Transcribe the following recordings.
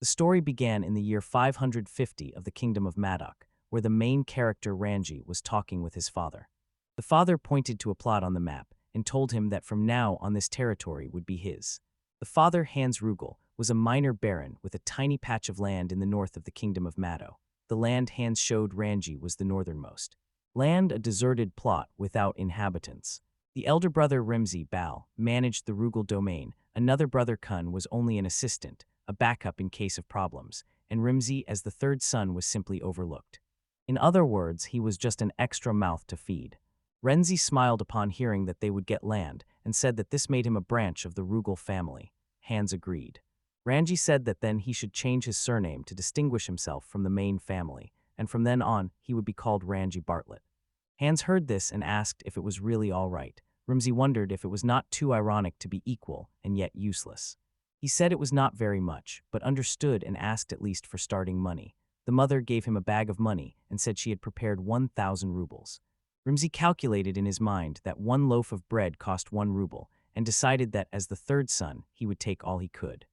The story began in the year 550 of the Kingdom of Madoc, where the main character Ramsay was talking with his father. The father pointed to a plot on the map and told him that from now on this territory would be his. The father, Hans Rugel, was a minor baron with a tiny patch of land in the north of the Kingdom of Mado. The land Hans showed Ramsay was the northernmost. Land, a deserted plot without inhabitants. The elder brother Ramsay Bal managed the Rugel domain. Another brother Kun was only an assistant, a backup in case of problems, and Ramsay, as the third son, was simply overlooked. In other words, he was just an extra mouth to feed. Ramsay smiled upon hearing that they would get land and said that this made him a branch of the Rugel family. Hans agreed. Ramsay said that then he should change his surname to distinguish himself from the main family, and from then on he would be called Ramsay Bartlett. Hans heard this and asked if it was really all right. Ramsay wondered if it was not too ironic to be equal and yet useless. He said it was not very much, but understood and asked at least for starting money. The mother gave him a bag of money and said she had prepared 1,000 rubles. Ramsay calculated in his mind that one loaf of bread cost 1 ruble and decided that as the third son, he would take all he could.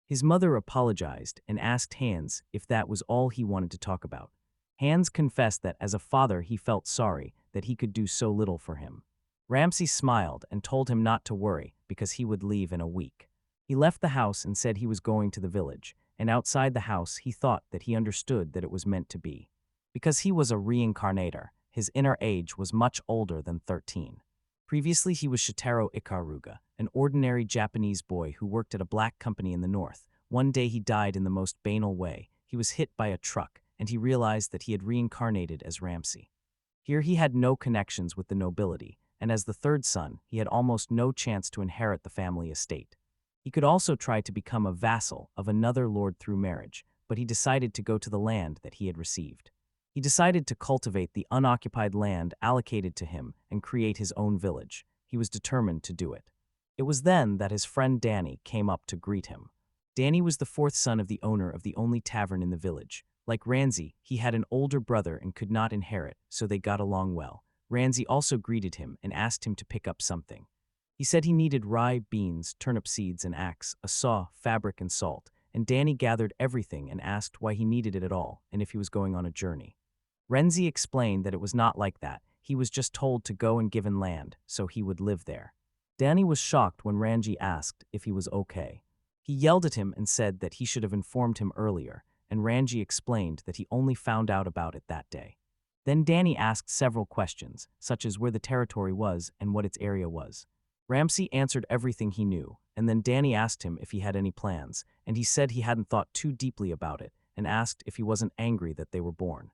His mother apologized and asked Hans if that was all he wanted to talk about. Hans confessed that as a father he felt sorry that he could do so little for him. Ramsay smiled and told him not to worry because he would leave in a week. He left the house and said he was going to the village, and outside the house he thought that he understood that it was meant to be. Because he was a reincarnator, his inner age was much older than 13. Previously he was Shitaro Ikaruga, an ordinary Japanese boy who worked at a black company in the north. One day he died in the most banal way. He was hit by a truck, and he realized that he had reincarnated as Ramsay. Here he had no connections with the nobility, and as the third son, he had almost no chance to inherit the family estate. He could also try to become a vassal of another lord through marriage, but he decided to go to the land that he had received. He decided to cultivate the unoccupied land allocated to him and create his own village. He was determined to do it. It was then that his friend Danny came up to greet him. Danny was the fourth son of the owner of the only tavern in the village. Like Ramsay, he had an older brother and could not inherit, so they got along well. Ramsay also greeted him and asked him to pick up something. He said he needed rye, beans, turnip seeds, an axe, a saw, fabric, and salt, and Danny gathered everything and asked why he needed it at all and if he was going on a journey. Ramsay explained that it was not like that. He was just told to go and given land, so he would live there. Danny was shocked when Ramsay asked if he was okay. He yelled at him and said that he should have informed him earlier, and Ramsay explained that he only found out about it that day. Then Danny asked several questions, such as where the territory was and what its area was. Ramsay answered everything he knew, and then Danny asked him if he had any plans, and he said he hadn't thought too deeply about it, and asked if he wasn't angry that they were born,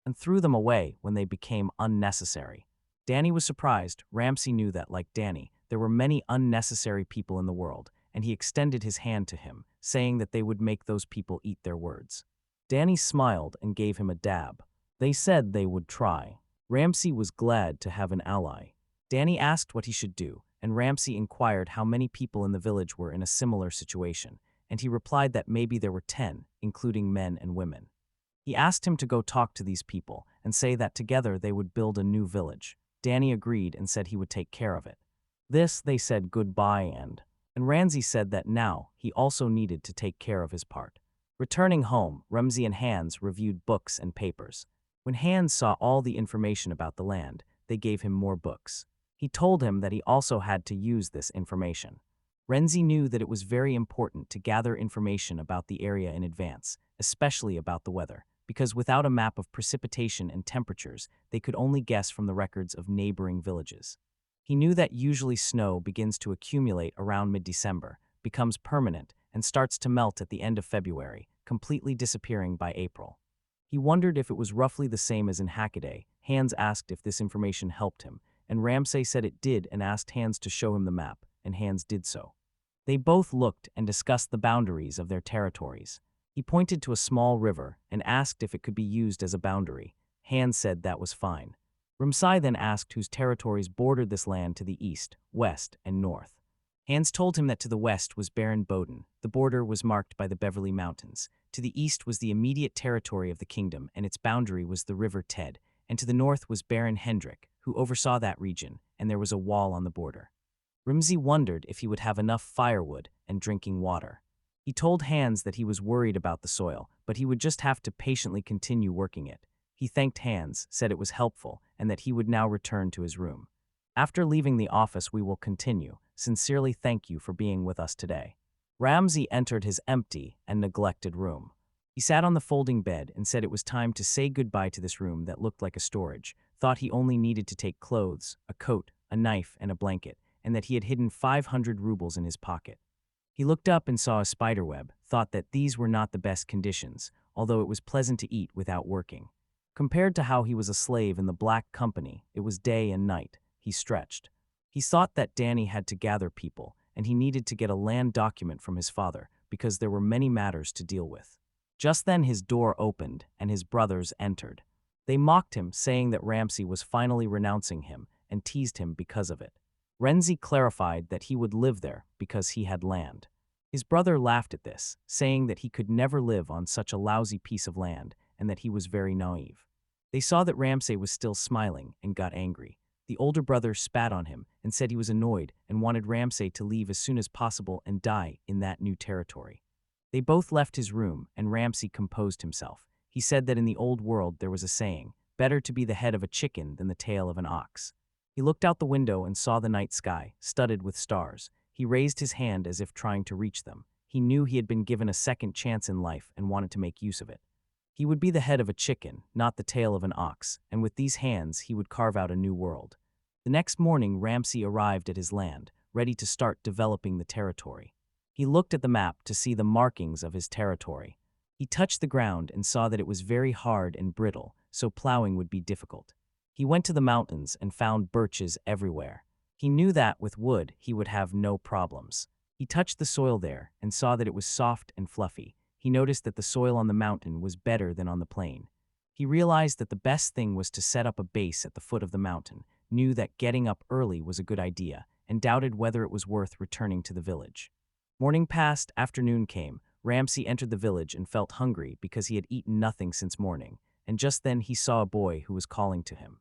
and threw them away when they became unnecessary. Danny was surprised. Ramsay knew that, like Danny, there were many unnecessary people in the world, and he extended his hand to him, saying that they would make those people eat their words. Danny smiled and gave him a dab. They said they would try. Ramsay was glad to have an ally. Danny asked what he should do, and Ramsay inquired how many people in the village were in a similar situation, and he replied that maybe there were 10, including men and women. He asked him to go talk to these people and say that together they would build a new village. Danny agreed and said he would take care of it. This, they said goodbye and Ramsay said that now he also needed to take care of his part. Returning home, Ramsay and Hans reviewed books and papers. When Hans saw all the information about the land, they gave him more books. He told him that he also had to use this information. Ramsay knew that it was very important to gather information about the area in advance, especially about the weather, because without a map of precipitation and temperatures, they could only guess from the records of neighboring villages. He knew that usually snow begins to accumulate around mid-December, becomes permanent, and starts to melt at the end of February, completely disappearing by April. He wondered if it was roughly the same as in Hackaday. Hans asked if this information helped him, and Ramsay said it did and asked Hans to show him the map, and Hans did so. They both looked and discussed the boundaries of their territories. He pointed to a small river and asked if it could be used as a boundary. Hans said that was fine. Ramsay then asked whose territories bordered this land to the east, west, and north. Hans told him that to the west was Baron Boden. The border was marked by the Beverly Mountains. To the east was the immediate territory of the kingdom, and its boundary was the River Ted. And to the north was Baron Hendrik, who oversaw that region, and there was a wall on the border. Ramsay wondered if he would have enough firewood and drinking water. He told Hans that he was worried about the soil, but he would just have to patiently continue working it. He thanked Hans, said it was helpful, and that he would now return to his room. After leaving the office, we will continue. Sincerely thank you for being with us today. Ramsay entered his empty and neglected room. He sat on the folding bed and said it was time to say goodbye to this room that looked like a storage, thought he only needed to take clothes, a coat, a knife, and a blanket, and that he had hidden 500 rubles in his pocket. He looked up and saw a spiderweb, thought that these were not the best conditions, although it was pleasant to eat without working. Compared to how he was a slave in the black company, it was day and night. He stretched. He thought that Danny had to gather people, and he needed to get a land document from his father, because there were many matters to deal with. Just then his door opened, and his brothers entered. They mocked him, saying that Ramsay was finally renouncing him, and teased him because of it. Ramsay clarified that he would live there because he had land. His brother laughed at this, saying that he could never live on such a lousy piece of land, and that he was very naive. They saw that Ramsay was still smiling and got angry. The older brother spat on him and said he was annoyed and wanted Ramsay to leave as soon as possible and die in that new territory. They both left his room, and Ramsay composed himself. He said that in the old world there was a saying, better to be the head of a chicken than the tail of an ox. He looked out the window and saw the night sky, studded with stars. He raised his hand as if trying to reach them. He knew he had been given a second chance in life and wanted to make use of it. He would be the head of a chicken, not the tail of an ox, and with these hands he would carve out a new world. The next morning Ramsay arrived at his land, ready to start developing the territory. He looked at the map to see the markings of his territory. He touched the ground and saw that it was very hard and brittle, so plowing would be difficult. He went to the mountains and found birches everywhere. He knew that with wood he would have no problems. He touched the soil there and saw that it was soft and fluffy. He noticed that the soil on the mountain was better than on the plain. He realized that the best thing was to set up a base at the foot of the mountain, knew that getting up early was a good idea, and doubted whether it was worth returning to the village. Morning passed, afternoon came. Ramsay entered the village and felt hungry because he had eaten nothing since morning, and just then he saw a boy who was calling to him.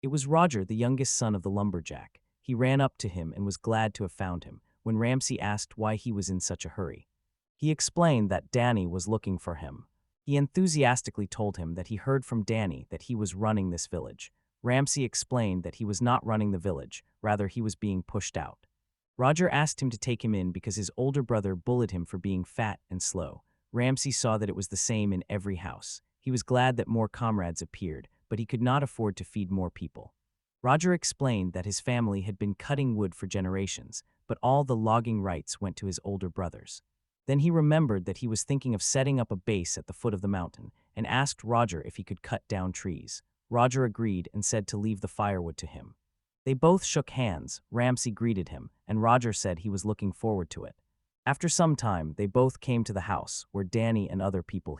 It was Roger, the youngest son of the lumberjack. He ran up to him and was glad to have found him, when Ramsay asked why he was in such a hurry. He explained that Danny was looking for him. He enthusiastically told him that he heard from Danny that he was running this village. Ramsay explained that he was not running the village, rather he was being pushed out. Roger asked him to take him in because his older brother bullied him for being fat and slow. Ramsay saw that it was the same in every house. He was glad that more comrades appeared, but he could not afford to feed more people. Roger explained that his family had been cutting wood for generations, but all the logging rights went to his older brothers. Then he remembered that he was thinking of setting up a base at the foot of the mountain, and asked Roger if he could cut down trees. Roger agreed and said to leave the firewood to him. They both shook hands. Ramsay greeted him, and Roger said he was looking forward to it. After some time, they both came to the house, where Danny and other people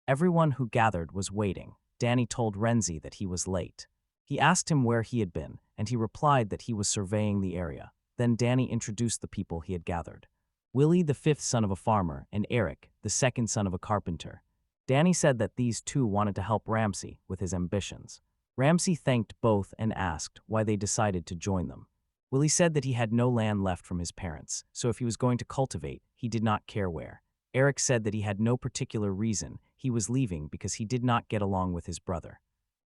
Everyone who gathered was waiting. Danny told Ramsay that he was late. He asked him where he had been, and he replied that he was surveying the area. Then Danny introduced the people he had gathered. Willie, the fifth son of a farmer, and Eric, the second son of a carpenter. Danny said that these two wanted to help Ramsay with his ambitions. Ramsay thanked both and asked why they decided to join them. Willie said that he had no land left from his parents, so if he was going to cultivate, he did not care where. Eric said that he had no particular reason, he was leaving because he did not get along with his brother.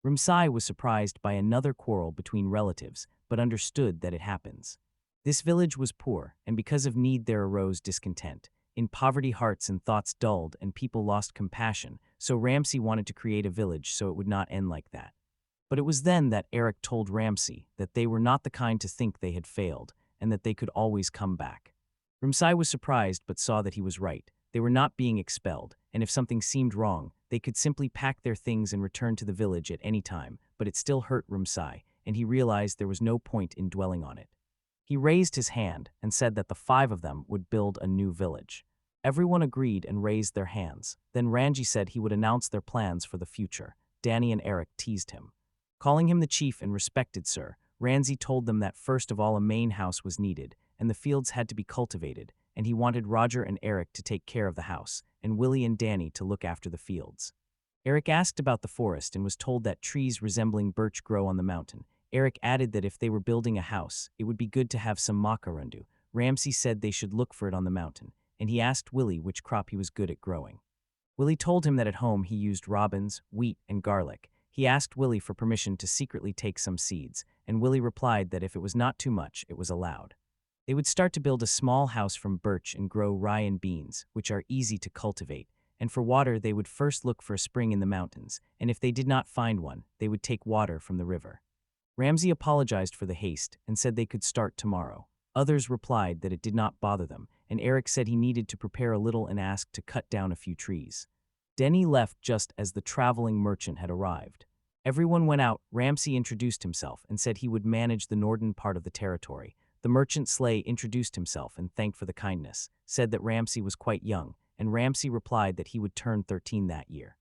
Ramsay was surprised by another quarrel between relatives, but understood that it happens. This village was poor, and because of need there arose discontent. In poverty hearts and thoughts dulled and people lost compassion, so Ramsay wanted to create a village so it would not end like that. But it was then that Eric told Ramsay that they were not the kind to think they had failed, and that they could always come back. Ramsay was surprised but saw that he was right. They were not being expelled, and if something seemed wrong, they could simply pack their things and return to the village at any time, but it still hurt Ramsay, and he realized there was no point in dwelling on it. He raised his hand and said that the five of them would build a new village. Everyone agreed and raised their hands. Then Ramsay said he would announce their plans for the future. Danny and Eric teased him. Calling him the chief and respected sir, Ramsay told them that first of all a main house was needed, and the fields had to be cultivated, and he wanted Roger and Eric to take care of the house, and Willie and Danny to look after the fields. Eric asked about the forest and was told that trees resembling birch grow on the mountain. Eric added that if they were building a house, it would be good to have some macarundu. Ramsay said they should look for it on the mountain, and he asked Willie which crop he was good at growing. Willie told him that at home he used robins, wheat, and garlic. He asked Willie for permission to secretly take some seeds, and Willie replied that if it was not too much, it was allowed. They would start to build a small house from birch and grow rye and beans, which are easy to cultivate, and for water they would first look for a spring in the mountains, and if they did not find one, they would take water from the river. Ramsay apologized for the haste and said they could start tomorrow. Others replied that it did not bother them, and Eric said he needed to prepare a little and asked to cut down a few trees. Denny left just as the traveling merchant had arrived. Everyone went out. Ramsay introduced himself and said he would manage the northern part of the territory. The merchant Slay introduced himself and thanked for the kindness, said that Ramsay was quite young, and Ramsay replied that he would turn 13 that year.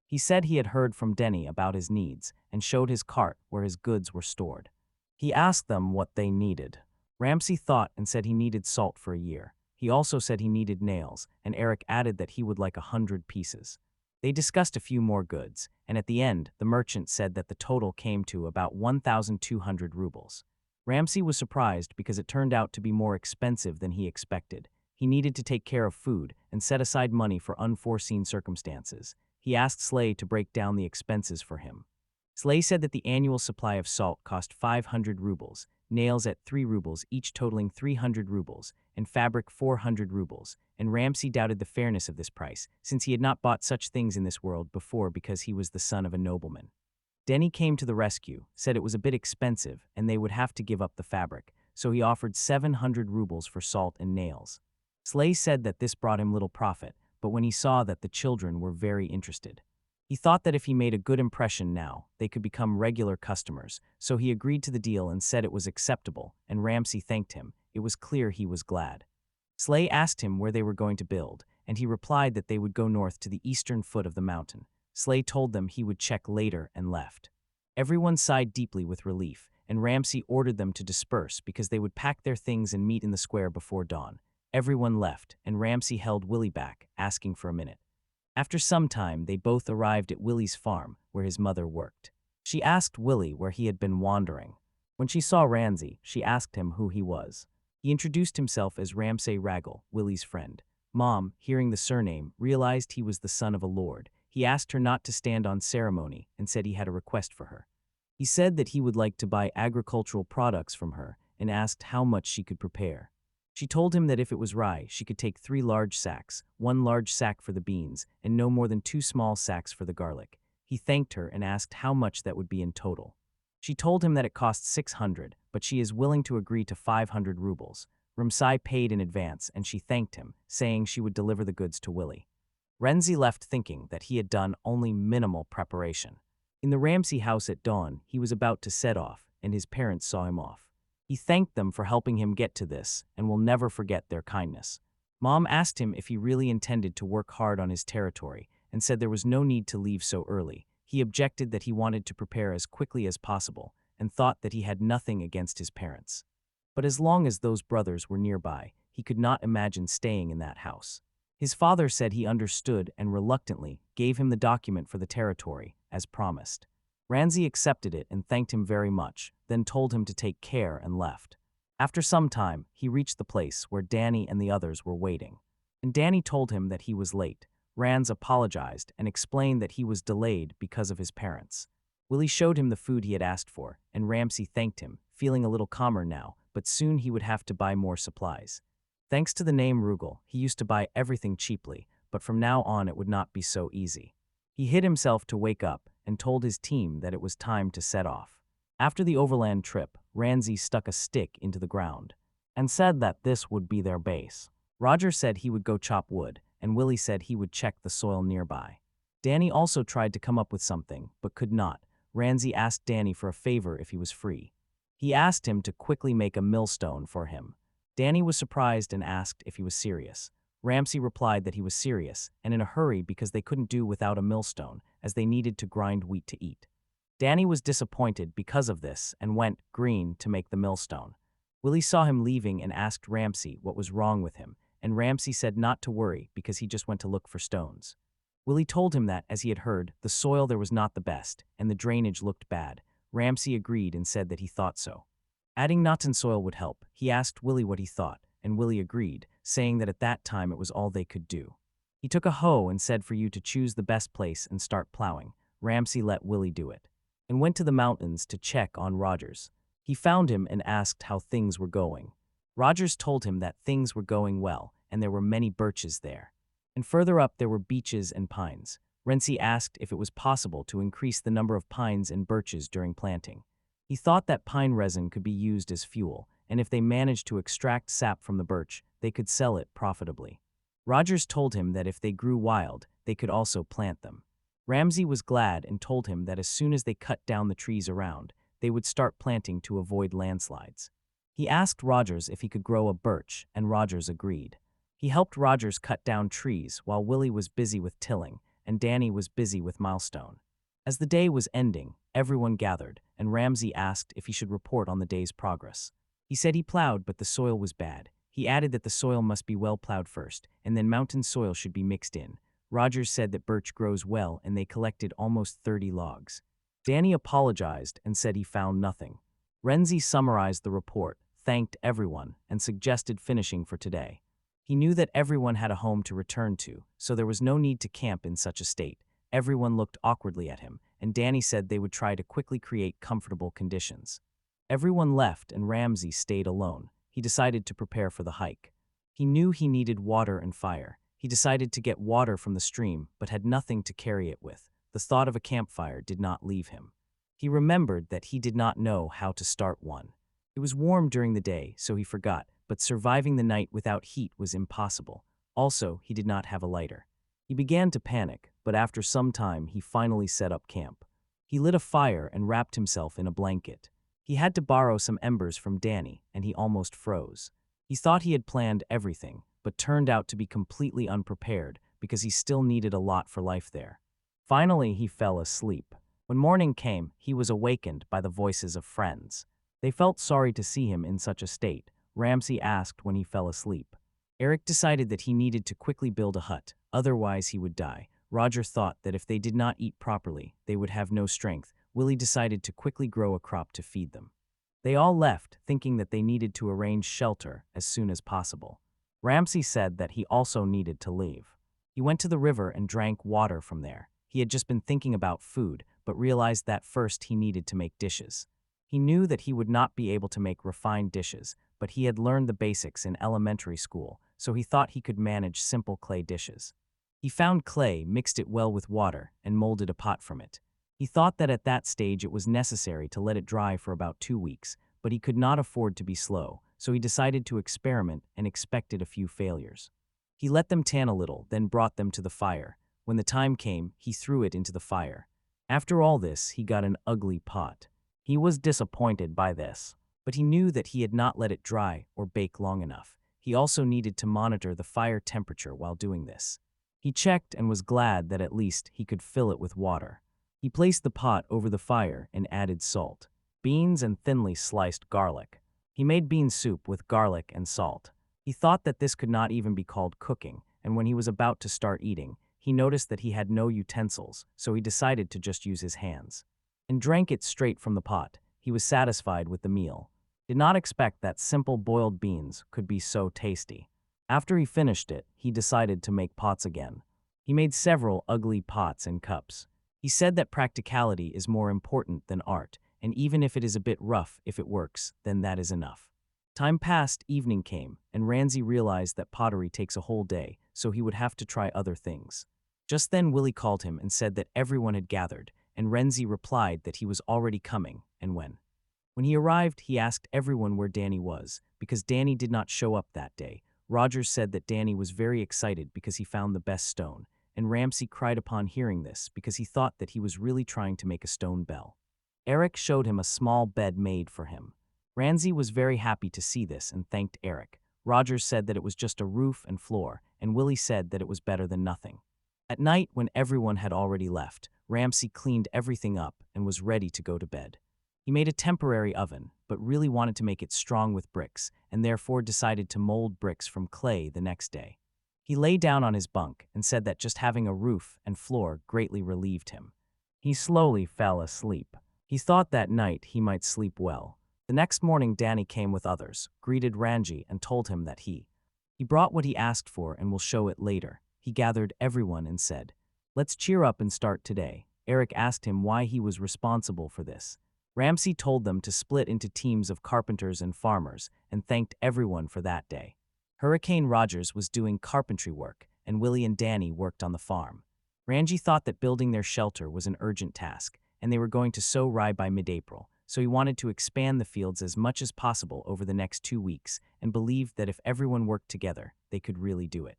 He said he had heard from Denny about his needs and showed his cart where his goods were stored. He asked them what they needed. Ramsay thought and said he needed salt for a year. He also said he needed nails, and Eric added that he would like 100 pieces. They discussed a few more goods, and at the end, the merchant said that the total came to about 1,200 rubles. Ramsay was surprised because it turned out to be more expensive than he expected. He needed to take care of food and set aside money for unforeseen circumstances. He asked Slay to break down the expenses for him. Slay said that the annual supply of salt cost 500 rubles, nails at 3 rubles, each totaling 300 rubles, and fabric 400 rubles, and Ramsay doubted the fairness of this price, since he had not bought such things in this world before because he was the son of a nobleman. Denny came to the rescue, said it was a bit expensive and they would have to give up the fabric, so he offered 700 rubles for salt and nails. Slay said that this brought him little profit, but when he saw that the children were very interested, he thought that if he made a good impression now, they could become regular customers, so he agreed to the deal and said it was acceptable, and Ramsay thanked him. It was clear he was glad. Slay asked him where they were going to build, and he replied that they would go north to the eastern foot of the mountain. Slay told them he would check later and left. Everyone sighed deeply with relief, and Ramsay ordered them to disperse because they would pack their things and meet in the square before dawn. Everyone left, and Ramsay held Willie back, asking for a minute. After some time, they both arrived at Willie's farm, where his mother worked. She asked Willie where he had been wandering. When she saw Ramsay, she asked him who he was. He introduced himself as Ramsay Ragal, Willie's friend. Mom, hearing the surname, realized he was the son of a lord. He asked her not to stand on ceremony and said he had a request for her. He said that he would like to buy agricultural products from her and asked how much she could prepare. She told him that if it was rye, she could take 3 large sacks, 1 large sack for the beans, and no more than 2 small sacks for the garlic. He thanked her and asked how much that would be in total. She told him that it cost 600, but she is willing to agree to 500 rubles. Ramsay paid in advance and she thanked him, saying she would deliver the goods to Willie. Ramsay left thinking that he had done only minimal preparation. In the Ramsay house at dawn, he was about to set off, and his parents saw him off. He thanked them for helping him get to this and will never forget their kindness. Mom asked him if he really intended to work hard on his territory and said there was no need to leave so early. He objected that he wanted to prepare as quickly as possible and thought that he had nothing against his parents. But as long as those brothers were nearby, he could not imagine staying in that house. His father said he understood and reluctantly gave him the document for the territory, as promised. Ramsay accepted it and thanked him very much, then told him to take care and left. After some time, he reached the place where Danny and the others were waiting. And Danny told him that he was late. Rans apologized and explained that he was delayed because of his parents. Willie showed him the food he had asked for, and Ramsay thanked him, feeling a little calmer now, but soon he would have to buy more supplies. Thanks to the name Rugal, he used to buy everything cheaply, but from now on it would not be so easy. He hid himself to wake up and told his team that it was time to set off. After the overland trip, Ramsay stuck a stick into the ground and said that this would be their base. Roger said he would go chop wood, and Willie said he would check the soil nearby. Danny also tried to come up with something, but could not. Ramsay asked Danny for a favor if he was free. He asked him to quickly make a millstone for him. Danny was surprised and asked if he was serious. Ramsay replied that he was serious and in a hurry because they couldn't do without a millstone, as they needed to grind wheat to eat. Danny was disappointed because of this and went green to make the millstone. Willie saw him leaving and asked Ramsay what was wrong with him, and Ramsay said not to worry because he just went to look for stones. Willie told him that, as he had heard, the soil there was not the best and the drainage looked bad. Ramsay agreed and said that he thought so. Adding nuts and soil would help. He asked Willie what he thought, and Willie agreed, saying that at that time it was all they could do. He took a hoe and said for you to choose the best place and start plowing. Ramsay let Willie do it, and went to the mountains to check on Rogers. He found him and asked how things were going. Rogers told him that things were going well, and there were many birches there. And further up there were beeches and pines. Ramsay asked if it was possible to increase the number of pines and birches during planting. He thought that pine resin could be used as fuel, and if they managed to extract sap from the birch, they could sell it profitably. Rogers told him that if they grew wild, they could also plant them. Ramsay was glad and told him that as soon as they cut down the trees around, they would start planting to avoid landslides. He asked Rogers if he could grow a birch, and Rogers agreed. He helped Rogers cut down trees while Willie was busy with tilling, and Danny was busy with milestone. As the day was ending, everyone gathered, and Ramsay asked if he should report on the day's progress. He said he plowed, but the soil was bad. He added that the soil must be well plowed first, and then mountain soil should be mixed in. Rogers said that birch grows well, and they collected almost 30 logs. Danny apologized and said he found nothing. Ramsay summarized the report, thanked everyone, and suggested finishing for today. He knew that everyone had a home to return to, so there was no need to camp in such a state. Everyone looked awkwardly at him, and Danny said they would try to quickly create comfortable conditions. Everyone left and Ramsay stayed alone. He decided to prepare for the hike. He knew he needed water and fire. He decided to get water from the stream, but had nothing to carry it with. The thought of a campfire did not leave him. He remembered that he did not know how to start one. It was warm during the day, so he forgot, but surviving the night without heat was impossible. Also, he did not have a lighter. He began to panic, but after some time he finally set up camp. He lit a fire and wrapped himself in a blanket. He had to borrow some embers from Danny, and he almost froze. He thought he had planned everything, but turned out to be completely unprepared because he still needed a lot for life there. Finally, he fell asleep. When morning came, he was awakened by the voices of friends. They felt sorry to see him in such a state. Ramsay asked when he fell asleep. Eric decided that he needed to quickly build a hut, otherwise he would die. Roger thought that if they did not eat properly, they would have no strength. Willie decided to quickly grow a crop to feed them. They all left, thinking that they needed to arrange shelter as soon as possible. Ramsay said that he also needed to leave. He went to the river and drank water from there. He had just been thinking about food, but realized that first he needed to make dishes. He knew that he would not be able to make refined dishes, but he had learned the basics in elementary school, so he thought he could manage simple clay dishes. He found clay, mixed it well with water, and molded a pot from it. He thought that at that stage it was necessary to let it dry for about 2 weeks, but he could not afford to be slow, so he decided to experiment and expected a few failures. He let them tan a little, then brought them to the fire. When the time came, he threw it into the fire. After all this, he got an ugly pot. He was disappointed by this, but he knew that he had not let it dry or bake long enough. He also needed to monitor the fire temperature while doing this. He checked and was glad that at least he could fill it with water. He placed the pot over the fire and added salt, beans, and thinly sliced garlic. He made bean soup with garlic and salt. He thought that this could not even be called cooking, and when he was about to start eating, he noticed that he had no utensils, so he decided to just use his hands. And drank it straight from the pot. He was satisfied with the meal. Did not expect that simple boiled beans could be so tasty. After he finished it, he decided to make pots again. He made several ugly pots and cups. He said that practicality is more important than art, and even if it is a bit rough, if it works, then that is enough. Time passed, evening came, and Ramsay realized that pottery takes a whole day, so he would have to try other things. Just then Willie called him and said that everyone had gathered, and Ramsay replied that he was already coming, and when. When he arrived, he asked everyone where Danny was, because Danny did not show up that day. Rogers said that Danny was very excited because he found the best stone, and Ramsay cried upon hearing this because he thought that he was really trying to make a stone bell. Eric showed him a small bed made for him. Ramsay was very happy to see this and thanked Eric. Rogers said that it was just a roof and floor, and Willie said that it was better than nothing. At night, when everyone had already left, Ramsay cleaned everything up and was ready to go to bed. He made a temporary oven, but really wanted to make it strong with bricks, and therefore decided to mold bricks from clay the next day. He lay down on his bunk and said that just having a roof and floor greatly relieved him. He slowly fell asleep. He thought that night he might sleep well. The next morning Danny came with others, greeted Ranji and told him that he brought what he asked for and will show it later. He gathered everyone and said, "Let's cheer up and start today." Eric asked him why he was responsible for this. Ramsay told them to split into teams of carpenters and farmers and thanked everyone for that day. Hurricane Rogers was doing carpentry work, and Willie and Danny worked on the farm. Ranji thought that building their shelter was an urgent task, and they were going to sow rye by mid-April, so he wanted to expand the fields as much as possible over the next 2 weeks and believed that if everyone worked together, they could really do it.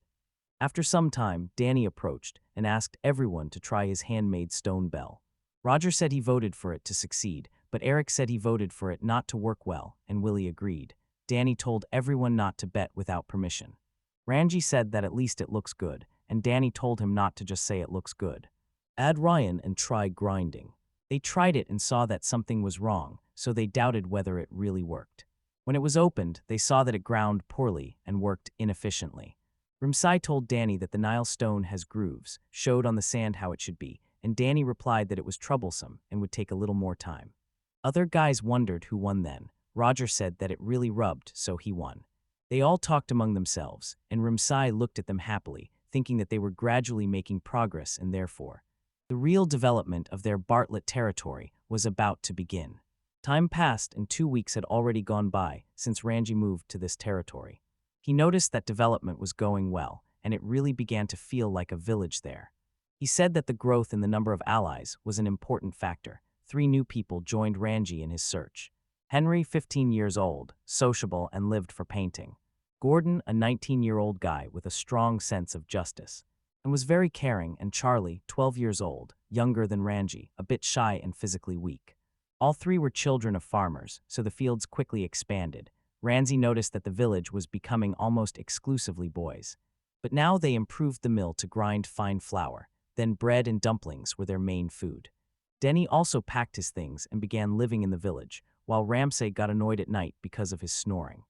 After some time, Danny approached and asked everyone to try his handmade stone bell. Roger said he voted for it to succeed, but Eric said he voted for it not to work well, and Willie agreed. Danny told everyone not to bet without permission. Ranji said that at least it looks good, and Danny told him not to just say it looks good. Add Ryan and try grinding. They tried it and saw that something was wrong, so they doubted whether it really worked. When it was opened, they saw that it ground poorly and worked inefficiently. Ramsay told Danny that the Nile stone has grooves, showed on the sand how it should be, and Danny replied that it was troublesome and would take a little more time. Other guys wondered who won then. Roger said that it really rubbed, so he won. They all talked among themselves, and Ramsay looked at them happily, thinking that they were gradually making progress and therefore, the real development of their Bartlett territory was about to begin. Time passed and 2 weeks had already gone by since Ranji moved to this territory. He noticed that development was going well, and it really began to feel like a village there. He said that the growth in the number of allies was an important factor. 3 new people joined Ranji in his search. Henry, 15 years old, sociable and lived for painting. Gordon, a 19-year-old guy with a strong sense of justice, and was very caring, and Charlie, 12 years old, younger than Ranji, a bit shy and physically weak. All 3 were children of farmers, so the fields quickly expanded. Ramsay noticed that the village was becoming almost exclusively boys. But now they improved the mill to grind fine flour, then bread and dumplings were their main food. Denny also packed his things and began living in the village, while Ramsay got annoyed at night because of his snoring.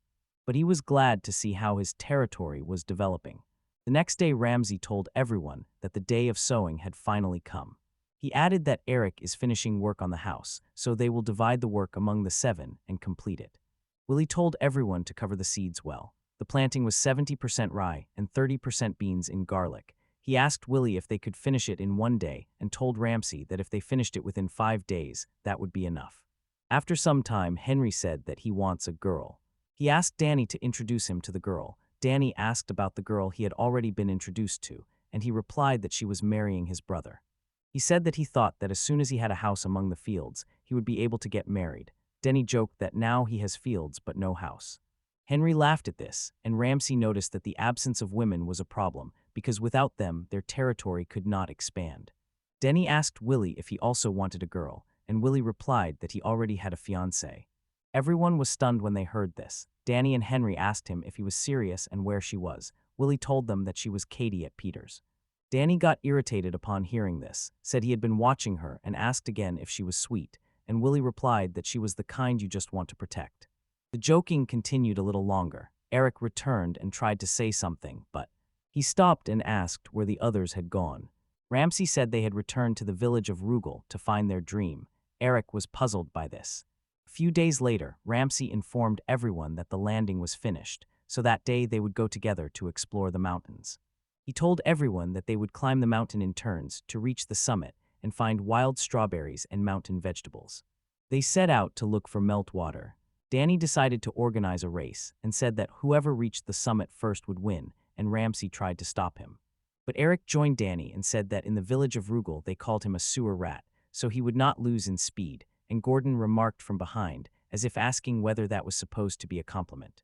But he was glad to see how his territory was developing. The next day Ramsay told everyone that the day of sowing had finally come. He added that Eric is finishing work on the house, so they will divide the work among the 7 and complete it. Willie told everyone to cover the seeds well. The planting was 70% rye and 30% beans in garlic. He asked Willie if they could finish it in 1 day and told Ramsay that if they finished it within 5 days, that would be enough. After some time, Henry said that he wants a girl. He asked Danny to introduce him to the girl. Danny asked about the girl he had already been introduced to, and he replied that she was marrying his brother. He said that he thought that as soon as he had a house among the fields, he would be able to get married. Danny joked that now he has fields but no house. Henry laughed at this, and Ramsay noticed that the absence of women was a problem, because without them, their territory could not expand. Denny asked Willie if he also wanted a girl, and Willie replied that he already had a fiancée. Everyone was stunned when they heard this. Danny and Henry asked him if he was serious and where she was. Willie told them that she was Katie at Peter's. Danny got irritated upon hearing this, said he had been watching her, and asked again if she was sweet, and Willie replied that she was the kind you just want to protect. The joking continued a little longer. Eric returned and tried to say something, but he stopped and asked where the others had gone. Ramsay said they had returned to the village of Rugal to find their dream. Eric was puzzled by this. A few days later, Ramsay informed everyone that the landing was finished, so that day they would go together to explore the mountains. He told everyone that they would climb the mountain in turns to reach the summit and find wild strawberries and mountain vegetables. They set out to look for meltwater. Danny decided to organize a race and said that whoever reached the summit first would win, and Ramsay tried to stop him. But Eric joined Danny and said that in the village of Rugal they called him a sewer rat, so he would not lose in speed, and Gordon remarked from behind, as if asking whether that was supposed to be a compliment.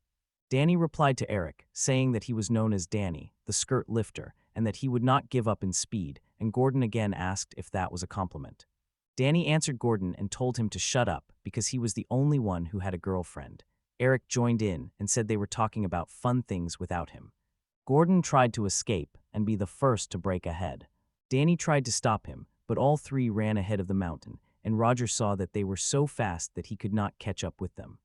Danny replied to Eric, saying that he was known as Danny, the skirt lifter, and that he would not give up in speed, and Gordon again asked if that was a compliment. Danny answered Gordon and told him to shut up because he was the only one who had a girlfriend. Eric joined in and said they were talking about fun things without him. Gordon tried to escape and be the first to break ahead. Danny tried to stop him, but all 3 ran ahead of the mountain, and Roger saw that they were so fast that he could not catch up with them.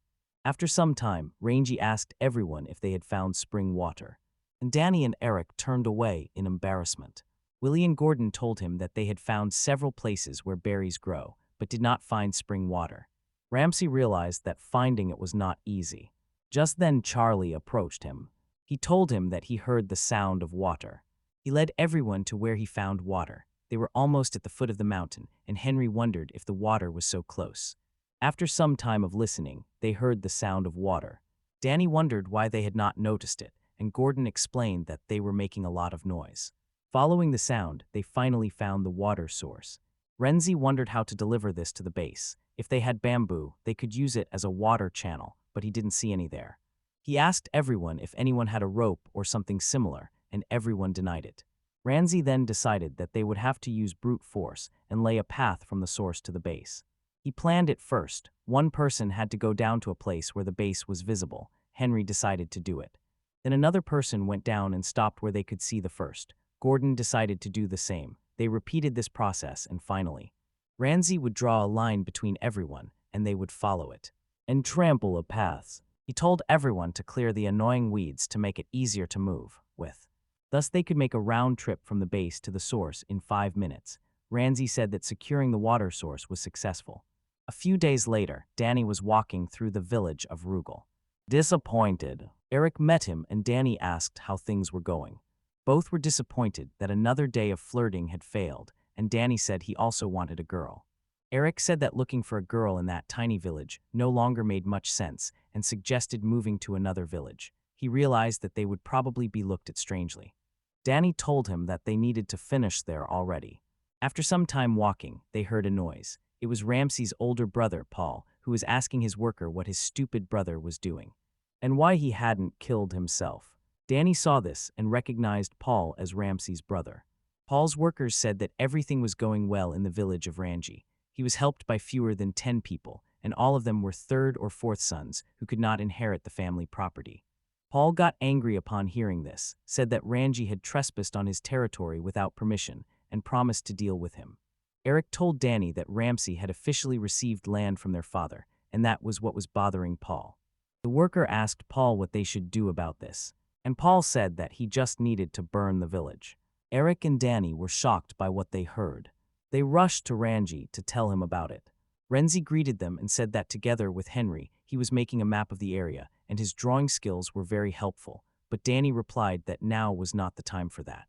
After some time, Rangy asked everyone if they had found spring water, and Danny and Eric turned away in embarrassment. Willie and Gordon told him that they had found several places where berries grow, but did not find spring water. Ramsay realized that finding it was not easy. Just then Charlie approached him. He told him that he heard the sound of water. He led everyone to where he found water. They were almost at the foot of the mountain, and Henry wondered if the water was so close. After some time of listening, they heard the sound of water. Danny wondered why they had not noticed it, and Gordon explained that they were making a lot of noise. Following the sound, they finally found the water source. Renzi wondered how to deliver this to the base. If they had bamboo, they could use it as a water channel, but he didn't see any there. He asked everyone if anyone had a rope or something similar, and everyone denied it. Ramsay then decided that they would have to use brute force and lay a path from the source to the base. He planned it first. One person had to go down to a place where the base was visible. Henry decided to do it. Then another person went down and stopped where they could see the first. Gordon decided to do the same. They repeated this process, and finally, Ramsay would draw a line between everyone, and they would follow it and trample a path. He told everyone to clear the annoying weeds to make it easier to move with. Thus they could make a round trip from the base to the source in 5 minutes. Ramsay said that securing the water source was successful. A few days later, Danny was walking through the village of Rugal. Disappointed, Eric met him and Danny asked how things were going. Both were disappointed that another day of flirting had failed, and Danny said he also wanted a girl. Eric said that looking for a girl in that tiny village no longer made much sense and suggested moving to another village. He realized that they would probably be looked at strangely. Danny told him that they needed to finish there already. After some time walking, they heard a noise. It was Ramsay's older brother, Paul, who was asking his worker what his stupid brother was doing and why he hadn't killed himself. Danny saw this and recognized Paul as Ramsay's brother. Paul's workers said that everything was going well in the village of Ranji. He was helped by fewer than 10 people, and all of them were third or fourth sons who could not inherit the family property. Paul got angry upon hearing this, said that Ranji had trespassed on his territory without permission, and promised to deal with him. Eric told Danny that Ramsay had officially received land from their father, and that was what was bothering Paul. The worker asked Paul what they should do about this, and Paul said that he just needed to burn the village. Eric and Danny were shocked by what they heard. They rushed to Ranji to tell him about it. Renzi greeted them and said that together with Henry, he was making a map of the area, and his drawing skills were very helpful, but Danny replied that now was not the time for that.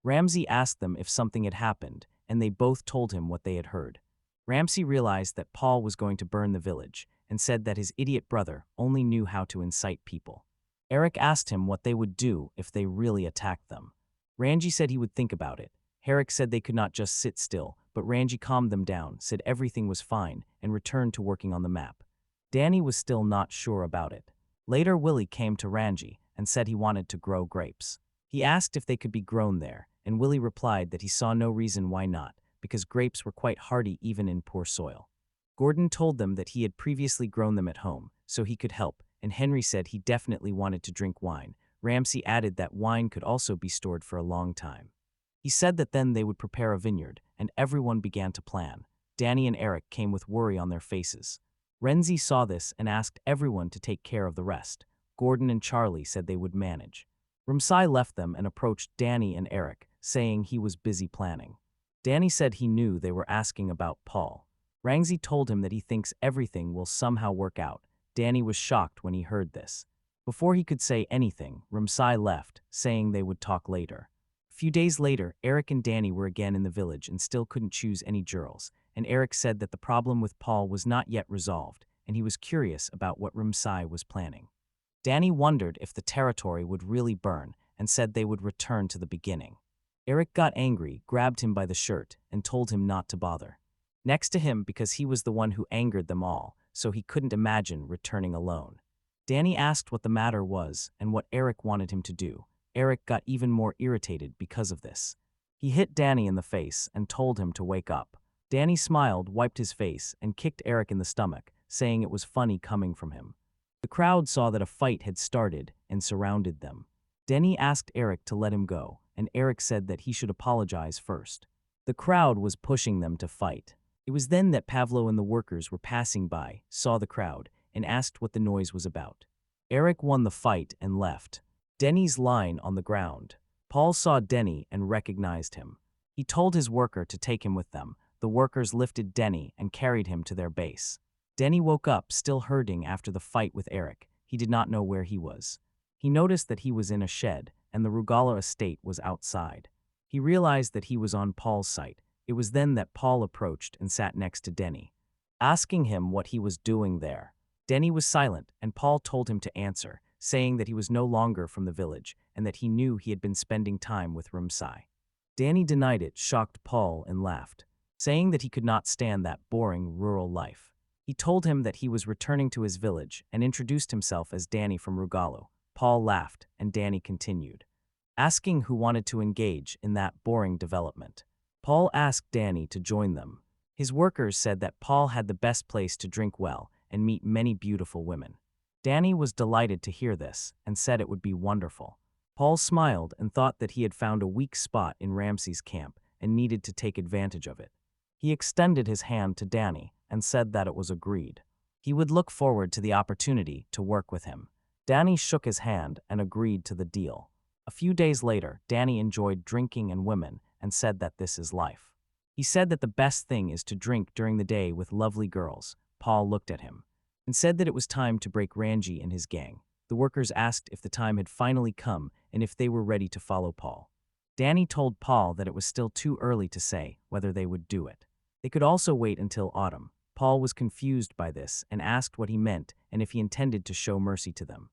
Ramsay asked them if something had happened, and they both told him what they had heard. Ramsay realized that Paul was going to burn the village, and said that his idiot brother only knew how to incite people. Eric asked him what they would do if they really attacked them. Ranji said he would think about it. Herrick said they could not just sit still, but Ranji calmed them down, said everything was fine, and returned to working on the map. Danny was still not sure about it. Later, Willie came to Ranji and said he wanted to grow grapes. He asked if they could be grown there, and Willie replied that he saw no reason why not, because grapes were quite hardy even in poor soil. Gordon told them that he had previously grown them at home, so he could help, and Henry said he definitely wanted to drink wine. Ramsay added that wine could also be stored for a long time. He said that then they would prepare a vineyard, and everyone began to plan. Danny and Eric came with worry on their faces. Renzi saw this and asked everyone to take care of the rest. Gordon and Charlie said they would manage. Ramsay left them and approached Danny and Eric, saying he was busy planning. Danny said he knew they were asking about Paul. Ramsay told him that he thinks everything will somehow work out. Danny was shocked when he heard this. Before he could say anything, Ramsay left, saying they would talk later. A few days later, Eric and Danny were again in the village and still couldn't choose any girls, and Eric said that the problem with Paul was not yet resolved, and he was curious about what Ramsay was planning. Danny wondered if the territory would really burn and said they would return to the beginning. Eric got angry, grabbed him by the shirt, and told him not to bother. Next to him because he was the one who angered them all, so he couldn't imagine returning alone. Danny asked what the matter was and what Eric wanted him to do. Eric got even more irritated because of this. He hit Danny in the face and told him to wake up. Danny smiled, wiped his face, and kicked Eric in the stomach, saying it was funny coming from him. The crowd saw that a fight had started and surrounded them. Danny asked Eric to let him go, and Eric said that he should apologize first. The crowd was pushing them to fight. It was then that Pavlo and the workers were passing by, saw the crowd, and asked what the noise was about. Eric won the fight and left. Denny's lying on the ground. Paul saw Denny and recognized him. He told his worker to take him with them. The workers lifted Denny and carried him to their base. Denny woke up, still hurting after the fight with Eric. He did not know where he was. He noticed that he was in a shed, and the Rugala estate was outside. He realized that he was on Paul's site. It was then that Paul approached and sat next to Denny, asking him what he was doing there. Denny was silent, and Paul told him to answer, saying that he was no longer from the village and that he knew he had been spending time with Ramsay. Danny denied it, shocked Paul, and laughed, saying that he could not stand that boring rural life. He told him that he was returning to his village and introduced himself as Danny from Rugalo. Paul laughed, and Danny continued, asking who wanted to engage in that boring development. Paul asked Danny to join them. His workers said that Paul had the best place to drink well and meet many beautiful women. Danny was delighted to hear this and said it would be wonderful. Paul smiled and thought that he had found a weak spot in Ramsay's camp and needed to take advantage of it. He extended his hand to Danny and said that it was agreed. He would look forward to the opportunity to work with him. Danny shook his hand and agreed to the deal. A few days later, Danny enjoyed drinking and women and said that this is life. He said that the best thing is to drink during the day with lovely girls. Paul looked at him and said that it was time to break Ramsay and his gang. The workers asked if the time had finally come and if they were ready to follow Paul. Danny told Paul that it was still too early to say whether they would do it. They could also wait until autumn. Paul was confused by this and asked what he meant and if he intended to show mercy to them.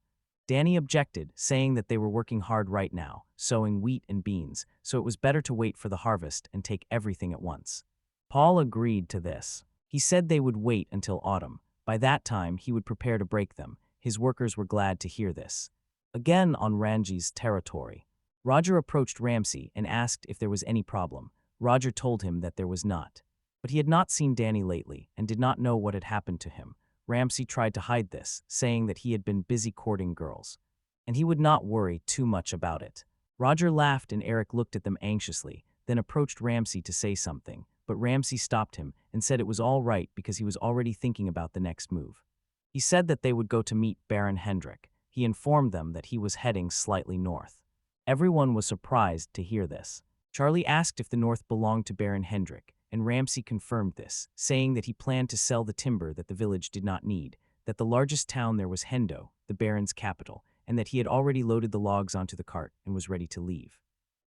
Danny objected, saying that they were working hard right now, sowing wheat and beans, so it was better to wait for the harvest and take everything at once. Paul agreed to this. He said they would wait until autumn. By that time, he would prepare to break them. His workers were glad to hear this. Again on Ramsay's territory, Roger approached Ramsay and asked if there was any problem. Roger told him that there was not. But he had not seen Danny lately and did not know what had happened to him. Ramsay tried to hide this, saying that he had been busy courting girls, and he would not worry too much about it. Roger laughed and Eric looked at them anxiously, then approached Ramsay to say something, but Ramsay stopped him and said it was all right because he was already thinking about the next move. He said that they would go to meet Baron Hendrik. He informed them that he was heading slightly north. Everyone was surprised to hear this. Charlie asked if the north belonged to Baron Hendrik, and Ramsay confirmed this, saying that he planned to sell the timber that the village did not need, that the largest town there was Hendo, the Baron's capital, and that he had already loaded the logs onto the cart and was ready to leave.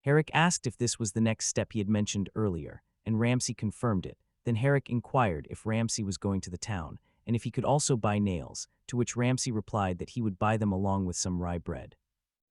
Herrick asked if this was the next step he had mentioned earlier, and Ramsay confirmed it. Then Herrick inquired if Ramsay was going to the town, and if he could also buy nails, to which Ramsay replied that he would buy them along with some rye bread.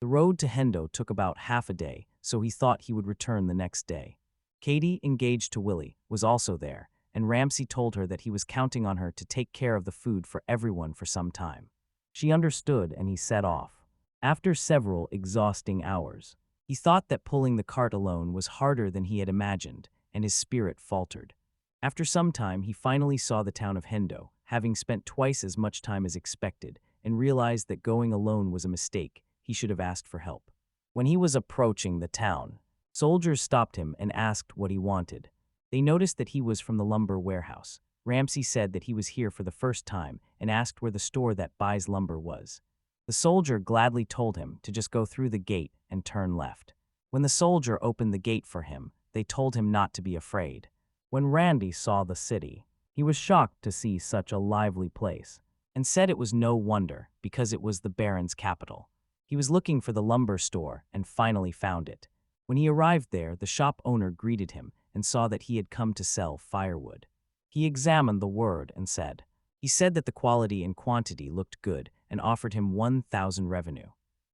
The road to Hendo took about half a day, so he thought he would return the next day. Katie, engaged to Willie, was also there, and Ramsay told her that he was counting on her to take care of the food for everyone for some time. She understood and he set off. After several exhausting hours, he thought that pulling the cart alone was harder than he had imagined, and his spirit faltered. After some time, he finally saw the town of Hendo, having spent twice as much time as expected, and realized that going alone was a mistake. He should have asked for help. When he was approaching the town, soldiers stopped him and asked what he wanted. They noticed that he was from the lumber warehouse. Ramsay said that he was here for the first time and asked where the store that buys lumber was. The soldier gladly told him to just go through the gate and turn left. When the soldier opened the gate for him, they told him not to be afraid. When Randy saw the city, he was shocked to see such a lively place and said it was no wonder because it was the Baron's capital. He was looking for the lumber store and finally found it. When he arrived there, the shop owner greeted him and saw that he had come to sell firewood. He examined the word and said, he said that the quality and quantity looked good and offered him 1,000 revenue.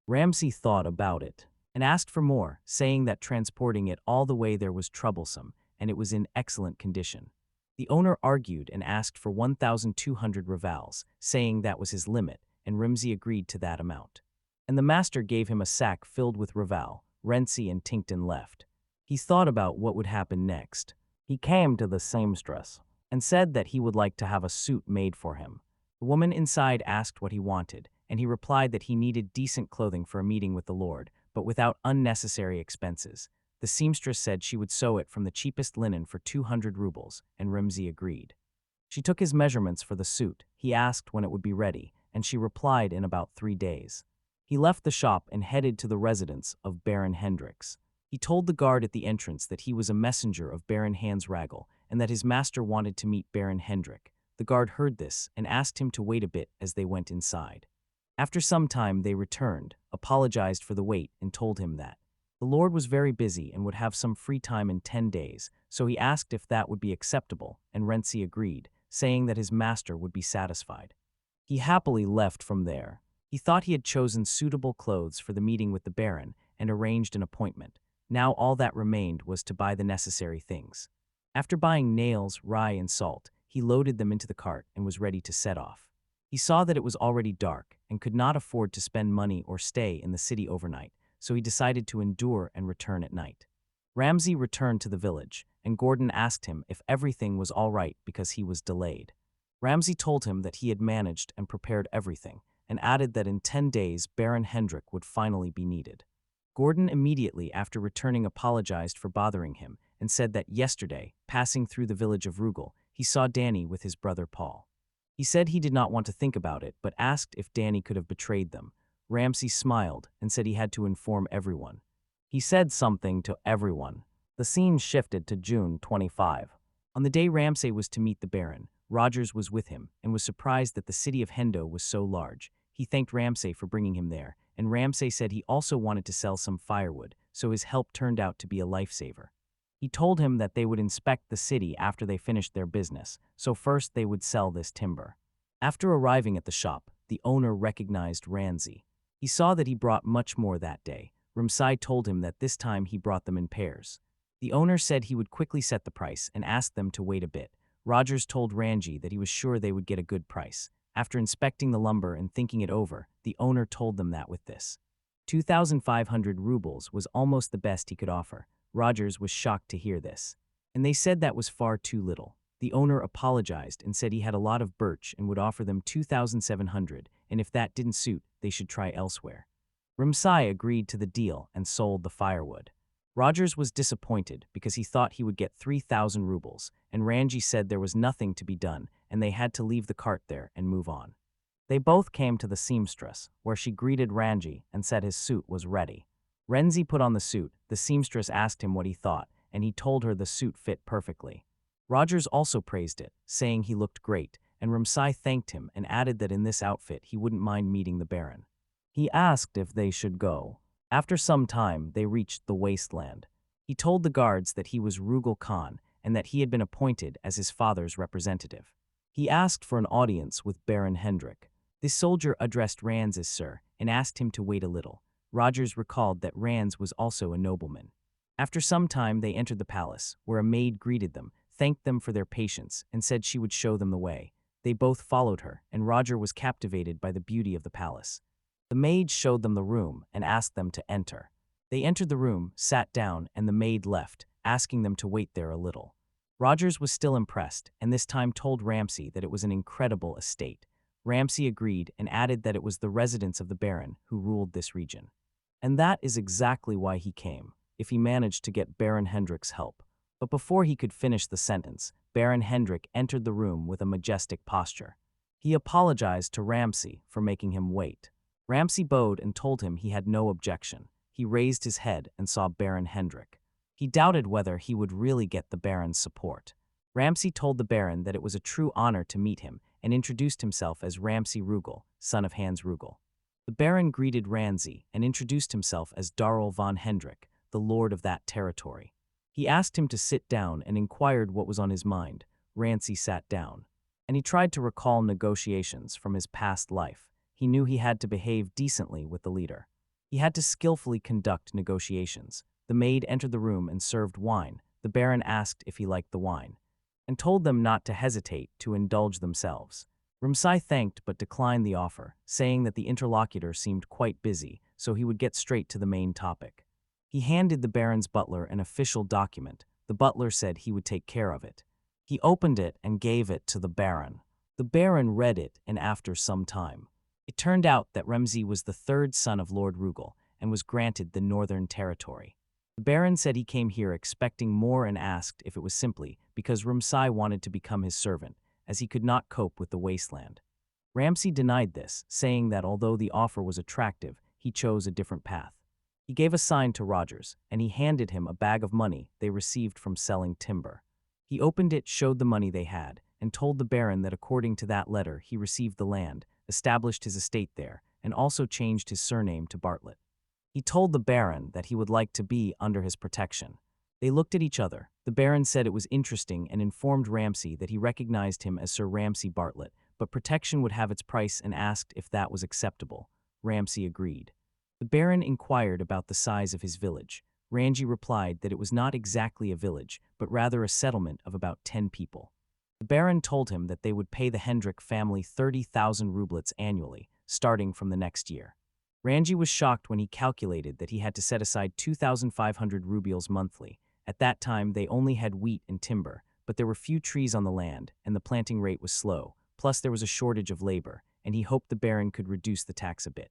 Ramsay thought about it and asked for more, saying that transporting it all the way there was troublesome and it was in excellent condition. The owner argued and asked for 1,200 revals, saying that was his limit, and Ramsay agreed to that amount. And the master gave him a sack filled with reval. Ramsay and Tinkton left. He thought about what would happen next. He came to the seamstress and said that he would like to have a suit made for him. The woman inside asked what he wanted, and he replied that he needed decent clothing for a meeting with the Lord, but without unnecessary expenses. The seamstress said she would sew it from the cheapest linen for 200 rubles, and Ramsay agreed. She took his measurements for the suit. He asked when it would be ready, and she replied in about 3 days. He left the shop and headed to the residence of Baron Hendrix. He told the guard at the entrance that he was a messenger of Baron Hans Ragel and that his master wanted to meet Baron Hendrik. The guard heard this and asked him to wait a bit as they went inside. After some time they returned, apologized for the wait, and told him that the Lord was very busy and would have some free time in 10 days, so he asked if that would be acceptable, and Ramsay agreed, saying that his master would be satisfied. He happily left from there. He thought he had chosen suitable clothes for the meeting with the Baron and arranged an appointment. Now all that remained was to buy the necessary things. After buying nails, rye, and salt, he loaded them into the cart and was ready to set off. He saw that it was already dark and could not afford to spend money or stay in the city overnight, so he decided to endure and return at night. Ramsay returned to the village, and Gordon asked him if everything was all right because he was delayed. Ramsay told him that he had managed and prepared everything, and added that in 10 days Baron Hendrik would finally be needed. Gordon immediately after returning apologized for bothering him and said that yesterday, passing through the village of Rugal, he saw Danny with his brother Paul. He said he did not want to think about it, but asked if Danny could have betrayed them. Ramsay smiled and said he had to inform everyone. He said something to everyone. The scene shifted to June 25. On the day Ramsay was to meet the Baron, Rogers was with him and was surprised that the city of Hendo was so large. He thanked Ramsay for bringing him there, and Ramsay said he also wanted to sell some firewood, so his help turned out to be a lifesaver. He told him that they would inspect the city after they finished their business, so first they would sell this timber. After arriving at the shop, the owner recognized Ramsay. He saw that he brought much more that day. Ramsay told him that this time he brought them in pairs. The owner said he would quickly set the price and asked them to wait a bit. Rogers told Ramsay that he was sure they would get a good price. After inspecting the lumber and thinking it over, the owner told them that with this 2,500 rubles was almost the best he could offer. Rogers was shocked to hear this, and they said that was far too little. The owner apologized and said he had a lot of birch and would offer them 2,700, and if that didn't suit, they should try elsewhere. Ramsay agreed to the deal and sold the firewood. Rogers was disappointed because he thought he would get 3,000 rubles, and Ramsay said there was nothing to be done and they had to leave the cart there and move on. They both came to the seamstress, where she greeted Ramsay and said his suit was ready. Ramsay put on the suit. The seamstress asked him what he thought, and he told her the suit fit perfectly. Rogers also praised it, saying he looked great, and Ramsay thanked him and added that in this outfit he wouldn't mind meeting the Baron. He asked if they should go. After some time, they reached the wasteland. He told the guards that he was Rugal Khan and that he had been appointed as his father's representative. He asked for an audience with Baron Hendrik. This soldier addressed Rans as Sir and asked him to wait a little. Rogers recalled that Rans was also a nobleman. After some time, they entered the palace, where a maid greeted them, thanked them for their patience, and said she would show them the way. They both followed her, and Roger was captivated by the beauty of the palace. The maid showed them the room and asked them to enter. They entered the room, sat down, and the maid left, asking them to wait there a little. Rogers was still impressed, and this time told Ramsay that it was an incredible estate. Ramsay agreed and added that it was the residence of the Baron who ruled this region. And that is exactly why he came, if he managed to get Baron Hendrik's help. But before he could finish the sentence, Baron Hendrik entered the room with a majestic posture. He apologized to Ramsay for making him wait. Ramsay bowed and told him he had no objection. He raised his head and saw Baron Hendrik. He doubted whether he would really get the Baron's support. Ramsay told the Baron that it was a true honor to meet him and introduced himself as Ramsay Rugal, son of Hans Rugal. The Baron greeted Ramsay and introduced himself as Darrell von Hendrik, the lord of that territory. He asked him to sit down and inquired what was on his mind. Ramsay sat down, and he tried to recall negotiations from his past life. He knew he had to behave decently with the leader. He had to skillfully conduct negotiations. The maid entered the room and served wine. The Baron asked if he liked the wine, and told them not to hesitate to indulge themselves. Ramsay thanked but declined the offer, saying that the interlocutor seemed quite busy, so he would get straight to the main topic. He handed the Baron's butler an official document. The butler said he would take care of it. He opened it and gave it to the Baron. The Baron read it, and after some time, it turned out that Ramsay was the third son of Lord Rugal and was granted the Northern Territory. The Baron said he came here expecting more and asked if it was simply because Ramsay wanted to become his servant, as he could not cope with the wasteland. Ramsay denied this, saying that although the offer was attractive, he chose a different path. He gave a sign to Rogers, and he handed him a bag of money they received from selling timber. He opened it, showed the money they had, and told the Baron that according to that letter he received the land, established his estate there, and also changed his surname to Bartlett. He told the Baron that he would like to be under his protection. They looked at each other. The Baron said it was interesting and informed Ramsay that he recognized him as Sir Ramsay Bartlett, but protection would have its price and asked if that was acceptable. Ramsay agreed. The Baron inquired about the size of his village. Ramsay replied that it was not exactly a village, but rather a settlement of about 10 people. The Baron told him that they would pay the Hendrik family 30,000 rublets annually, starting from the next year. Ramsay was shocked when he calculated that he had to set aside 2,500 rubles monthly. At that time, they only had wheat and timber, but there were few trees on the land, and the planting rate was slow, plus there was a shortage of labor, and he hoped the Baron could reduce the tax a bit.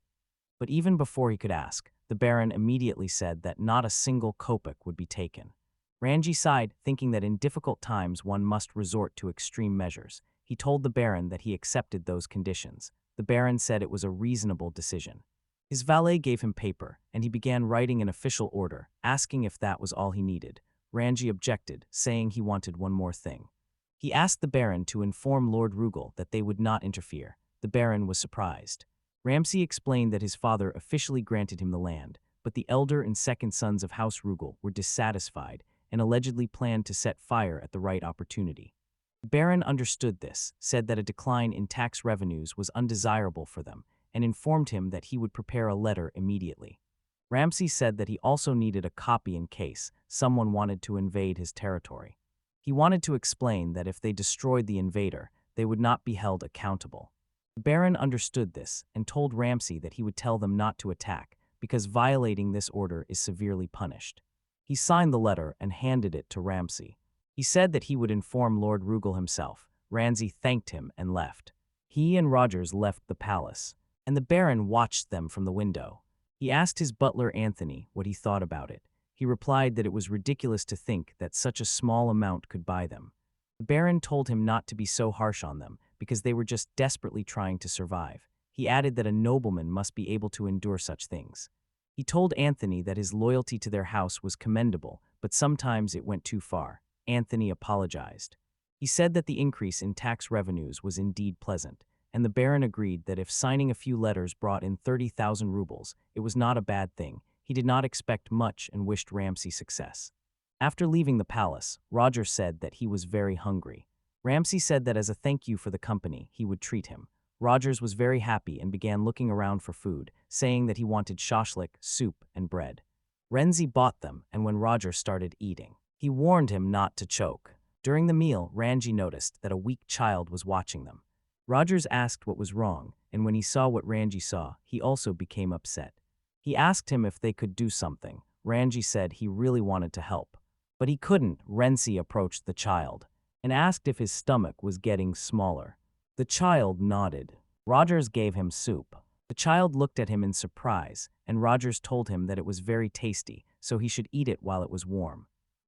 But even before he could ask, the Baron immediately said that not a single kopeck would be taken. Ramsay sighed, thinking that in difficult times one must resort to extreme measures. He told the Baron that he accepted those conditions. The Baron said it was a reasonable decision. His valet gave him paper, and he began writing an official order, asking if that was all he needed. Ramsay objected, saying he wanted one more thing. He asked the Baron to inform Lord Rugal that they would not interfere. The Baron was surprised. Ramsay explained that his father officially granted him the land, but the elder and second sons of House Rugal were dissatisfied and allegedly planned to set fire at the right opportunity. The Baron understood this, said that a decline in tax revenues was undesirable for them, and informed him that he would prepare a letter immediately. Ramsay said that he also needed a copy in case someone wanted to invade his territory. He wanted to explain that if they destroyed the invader, they would not be held accountable. The Baron understood this and told Ramsay that he would tell them not to attack, because violating this order is severely punished. He signed the letter and handed it to Ramsay. He said that he would inform Lord Rugal himself. Ramsay thanked him and left. He and Rogers left the palace, and the Baron watched them from the window. He asked his butler Anthony what he thought about it. He replied that it was ridiculous to think that such a small amount could buy them. The Baron told him not to be so harsh on them, because they were just desperately trying to survive. He added that a nobleman must be able to endure such things. He told Anthony that his loyalty to their house was commendable, but sometimes it went too far. Anthony apologized. He said that the increase in tax revenues was indeed pleasant, and the Baron agreed that if signing a few letters brought in 30,000 rubles, it was not a bad thing. He did not expect much and wished Ramsay success. After leaving the palace, Roger said that he was very hungry. Ramsay said that as a thank you for the company, he would treat him. Rogers was very happy and began looking around for food, saying that he wanted shashlik, soup, and bread. Ramsay bought them, and when Roger started eating, he warned him not to choke. During the meal, Ramsay noticed that a weak child was watching them. Rogers asked what was wrong, and when he saw what Ramsay saw, he also became upset. He asked him if they could do something. Ramsay said he really wanted to help, but he couldn't. Ramsay approached the child and asked if his stomach was getting smaller. The child nodded. Rogers gave him soup. The child looked at him in surprise, and Rogers told him that it was very tasty, so he should eat it while it was warm.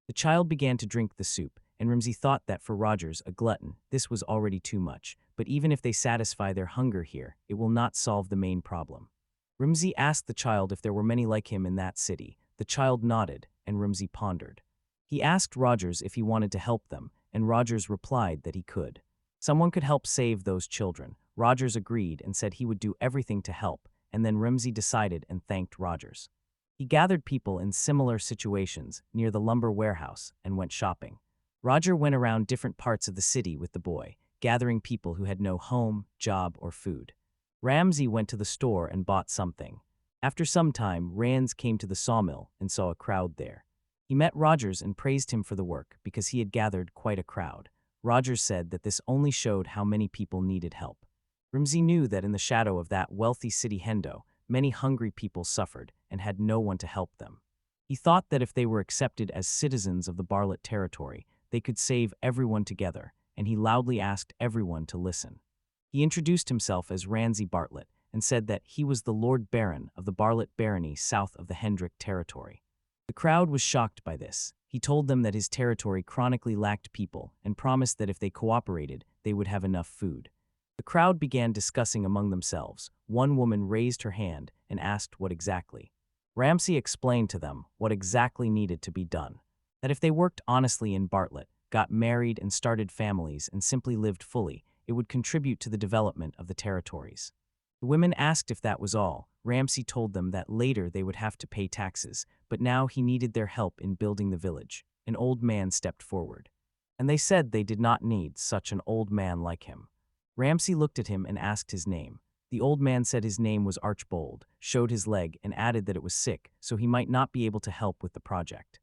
The child began to drink the soup, and Ramsay thought that for Rogers, a glutton, this was already too much, but even if they satisfy their hunger here, it will not solve the main problem. Ramsay asked the child if there were many like him in that city. The child nodded, and Ramsay pondered. He asked Rogers if he wanted to help them, and Rogers replied that he could. Someone could help save those children. Rogers agreed and said he would do everything to help, and then Ramsay decided and thanked Rogers. He gathered people in similar situations near the lumber warehouse and went shopping. Roger went around different parts of the city with the boy, gathering people who had no home, job, or food. Ramsay went to the store and bought something. After some time, Rands came to the sawmill and saw a crowd there. He met Rogers and praised him for the work because he had gathered quite a crowd. Rogers said that this only showed how many people needed help. Ramsay knew that in the shadow of that wealthy city Hendo, many hungry people suffered and had no one to help them. He thought that if they were accepted as citizens of the Bartlett territory, they could save everyone together, and he loudly asked everyone to listen. He introduced himself as Ramsay Bartlett and said that he was the Lord Baron of the Bartlett barony south of the Hendrik territory. The crowd was shocked by this. He told them that his territory chronically lacked people and promised that if they cooperated, they would have enough food. The crowd began discussing among themselves. One woman raised her hand and asked what exactly. Ramsay explained to them what exactly needed to be done. That if they worked honestly in Bartlett, got married and started families and simply lived fully, it would contribute to the development of the territories. The women asked if that was all. Ramsay told them that later they would have to pay taxes, but now he needed their help in building the village. An old man stepped forward. And they said they did not need such an old man like him. Ramsay looked at him and asked his name. The old man said his name was Archbold, showed his leg, and added that it was sick, so he might not be able to help with the project.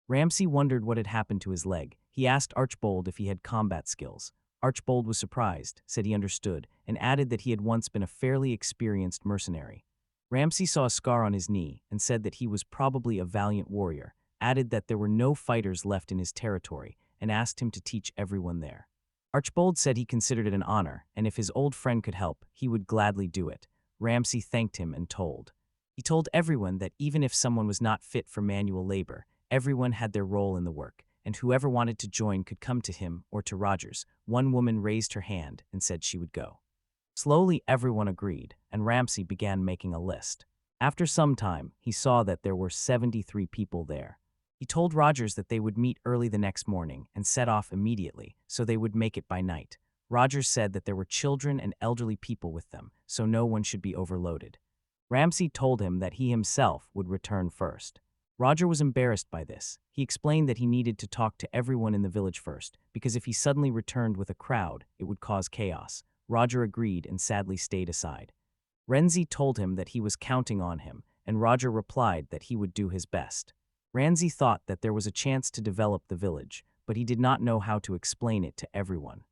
Ramsay wondered what had happened to his leg. He asked Archbold if he had combat skills. Archbold was surprised, said he understood, and added that he had once been a fairly experienced mercenary. Ramsay saw a scar on his knee and said that he was probably a valiant warrior, added that there were no fighters left in his territory, and asked him to teach everyone there. Archbold said he considered it an honor, and if his old friend could help, he would gladly do it. Ramsay thanked him and told. He told everyone that even if someone was not fit for manual labor, everyone had their role in the work, and whoever wanted to join could come to him or to Rogers. One woman raised her hand and said she would go. Slowly everyone agreed, and Ramsay began making a list. After some time, he saw that there were 73 people there. He told Rogers that they would meet early the next morning and set off immediately, so they would make it by night. Rogers said that there were children and elderly people with them, so no one should be overloaded. Ramsay told him that he himself would return first. Roger was embarrassed by this. He explained that he needed to talk to everyone in the village first, because if he suddenly returned with a crowd, it would cause chaos. Roger agreed and sadly stayed aside. Ramsay told him that he was counting on him, and Roger replied that he would do his best. Ramsay thought that there was a chance to develop the village, but he did not know how to explain it to everyone.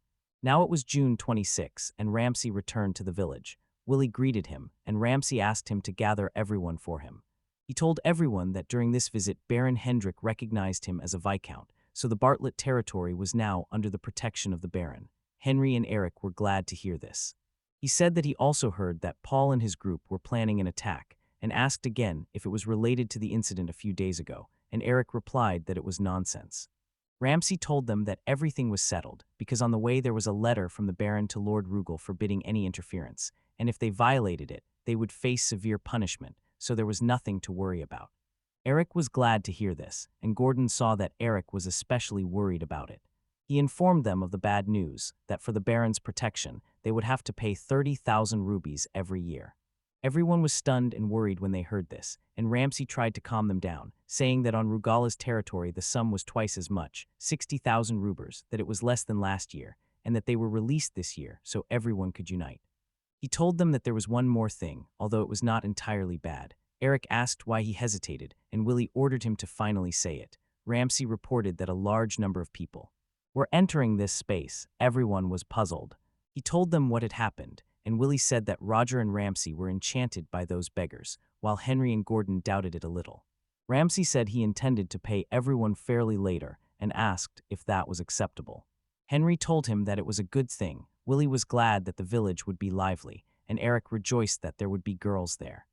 Now it was June 26, and Ramsay returned to the village. Willie greeted him, and Ramsay asked him to gather everyone for him. He told everyone that during this visit Baron Hendrik recognized him as a viscount, so the Bartlett territory was now under the protection of the Baron. Henry and Eric were glad to hear this. He said that he also heard that Paul and his group were planning an attack, and asked again if it was related to the incident a few days ago, and Eric replied that it was nonsense. Ramsay told them that everything was settled, because on the way there was a letter from the Baron to Lord Rugal forbidding any interference, and if they violated it, they would face severe punishment, so there was nothing to worry about. Eric was glad to hear this, and Gordon saw that Eric was especially worried about it. He informed them of the bad news, that for the Baron's protection, they would have to pay 30,000 rubies every year. Everyone was stunned and worried when they heard this, and Ramsay tried to calm them down, saying that on Rugala's territory the sum was twice as much, 60,000 rubles, that it was less than last year, and that they were released this year so everyone could unite. He told them that there was one more thing, although it was not entirely bad. Eric asked why he hesitated, and Willie ordered him to finally say it. Ramsay reported that a large number of people were entering this space. Everyone was puzzled. He told them what had happened, and Willie said that Roger and Ramsay were enchanted by those beggars, while Henry and Gordon doubted it a little. Ramsay said he intended to pay everyone fairly later and asked if that was acceptable. Henry told him that it was a good thing. Willie was glad that the village would be lively, and Eric rejoiced that there would be girls there.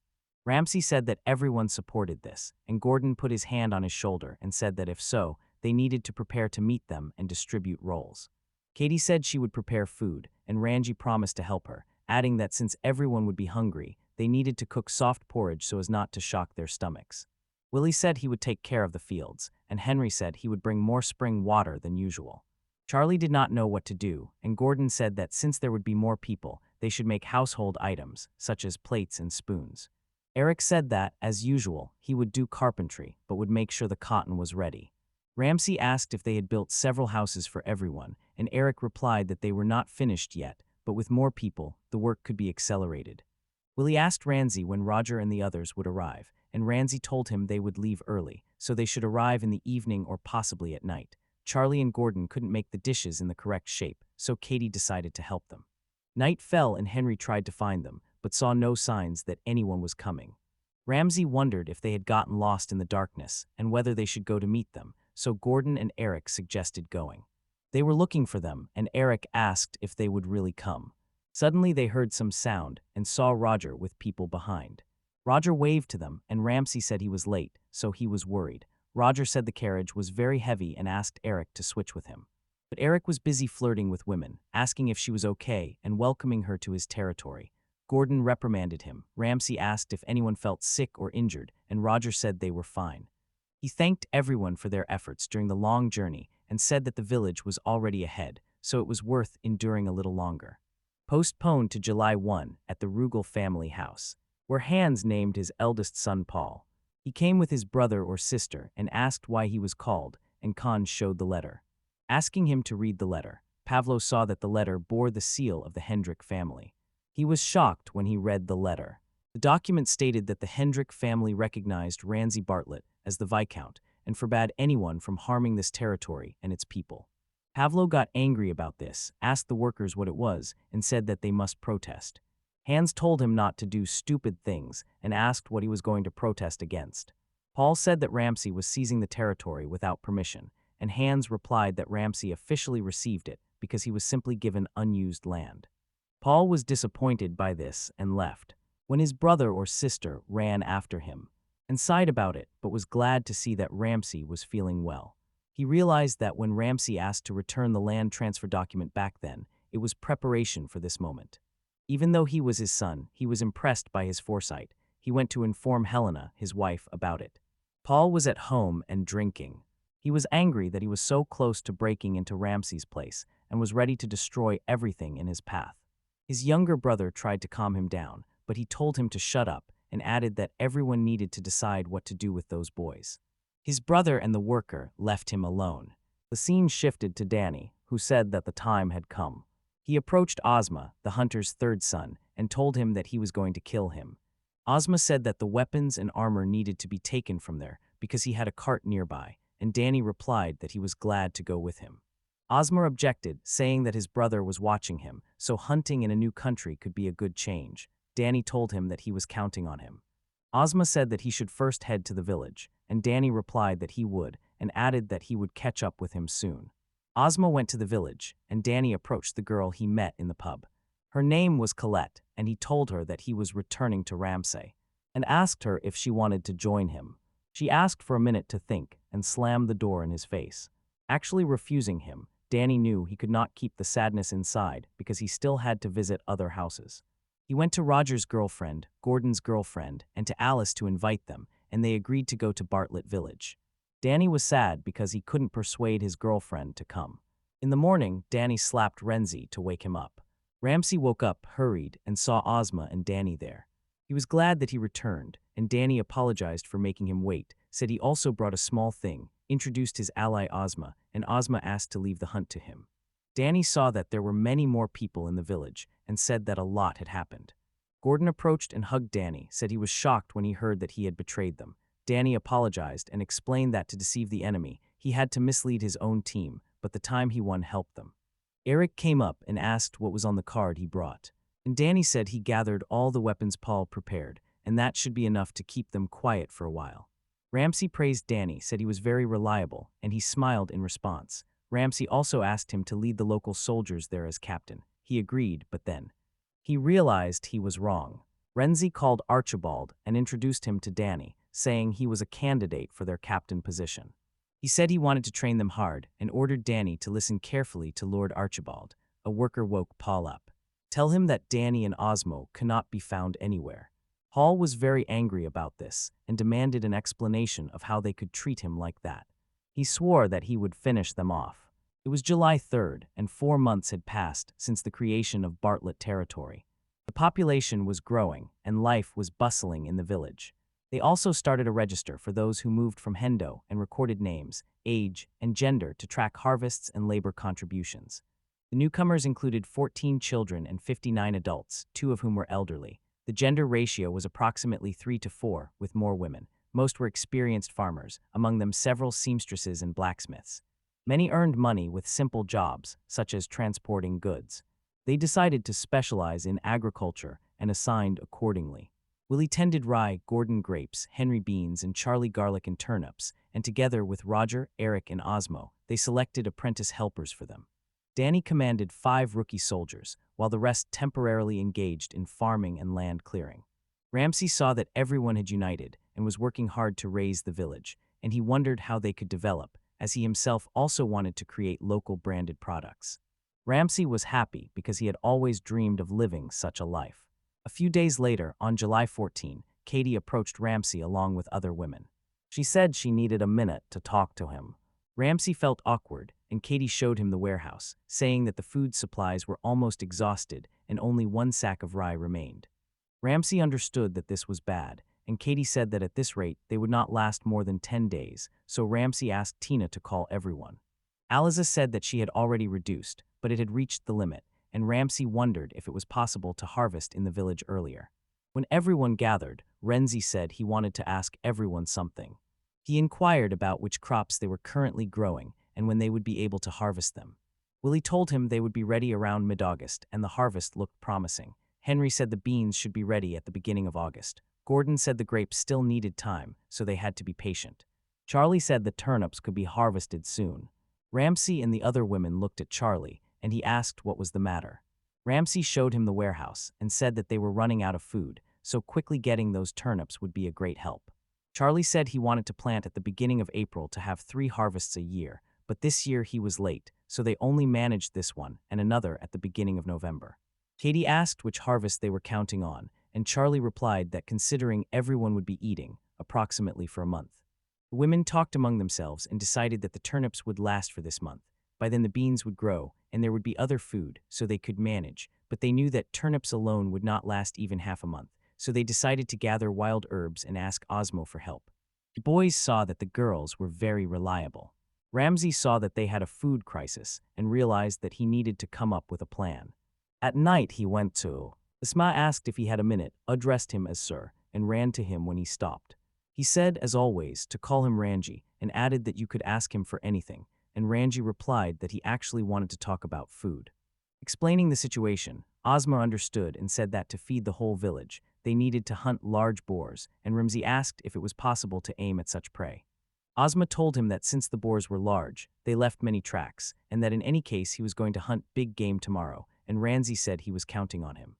Ramsay said that everyone supported this, and Gordon put his hand on his shoulder and said that if so, they needed to prepare to meet them and distribute roles. Katie said she would prepare food, and Ranji promised to help her, adding that since everyone would be hungry, they needed to cook soft porridge so as not to shock their stomachs. Willie said he would take care of the fields, and Henry said he would bring more spring water than usual. Charlie did not know what to do, and Gordon said that since there would be more people, they should make household items, such as plates and spoons. Eric said that, as usual, he would do carpentry, but would make sure the cotton was ready. Ramsay asked if they had built several houses for everyone, and Eric replied that they were not finished yet, but with more people, the work could be accelerated. Willie asked Ramsay when Roger and the others would arrive, and Ramsay told him they would leave early, so they should arrive in the evening or possibly at night. Charlie and Gordon couldn't make the dishes in the correct shape, so Katie decided to help them. Night fell and Henry tried to find them, but saw no signs that anyone was coming. Ramsay wondered if they had gotten lost in the darkness and whether they should go to meet them, so Gordon and Eric suggested going. They were looking for them, and Eric asked if they would really come. Suddenly they heard some sound and saw Roger with people behind. Roger waved to them, and Ramsay said he was late, so he was worried. Roger said the carriage was very heavy and asked Eric to switch with him. But Eric was busy flirting with women, asking if she was okay and welcoming her to his territory. Gordon reprimanded him. Ramsay asked if anyone felt sick or injured, and Roger said they were fine. He thanked everyone for their efforts during the long journey and said that the village was already ahead, so it was worth enduring a little longer. Postponed to July 1 at the Rugal family house, where Hans named his eldest son Paul. He came with his brother or sister and asked why he was called, and Khan showed the letter. Asking him to read the letter, Pavlo saw that the letter bore the seal of the Hendrik family. He was shocked when he read the letter. The document stated that the Hendrik family recognized Ramsay Bartlett as the Viscount and forbade anyone from harming this territory and its people. Pavlo got angry about this, asked the workers what it was, and said that they must protest. Hans told him not to do stupid things and asked what he was going to protest against. Paul said that Ramsay was seizing the territory without permission, and Hans replied that Ramsay officially received it because he was simply given unused land. Paul was disappointed by this and left, when his brother or sister ran after him and sighed about it, but was glad to see that Ramsay was feeling well. He realized that when Ramsay asked to return the land transfer document back then, it was preparation for this moment. Even though he was his son, he was impressed by his foresight. He went to inform Helena, his wife, about it. Paul was at home and drinking. He was angry that he was so close to breaking into Ramsay's place and was ready to destroy everything in his path. His younger brother tried to calm him down, but he told him to shut up and added that everyone needed to decide what to do with those boys. His brother and the worker left him alone. The scene shifted to Danny, who said that the time had come. He approached Ozma, the hunter's third son, and told him that he was going to kill him. Ozma said that the weapons and armor needed to be taken from there because he had a cart nearby, and Danny replied that he was glad to go with him. Ozma objected, saying that his brother was watching him, so hunting in a new country could be a good change. Danny told him that he was counting on him. Ozma said that he should first head to the village, and Danny replied that he would, and added that he would catch up with him soon. Ozma went to the village, and Danny approached the girl he met in the pub. Her name was Colette, and he told her that he was returning to Ramsay, and asked her if she wanted to join him. She asked for a minute to think, and slammed the door in his face. Actually refusing him, Danny knew he could not keep the sadness inside because he still had to visit other houses. He went to Roger's girlfriend, Gordon's girlfriend, and to Alice to invite them, and they agreed to go to Bartlett Village. Danny was sad because he couldn't persuade his girlfriend to come. In the morning, Danny slapped Renzi to wake him up. Ramsay woke up, hurried, and saw Ozma and Danny there. He was glad that he returned, and Danny apologized for making him wait, said he also brought a small thing, introduced his ally Ozma, and Ozma asked to leave the hunt to him. Danny saw that there were many more people in the village, and said that a lot had happened. Gordon approached and hugged Danny, said he was shocked when he heard that he had betrayed them. Danny apologized and explained that to deceive the enemy, he had to mislead his own team, but the time he won helped them. Eric came up and asked what was on the card he brought, and Danny said he gathered all the weapons Paul prepared, and that should be enough to keep them quiet for a while. Ramsay praised Danny, said he was very reliable, and he smiled in response. Ramsay also asked him to lead the local soldiers there as captain. He agreed, but then he realized he was wrong. Renzi called Archibald and introduced him to Danny, saying he was a candidate for their captain position. He said he wanted to train them hard and ordered Danny to listen carefully to Lord Archibald. A worker woke Paul up. Tell him that Danny and Osmo cannot be found anywhere. Paul was very angry about this and demanded an explanation of how they could treat him like that. He swore that he would finish them off. It was July 3rd, and 4 months had passed since the creation of Bartlett territory. The population was growing, and life was bustling in the village. They also started a register for those who moved from Hendo and recorded names, age, and gender to track harvests and labor contributions. The newcomers included 14 children and 59 adults, 2 of whom were elderly. The gender ratio was approximately 3 to 4, with more women. Most were experienced farmers, among them several seamstresses and blacksmiths. Many earned money with simple jobs, such as transporting goods. They decided to specialize in agriculture and assigned accordingly. Willie tended rye, Gordon grapes, Henry beans, and Charlie garlic and turnips, and together with Roger, Eric, and Osmo, they selected apprentice helpers for them. Danny commanded 5 rookie soldiers, while the rest temporarily engaged in farming and land clearing. Ramsay saw that everyone had united and was working hard to raise the village, and he wondered how they could develop, as he himself also wanted to create local branded products. Ramsay was happy because he had always dreamed of living such a life. A few days later, on July 14, Katie approached Ramsay along with other women. She said she needed a minute to talk to him. Ramsay felt awkward, and Katie showed him the warehouse, saying that the food supplies were almost exhausted and only one sack of rye remained. Ramsay understood that this was bad, and Katie said that at this rate they would not last more than 10 days, so Ramsay asked Tina to call everyone. Aliza said that she had already reduced, but it had reached the limit, and Ramsay wondered if it was possible to harvest in the village earlier. When everyone gathered, Renzi said he wanted to ask everyone something. He inquired about which crops they were currently growing and when they would be able to harvest them. Willie told him they would be ready around mid-August, and the harvest looked promising. Henry said the beans should be ready at the beginning of August. Gordon said the grapes still needed time, so they had to be patient. Charlie said the turnips could be harvested soon. Ramsay and the other women looked at Charlie, and he asked what was the matter. Ramsay showed him the warehouse and said that they were running out of food, so quickly getting those turnips would be a great help. Charlie said he wanted to plant at the beginning of April to have 3 harvests a year, but this year he was late, so they only managed this one and another at the beginning of November. Katie asked which harvest they were counting on, and Charlie replied that considering everyone would be eating, approximately for a month. The women talked among themselves and decided that the turnips would last for this month. By then the beans would grow, and there would be other food, so they could manage, but they knew that turnips alone would not last even half a month, so they decided to gather wild herbs and ask Osmo for help. The boys saw that the girls were very reliable. Ramsay saw that they had a food crisis and realized that he needed to come up with a plan. At night he went to Isma asked if he had a minute, addressed him as Sir, and ran to him when he stopped. He said, as always, to call him Ranji, and added that you could ask him for anything, and Ranji replied that he actually wanted to talk about food. Explaining the situation, Ozma understood and said that to feed the whole village, they needed to hunt large boars, and Ramsay asked if it was possible to aim at such prey. Ozma told him that since the boars were large, they left many tracks, and that in any case he was going to hunt big game tomorrow, and Ramsay said he was counting on him.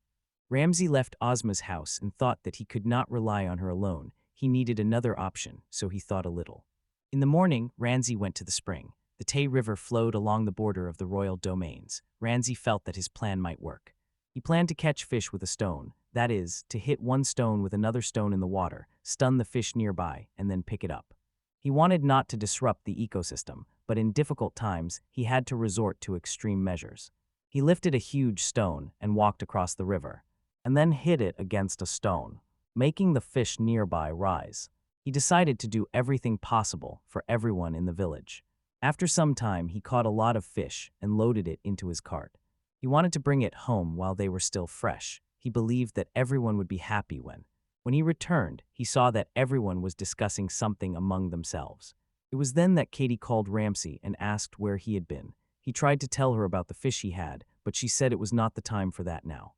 Ramsay left Ozma's house and thought that he could not rely on her alone. He needed another option, so he thought a little. In the morning, Ramsay went to the spring. The Tay River flowed along the border of the royal domains. Ramsay felt that his plan might work. He planned to catch fish with a stone, that is, to hit one stone with another stone in the water, stun the fish nearby, and then pick it up. He wanted not to disrupt the ecosystem, but in difficult times, he had to resort to extreme measures. He lifted a huge stone and walked across the river, and then hit it against a stone, making the fish nearby rise. He decided to do everything possible for everyone in the village. After some time, he caught a lot of fish and loaded it into his cart. He wanted to bring it home while they were still fresh. He believed that everyone would be happy when he returned, he saw that everyone was discussing something among themselves. It was then that Katie called Ramsay and asked where he had been. He tried to tell her about the fish he had, but she said it was not the time for that now.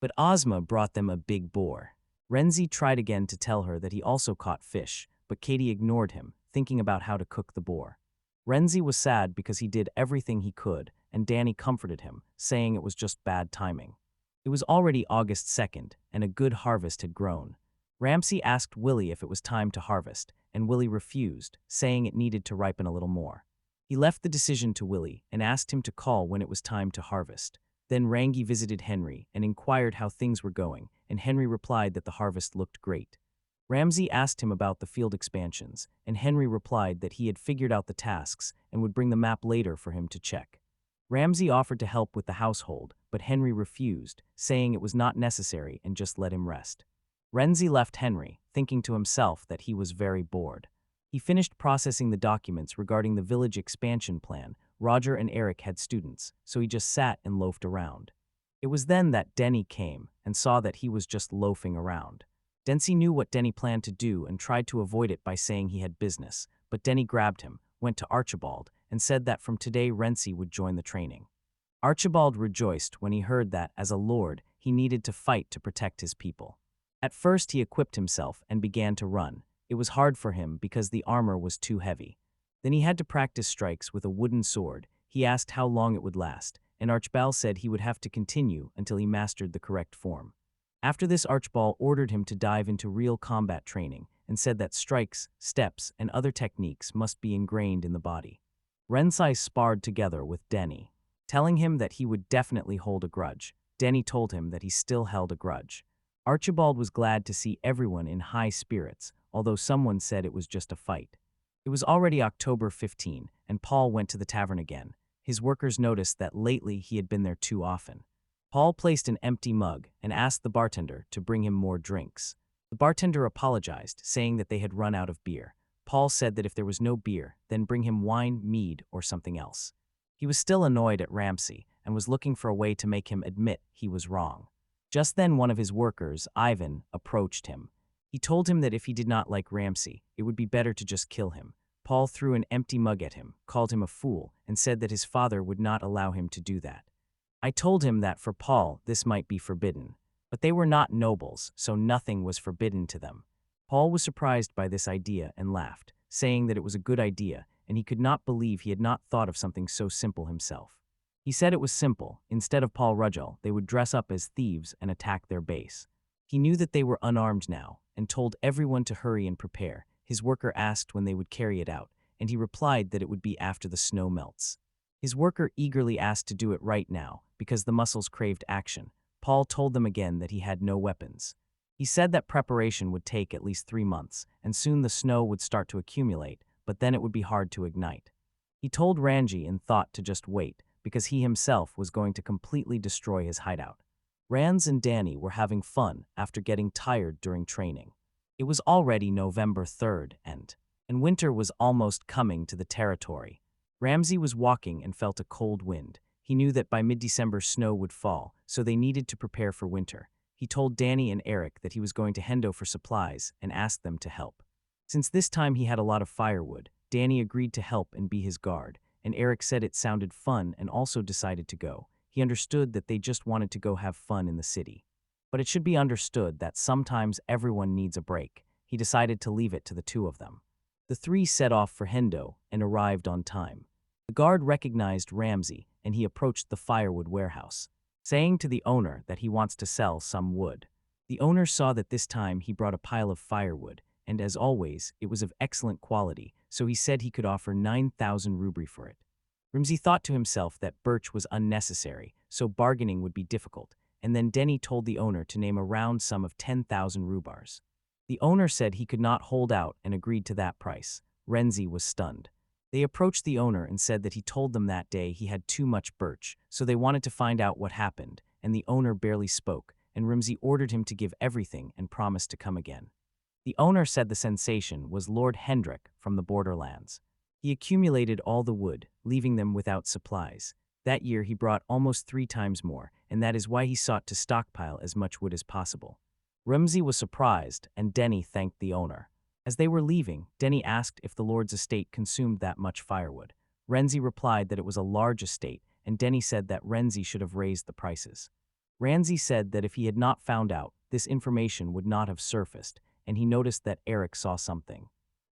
But Ozma brought them a big boar. Renzi tried again to tell her that he also caught fish, but Katie ignored him, thinking about how to cook the boar. Renzi was sad because he did everything he could, and Danny comforted him, saying it was just bad timing. It was already August 2nd, and a good harvest had grown. Ramsay asked Willie if it was time to harvest, and Willie refused, saying it needed to ripen a little more. He left the decision to Willie and asked him to call when it was time to harvest. Then Rangi visited Henry and inquired how things were going, and Henry replied that the harvest looked great. Ramsay asked him about the field expansions, and Henry replied that he had figured out the tasks and would bring the map later for him to check. Ramsay offered to help with the household, but Henry refused, saying it was not necessary and just let him rest. Renzi left Henry, thinking to himself that he was very bored. He finished processing the documents regarding the village expansion plan. Roger and Eric had students, so he just sat and loafed around. It was then that Denny came and saw that he was just loafing around. Dency knew what Denny planned to do and tried to avoid it by saying he had business, but Denny grabbed him, went to Archibald, and said that from today Renzi would join the training. Archibald rejoiced when he heard that, as a lord, he needed to fight to protect his people. At first he equipped himself and began to run. It was hard for him because the armor was too heavy. Then he had to practice strikes with a wooden sword. He asked how long it would last, and Archibald said he would have to continue until he mastered the correct form. After this, Archibald ordered him to dive into real combat training and said that strikes, steps, and other techniques must be ingrained in the body. Ramsay sparred together with Denny, telling him that he would definitely hold a grudge. Denny told him that he still held a grudge. Archibald was glad to see everyone in high spirits, although someone said it was just a fight. It was already October 15, and Paul went to the tavern again. His workers noticed that lately he had been there too often. Paul placed an empty mug and asked the bartender to bring him more drinks. The bartender apologized, saying that they had run out of beer. Paul said that if there was no beer, then bring him wine, mead, or something else. He was still annoyed at Ramsay and was looking for a way to make him admit he was wrong. Just then one of his workers, Ivan, approached him. He told him that if he did not like Ramsay, it would be better to just kill him. Paul threw an empty mug at him, called him a fool, and said that his father would not allow him to do that. I told him that for Paul this might be forbidden, but they were not nobles, so nothing was forbidden to them. Paul was surprised by this idea and laughed, saying that it was a good idea, and he could not believe he had not thought of something so simple himself. He said it was simple. Instead of Paul Rudgel, they would dress up as thieves and attack their base. He knew that they were unarmed now, and told everyone to hurry and prepare. His worker asked when they would carry it out, and he replied that it would be after the snow melts. His worker eagerly asked to do it right now, because the muscles craved action. Paul told them again that he had no weapons. He said that preparation would take at least 3 months, and soon the snow would start to accumulate, but then it would be hard to ignite. He told Ramsay in thought to just wait, because he himself was going to completely destroy his hideout. Rans and Danny were having fun after getting tired during training. It was already November 3rd, and winter was almost coming to the territory. Ramsay was walking and felt a cold wind. He knew that by mid-December snow would fall, so they needed to prepare for winter. He told Danny and Eric that he was going to Hendo for supplies and asked them to help. Since this time he had a lot of firewood, Danny agreed to help and be his guard, and Eric said it sounded fun and also decided to go. He understood that they just wanted to go have fun in the city. But it should be understood that sometimes everyone needs a break. He decided to leave it to the two of them. The three set off for Hendo and arrived on time. The guard recognized Ramsay, and he approached the firewood warehouse, saying to the owner that he wants to sell some wood. The owner saw that this time he brought a pile of firewood, and as always, it was of excellent quality, so he said he could offer 9,000 rubri for it. Ramsay thought to himself that birch was unnecessary, so bargaining would be difficult, and then Denny told the owner to name a round sum of 10,000 rubars. The owner said he could not hold out and agreed to that price. Ramsay was stunned. They approached the owner and said that he told them that day he had too much birch, so they wanted to find out what happened, and the owner barely spoke, and Ramsay ordered him to give everything and promised to come again. The owner said the sensation was Lord Hendrik from the borderlands. He accumulated all the wood, leaving them without supplies. That year he brought almost 3 times more, and that is why he sought to stockpile as much wood as possible. Ramsay was surprised, and Denny thanked the owner. As they were leaving, Denny asked if the lord's estate consumed that much firewood. Ramsay replied that it was a large estate, and Denny said that Ramsay should have raised the prices. Ramsay said that if he had not found out, this information would not have surfaced, and he noticed that Eric saw something.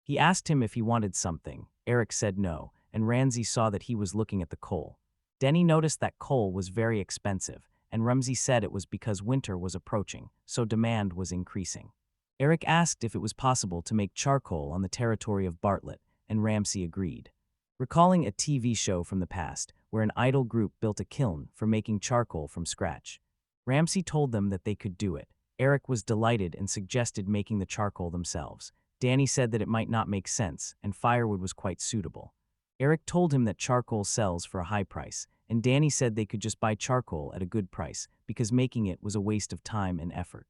He asked him if he wanted something. Eric said no, and Ramsay saw that he was looking at the coal. Denny noticed that coal was very expensive, and Ramsay said it was because winter was approaching, so demand was increasing. Eric asked if it was possible to make charcoal on the territory of Bartlett, and Ramsay agreed. Recalling a TV show from the past, where an idol group built a kiln for making charcoal from scratch, Ramsay told them that they could do it. Eric was delighted and suggested making the charcoal themselves. Danny said that it might not make sense, and firewood was quite suitable. Eric told him that charcoal sells for a high price, and Danny said they could just buy charcoal at a good price, because making it was a waste of time and effort.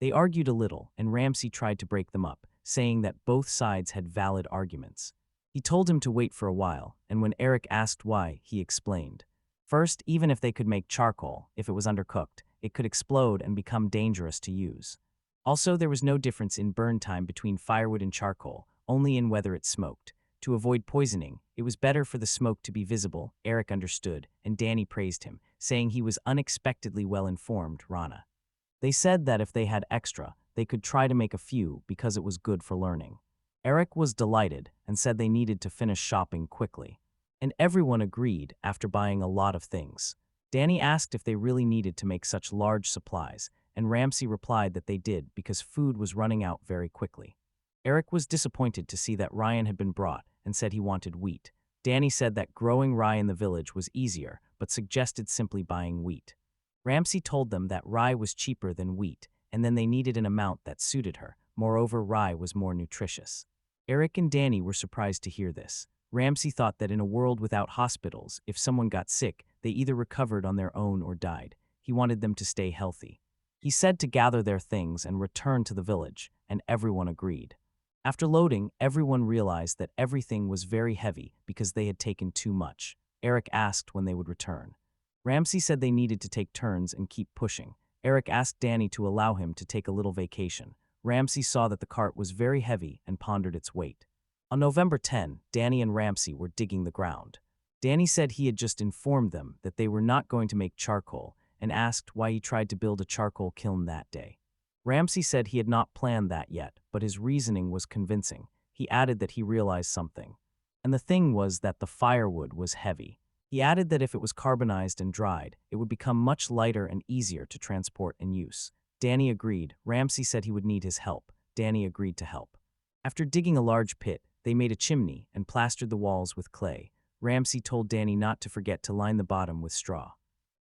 They argued a little, and Ramsay tried to break them up, saying that both sides had valid arguments. He told him to wait for a while, and when Eric asked why, he explained. First, even if they could make charcoal, if it was undercooked, it could explode and become dangerous to use. Also, there was no difference in burn time between firewood and charcoal, only in whether it smoked. To avoid poisoning, it was better for the smoke to be visible. Eric understood, and Danny praised him, saying he was unexpectedly well-informed, Rana. They said that if they had extra, they could try to make a few because it was good for learning. Eric was delighted and said they needed to finish shopping quickly. And everyone agreed after buying a lot of things. Danny asked if they really needed to make such large supplies, and Ramsay replied that they did because food was running out very quickly. Eric was disappointed to see that rye had been brought and said he wanted wheat. Danny said that growing rye in the village was easier, but suggested simply buying wheat. Ramsay told them that rye was cheaper than wheat, and then they needed an amount that suited her. Moreover, rye was more nutritious. Eric and Danny were surprised to hear this. Ramsay thought that in a world without hospitals, if someone got sick, they either recovered on their own or died. He wanted them to stay healthy. He said to gather their things and return to the village, and everyone agreed. After loading, everyone realized that everything was very heavy because they had taken too much. Eric asked when they would return. Ramsay said they needed to take turns and keep pushing. Eric asked Danny to allow him to take a little vacation. Ramsay saw that the cart was very heavy and pondered its weight. On November 10, Danny and Ramsay were digging the ground. Danny said he had just informed them that they were not going to make charcoal and asked why he tried to build a charcoal kiln that day. Ramsay said he had not planned that yet, but his reasoning was convincing. He added that he realized something. And the thing was that the firewood was heavy. He added that if it was carbonized and dried, it would become much lighter and easier to transport and use. Danny agreed. Ramsay said he would need his help. Danny agreed to help. After digging a large pit, they made a chimney and plastered the walls with clay. Ramsay told Danny not to forget to line the bottom with straw.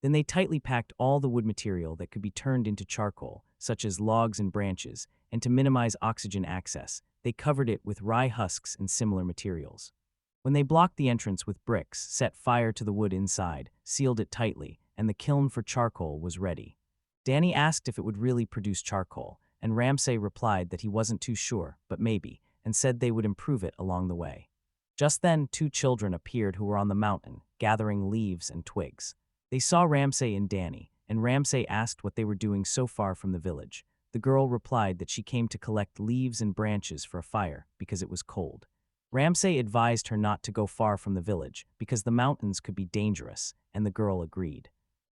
Then they tightly packed all the wood material that could be turned into charcoal, such as logs and branches, and to minimize oxygen access, they covered it with rye husks and similar materials. When they blocked the entrance with bricks, set fire to the wood inside, sealed it tightly, and the kiln for charcoal was ready. Danny asked if it would really produce charcoal, and Ramsay replied that he wasn't too sure, but maybe, and said they would improve it along the way. Just then, 2 children appeared who were on the mountain, gathering leaves and twigs. They saw Ramsay and Danny, and Ramsay asked what they were doing so far from the village. The girl replied that she came to collect leaves and branches for a fire because it was cold. Ramsay advised her not to go far from the village because the mountains could be dangerous, and the girl agreed.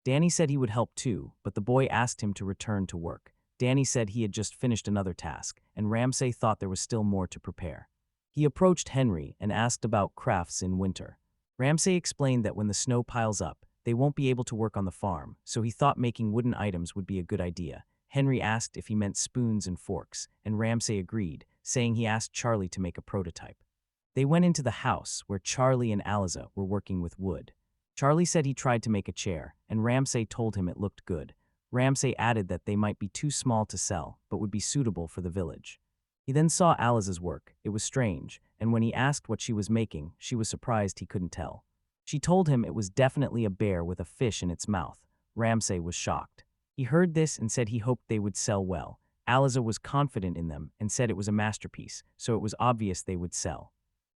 Danny said he would help too, but the boy asked him to return to work. Danny said he had just finished another task, and Ramsay thought there was still more to prepare. He approached Henry and asked about crafts in winter. Ramsay explained that when the snow piles up, they won't be able to work on the farm, so he thought making wooden items would be a good idea. Henry asked if he meant spoons and forks, and Ramsay agreed, saying he asked Charlie to make a prototype. They went into the house where Charlie and Aliza were working with wood. Charlie said he tried to make a chair, and Ramsay told him it looked good. Ramsay added that they might be too small to sell, but would be suitable for the village. He then saw Aliza's work. It was strange, and when he asked what she was making, she was surprised he couldn't tell. She told him it was definitely a bear with a fish in its mouth. Ramsay was shocked. He heard this and said he hoped they would sell well. Aliza was confident in them and said it was a masterpiece, so it was obvious they would sell.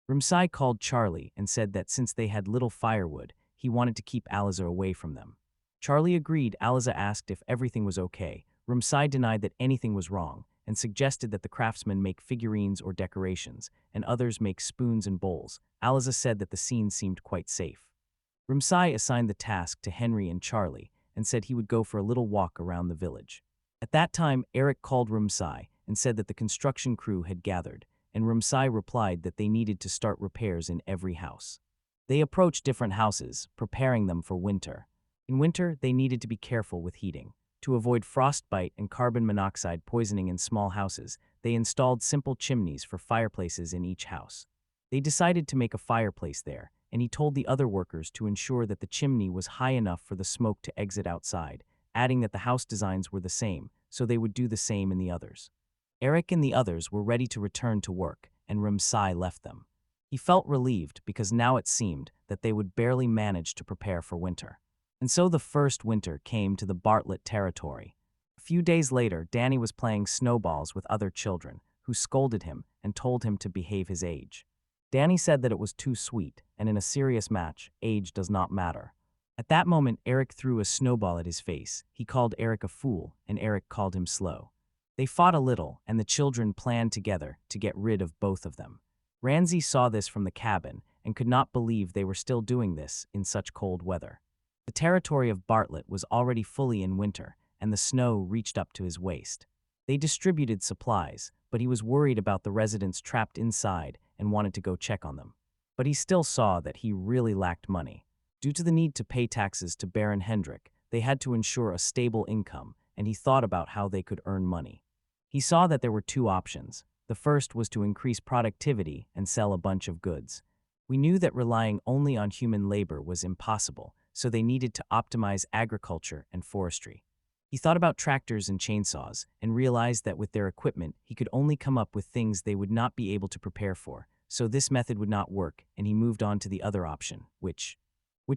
Ramsay called Charlie and said that since they had little firewood, he wanted to keep Aliza away from them. Charlie agreed. Aliza asked if everything was okay. Ramsay denied that anything was wrong and suggested that the craftsmen make figurines or decorations, and others make spoons and bowls. Aliza said that the scene seemed quite safe. Ramsay assigned the task to Henry and Charlie and said he would go for a little walk around the village. At that time, Eric called Ramsay and said that the construction crew had gathered, and Ramsay replied that they needed to start repairs in every house. They approached different houses, preparing them for winter. In winter, they needed to be careful with heating. To avoid frostbite and carbon monoxide poisoning in small houses, they installed simple chimneys for fireplaces in each house. They decided to make a fireplace there, and he told the other workers to ensure that the chimney was high enough for the smoke to exit outside, adding that the house designs were the same, so they would do the same in the others. Eric and the others were ready to return to work, and Ramsay left them. He felt relieved because now it seemed that they would barely manage to prepare for winter. And so the first winter came to the Bartlett territory. A few days later, Danny was playing snowballs with other children, who scolded him and told him to behave his age. Danny said that it was too sweet, and in a serious match, age does not matter. At that moment, Eric threw a snowball at his face. He called Eric a fool, and Eric called him slow. They fought a little, and the children planned together to get rid of both of them. Ramsay saw this from the cabin and could not believe they were still doing this in such cold weather. The territory of Bartlett was already fully in winter, and the snow reached up to his waist. They distributed supplies, but he was worried about the residents trapped inside and wanted to go check on them. But he still saw that he really lacked money. Due to the need to pay taxes to Baron Hendrik, they had to ensure a stable income, and he thought about how they could earn money. He saw that there were 2 options. The first was to increase productivity and sell a bunch of goods. We knew that relying only on human labor was impossible, so they needed to optimize agriculture and forestry. He thought about tractors and chainsaws and realized that with their equipment, he could only come up with things they would not be able to prepare for, so this method would not work, and he moved on to the other option, which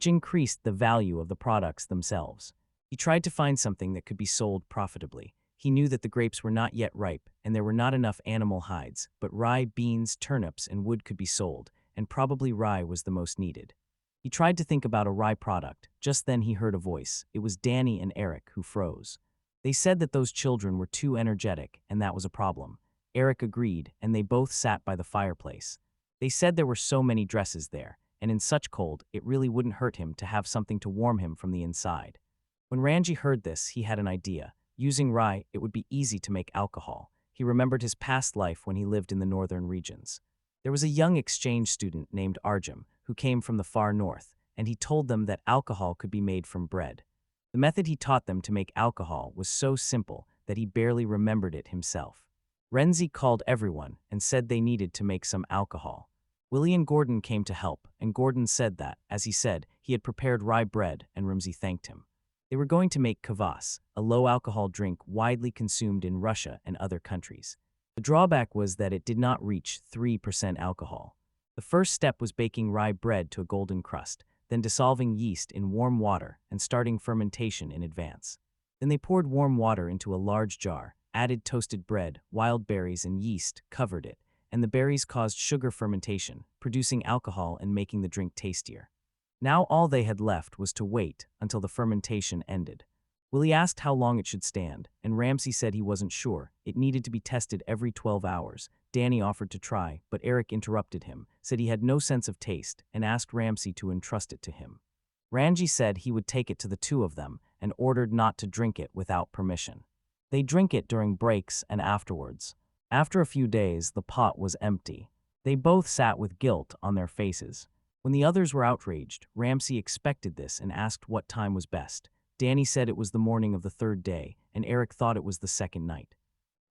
increased the value of the products themselves. He tried to find something that could be sold profitably. He knew that the grapes were not yet ripe, and there were not enough animal hides, but rye, beans, turnips, and wood could be sold, and probably rye was the most needed. He tried to think about a rye product. Just then he heard a voice. It was Danny and Eric, who froze. They said that those children were too energetic, and that was a problem. Eric agreed, and they both sat by the fireplace. They said there were so many dresses there, and in such cold, it really wouldn't hurt him to have something to warm him from the inside. When Ramsay heard this, he had an idea. Using rye, it would be easy to make alcohol. He remembered his past life when he lived in the northern regions. There was a young exchange student named Arjun, who came from the far north, and he told them that alcohol could be made from bread. The method he taught them to make alcohol was so simple that he barely remembered it himself. Ramsay called everyone and said they needed to make some alcohol. Willie and Gordon came to help, and Gordon said that, as he said, he had prepared rye bread, and Ramsay thanked him. They were going to make kvass, a low-alcohol drink widely consumed in Russia and other countries. The drawback was that it did not reach 3% alcohol. The first step was baking rye bread to a golden crust, then dissolving yeast in warm water and starting fermentation in advance. Then they poured warm water into a large jar, added toasted bread, wild berries, and yeast, covered it, and the berries caused sugar fermentation, producing alcohol and making the drink tastier. Now all they had left was to wait until the fermentation ended. Willie asked how long it should stand, and Ramsay said he wasn't sure. It needed to be tested every 12 hours. Danny offered to try, but Eric interrupted him, said he had no sense of taste, and asked Ramsay to entrust it to him. Ramsay said he would take it to the two of them and ordered not to drink it without permission. They drink it during breaks and afterwards. After a few days, the pot was empty. They both sat with guilt on their faces. When the others were outraged, Ramsay expected this and asked what time was best. Danny said it was the morning of the third day, and Eric thought it was the second night.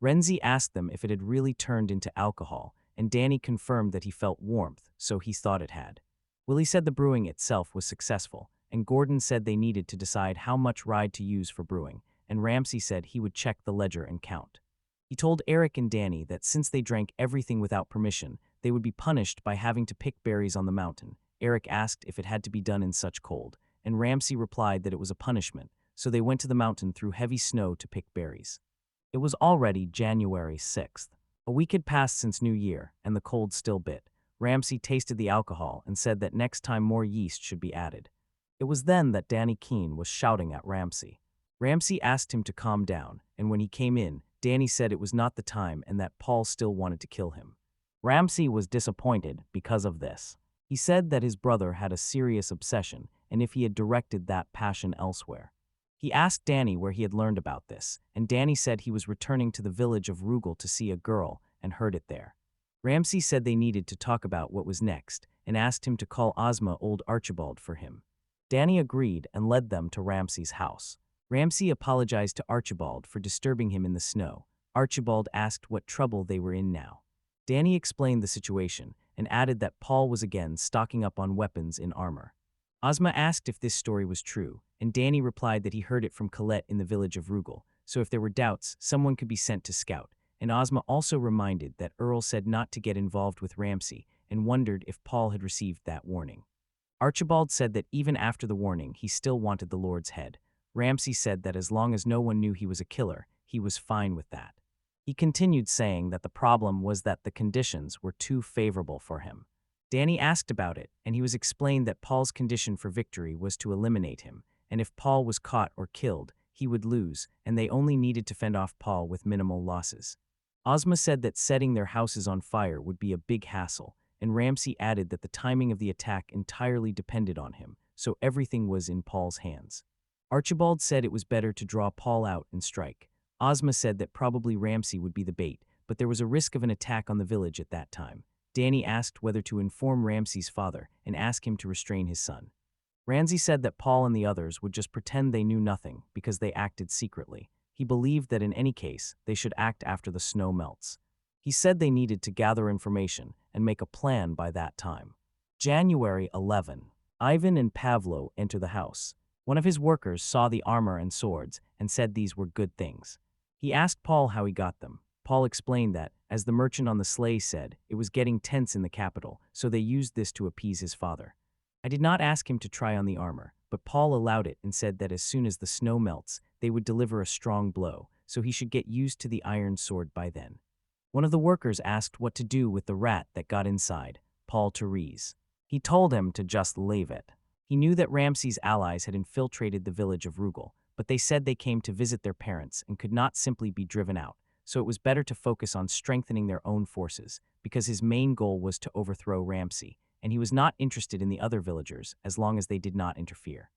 Ramsay asked them if it had really turned into alcohol, and Danny confirmed that he felt warmth, so he thought it had. Willie said the brewing itself was successful, and Gordon said they needed to decide how much rye to use for brewing, and Ramsay said he would check the ledger and count. He told Eric and Danny that since they drank everything without permission, they would be punished by having to pick berries on the mountain. Eric asked if it had to be done in such cold, and Ramsay replied that it was a punishment, so they went to the mountain through heavy snow to pick berries. It was already January 6th. A week had passed since New Year, and the cold still bit. Ramsay tasted the alcohol and said that next time more yeast should be added. It was then that Danny Keene was shouting at Ramsay. Ramsay asked him to calm down, and when he came in, Danny said it was not the time and that Paul still wanted to kill him. Ramsay was disappointed because of this. He said that his brother had a serious obsession, and if he had directed that passion elsewhere. He asked Danny where he had learned about this, and Danny said he was returning to the village of Rugal to see a girl and heard it there. Ramsay said they needed to talk about what was next, and asked him to call Ozma old Archibald for him. Danny agreed and led them to Ramsay's house. Ramsay apologized to Archibald for disturbing him in the snow. Archibald asked what trouble they were in now. Danny explained the situation, and added that Paul was again stocking up on weapons and armor. Ozma asked if this story was true, and Danny replied that he heard it from Colette in the village of Rugal, so if there were doubts, someone could be sent to scout, and Ozma also reminded that Earl said not to get involved with Ramsay, and wondered if Paul had received that warning. Archibald said that even after the warning, he still wanted the Lord's head. Ramsay said that as long as no one knew he was a killer, he was fine with that. He continued saying that the problem was that the conditions were too favorable for him. Danny asked about it, and he was explained that Paul's condition for victory was to eliminate him, and if Paul was caught or killed, he would lose, and they only needed to fend off Paul with minimal losses. Ozma said that setting their houses on fire would be a big hassle, and Ramsay added that the timing of the attack entirely depended on him, so everything was in Paul's hands. Archibald said it was better to draw Paul out and strike. Ozma said that probably Ramsay would be the bait, but there was a risk of an attack on the village at that time. Danny asked whether to inform Ramsay's father and ask him to restrain his son. Ramsay said that Paul and the others would just pretend they knew nothing because they acted secretly. He believed that in any case, they should act after the snow melts. He said they needed to gather information and make a plan by that time. January 11. Ivan and Pavlo enter the house. One of his workers saw the armor and swords and said these were good things. He asked Paul how he got them. Paul explained that, as the merchant on the sleigh said, it was getting tense in the capital, so they used this to appease his father. I did not ask him to try on the armor, but Paul allowed it and said that as soon as the snow melts, they would deliver a strong blow, so he should get used to the iron sword by then. One of the workers asked what to do with the rat that got inside Paul to Rees. He told him to just leave it. He knew that Ramsay's allies had infiltrated the village of Rugal, but they said they came to visit their parents and could not simply be driven out, so it was better to focus on strengthening their own forces, because his main goal was to overthrow Ramsay, and he was not interested in the other villagers as long as they did not interfere.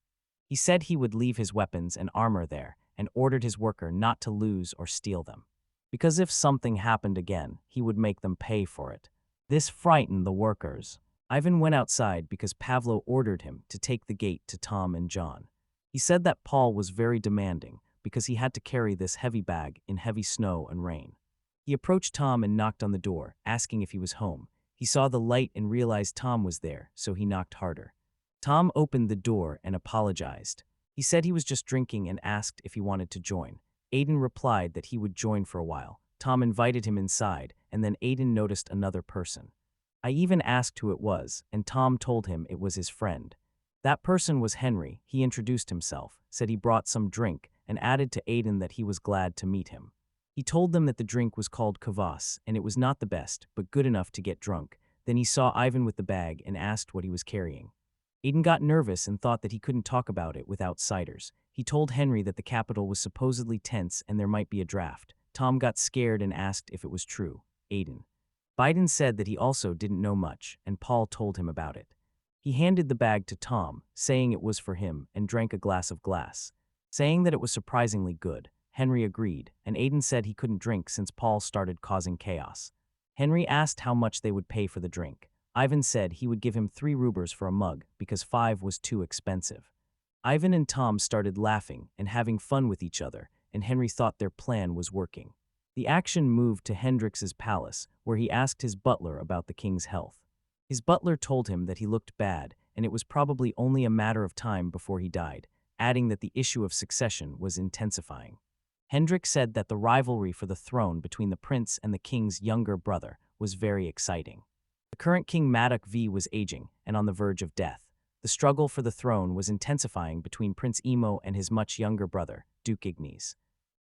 He said he would leave his weapons and armor there and ordered his worker not to lose or steal them, because if something happened again, he would make them pay for it. This frightened the workers. Ivan went outside because Pavlo ordered him to take the gate to Tom and John. He said that Paul was very demanding because he had to carry this heavy bag in heavy snow and rain. He approached Tom and knocked on the door, asking if he was home. He saw the light and realized Tom was there, so he knocked harder. Tom opened the door and apologized. He said he was just drinking and asked if he wanted to join. Aiden replied that he would join for a while. Tom invited him inside, and then Aiden noticed another person. I even asked who it was, and Tom told him it was his friend. That person was Henry. He introduced himself, said he brought some drink, and added to Aiden that he was glad to meet him. He told them that the drink was called kvass, and it was not the best, but good enough to get drunk. Then he saw Ivan with the bag and asked what he was carrying. Aiden got nervous and thought that he couldn't talk about it with outsiders. He told Henry that the capital was supposedly tense and there might be a draft. Tom got scared and asked if it was true. Biden said that he also didn't know much, and Paul told him about it. He handed the bag to Tom, saying it was for him, and drank a glass of glass. Saying that it was surprisingly good, Henry agreed, and Aiden said he couldn't drink since Paul started causing chaos. Henry asked how much they would pay for the drink. Ivan said he would give him 3 rubles for a mug because 5 was too expensive. Ivan and Tom started laughing and having fun with each other, and Henry thought their plan was working. The action moved to Hendrik's palace, where he asked his butler about the king's health. His butler told him that he looked bad, and it was probably only a matter of time before he died, adding that the issue of succession was intensifying. Hendrik said that the rivalry for the throne between the prince and the king's younger brother was very exciting. The current King Madoc V was aging and on the verge of death. The struggle for the throne was intensifying between Prince Emo and his much younger brother, Duke Ignis.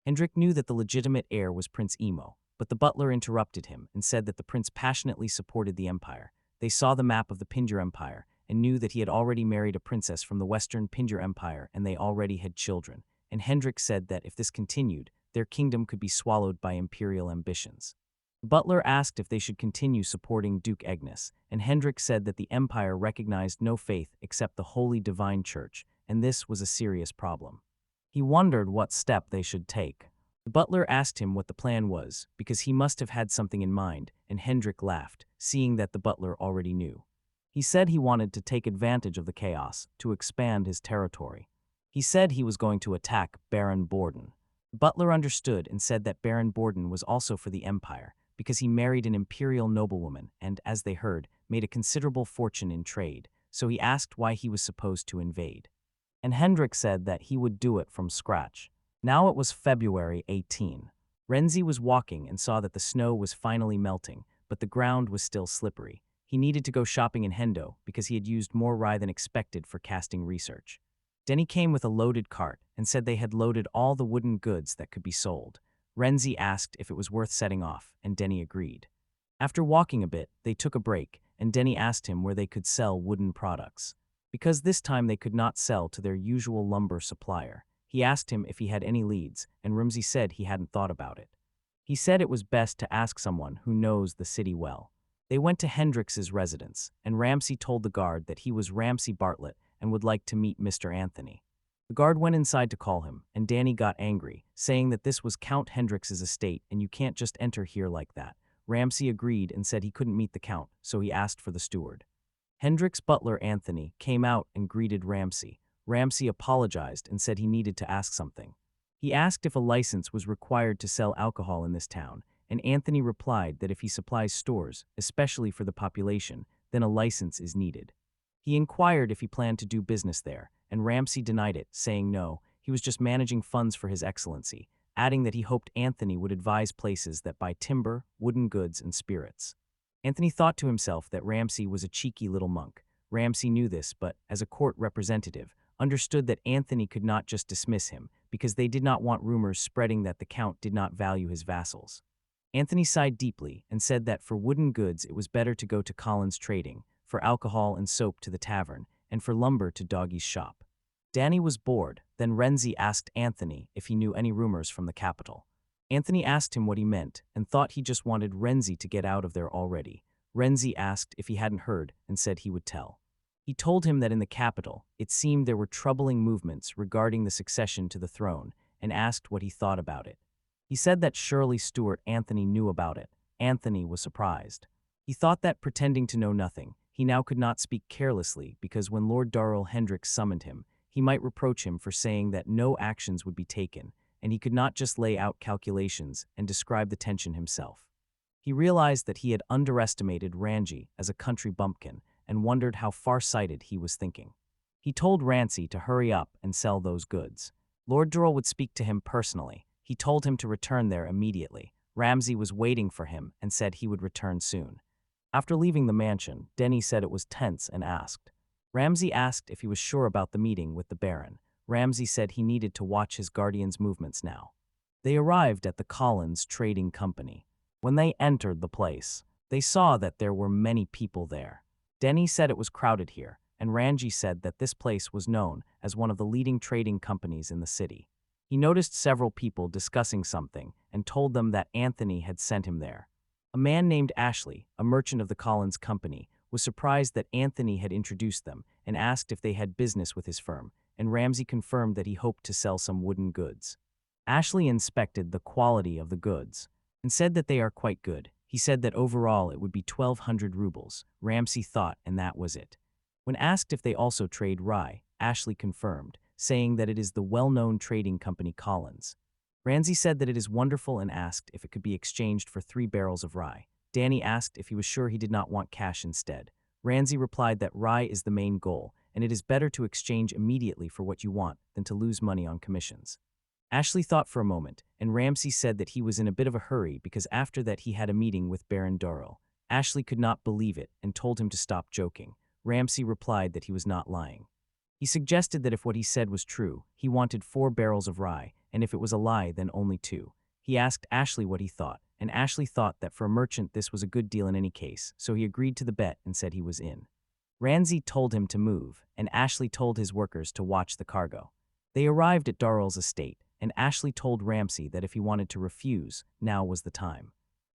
Hendrik knew that the legitimate heir was Prince Emo, but the butler interrupted him and said that the prince passionately supported the empire. They saw the map of the Pinjar Empire and knew that he had already married a princess from the western Pinjar Empire and they already had children. And Hendrik said that if this continued, their kingdom could be swallowed by imperial ambitions. The butler asked if they should continue supporting Duke Ignis, and Hendrik said that the empire recognized no faith except the Holy Divine Church, and this was a serious problem. He wondered what step they should take. The butler asked him what the plan was, because he must have had something in mind, and Hendrik laughed, seeing that the butler already knew. He said he wanted to take advantage of the chaos to expand his territory. He said he was going to attack Baron Borden. The butler understood and said that Baron Borden was also for the empire, because he married an imperial noblewoman and, as they heard, made a considerable fortune in trade, so he asked why he was supposed to invade. And Hendrik said that he would do it from scratch. Now it was February 18. Ramsay was walking and saw that the snow was finally melting, but the ground was still slippery. He needed to go shopping in Hendo because he had used more rye than expected for casting research. Denny came with a loaded cart and said they had loaded all the wooden goods that could be sold. Ramsay asked if it was worth setting off, and Denny agreed. After walking a bit, they took a break, and Denny asked him where they could sell wooden products. Because this time they could not sell to their usual lumber supplier. He asked him if he had any leads, and Ramsay said he hadn't thought about it. He said it was best to ask someone who knows the city well. They went to Hendrix's residence, and Ramsay told the guard that he was Ramsay Bartlett and would like to meet Mr. Anthony. The guard went inside to call him, and Danny got angry, saying that this was Count Hendrix's estate and you can't just enter here like that. Ramsay agreed and said he couldn't meet the Count, so he asked for the steward. Hendrik's butler Anthony came out and greeted Ramsay. Ramsay apologized and said he needed to ask something. He asked if a license was required to sell alcohol in this town, and Anthony replied that if he supplies stores, especially for the population, then a license is needed. He inquired if he planned to do business there, and Ramsay denied it, saying no, he was just managing funds for His Excellency, adding that he hoped Anthony would advise places that buy timber, wooden goods, and spirits. Anthony thought to himself that Ramsay was a cheeky little monk. Ramsay knew this, but, as a court representative, understood that Anthony could not just dismiss him, because they did not want rumors spreading that the Count did not value his vassals. Anthony sighed deeply and said that for wooden goods it was better to go to Collins Trading, for alcohol and soap to the tavern, and for lumber to Doggie's shop. Danny was bored, then Renzi asked Anthony if he knew any rumors from the capital. Anthony asked him what he meant and thought he just wanted Renzi to get out of there already. Renzi asked if he hadn't heard and said he would tell. He told him that in the capital, it seemed there were troubling movements regarding the succession to the throne and asked what he thought about it. He said that Shirley Stewart Anthony knew about it. Anthony was surprised. He thought that pretending to know nothing, he now could not speak carelessly because when Lord Darrell Hendrik summoned him, he might reproach him for saying that no actions would be taken, and he could not just lay out calculations and describe the tension himself. He realized that he had underestimated Ranji as a country bumpkin and wondered how far-sighted he was thinking. He told Ramsay to hurry up and sell those goods. Lord Darrell would speak to him personally. He told him to return there immediately. Ramsay was waiting for him and said he would return soon. After leaving the mansion, Denny said it was tense and asked. Ramsay asked if he was sure about the meeting with the Baron. Ramsay said he needed to watch his guardian's movements now. They arrived at the Collins Trading Company. When they entered the place, they saw that there were many people there. Denny said it was crowded here, and Ranji said that this place was known as one of the leading trading companies in the city. He noticed several people discussing something and told them that Anthony had sent him there. A man named Ashley, a merchant of the Collins Company, was surprised that Anthony had introduced them and asked if they had business with his firm, and Ramsay confirmed that he hoped to sell some wooden goods. Ashley inspected the quality of the goods and said that they are quite good. He said that overall it would be 1,200 rubles. Ramsay thought, and that was it. When asked if they also trade rye, Ashley confirmed, saying that it is the well-known trading company Collins. Ramsay said that it is wonderful and asked if it could be exchanged for 3 barrels of rye. Danny asked if he was sure he did not want cash instead. Ramsay replied that rye is the main goal, and it is better to exchange immediately for what you want than to lose money on commissions. Ashley thought for a moment, and Ramsay said that he was in a bit of a hurry because after that he had a meeting with Baron Darrell. Ashley could not believe it and told him to stop joking. Ramsay replied that he was not lying. He suggested that if what he said was true, he wanted 4 barrels of rye, and if it was a lie, then only 2. He asked Ashley what he thought, and Ashley thought that for a merchant this was a good deal in any case, so he agreed to the bet and said he was in. Ramsay told him to move, and Ashley told his workers to watch the cargo. They arrived at Darrell's estate, and Ashley told Ramsay that if he wanted to refuse, now was the time.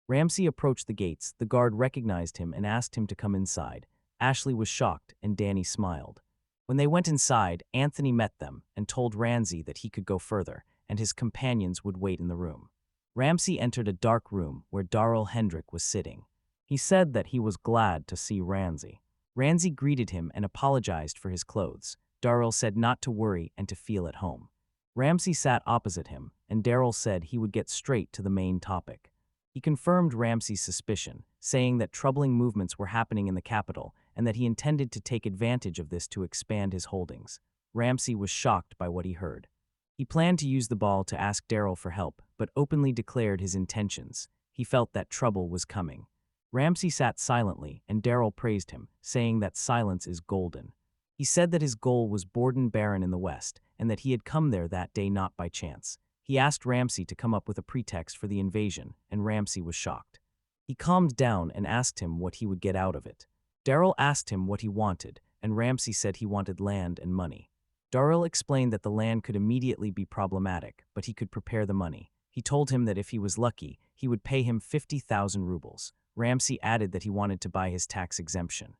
Ramsay approached the gates, the guard recognized him and asked him to come inside. Ashley was shocked, and Danny smiled. When they went inside, Anthony met them and told Ramsay that he could go further, and his companions would wait in the room. Ramsay entered a dark room where Darrell Hendrik was sitting. He said that he was glad to see Ramsay. Ramsay greeted him and apologized for his clothes. Darrell said not to worry and to feel at home. Ramsay sat opposite him, and Darrell said he would get straight to the main topic. He confirmed Ramsay's suspicion, saying that troubling movements were happening in the capital and that he intended to take advantage of this to expand his holdings. Ramsay was shocked by what he heard. He planned to use the ball to ask Darrell for help, but openly declared his intentions. He felt that trouble was coming. Ramsay sat silently, and Darrell praised him, saying that silence is golden. He said that his goal was Borden Baron in the west, and that he had come there that day not by chance. He asked Ramsay to come up with a pretext for the invasion, and Ramsay was shocked. He calmed down and asked him what he would get out of it. Darrell asked him what he wanted, and Ramsay said he wanted land and money. Darrell explained that the land could immediately be problematic, but he could prepare the money. He told him that if he was lucky, he would pay him 50,000 rubles. Ramsay added that he wanted to buy his tax exemption.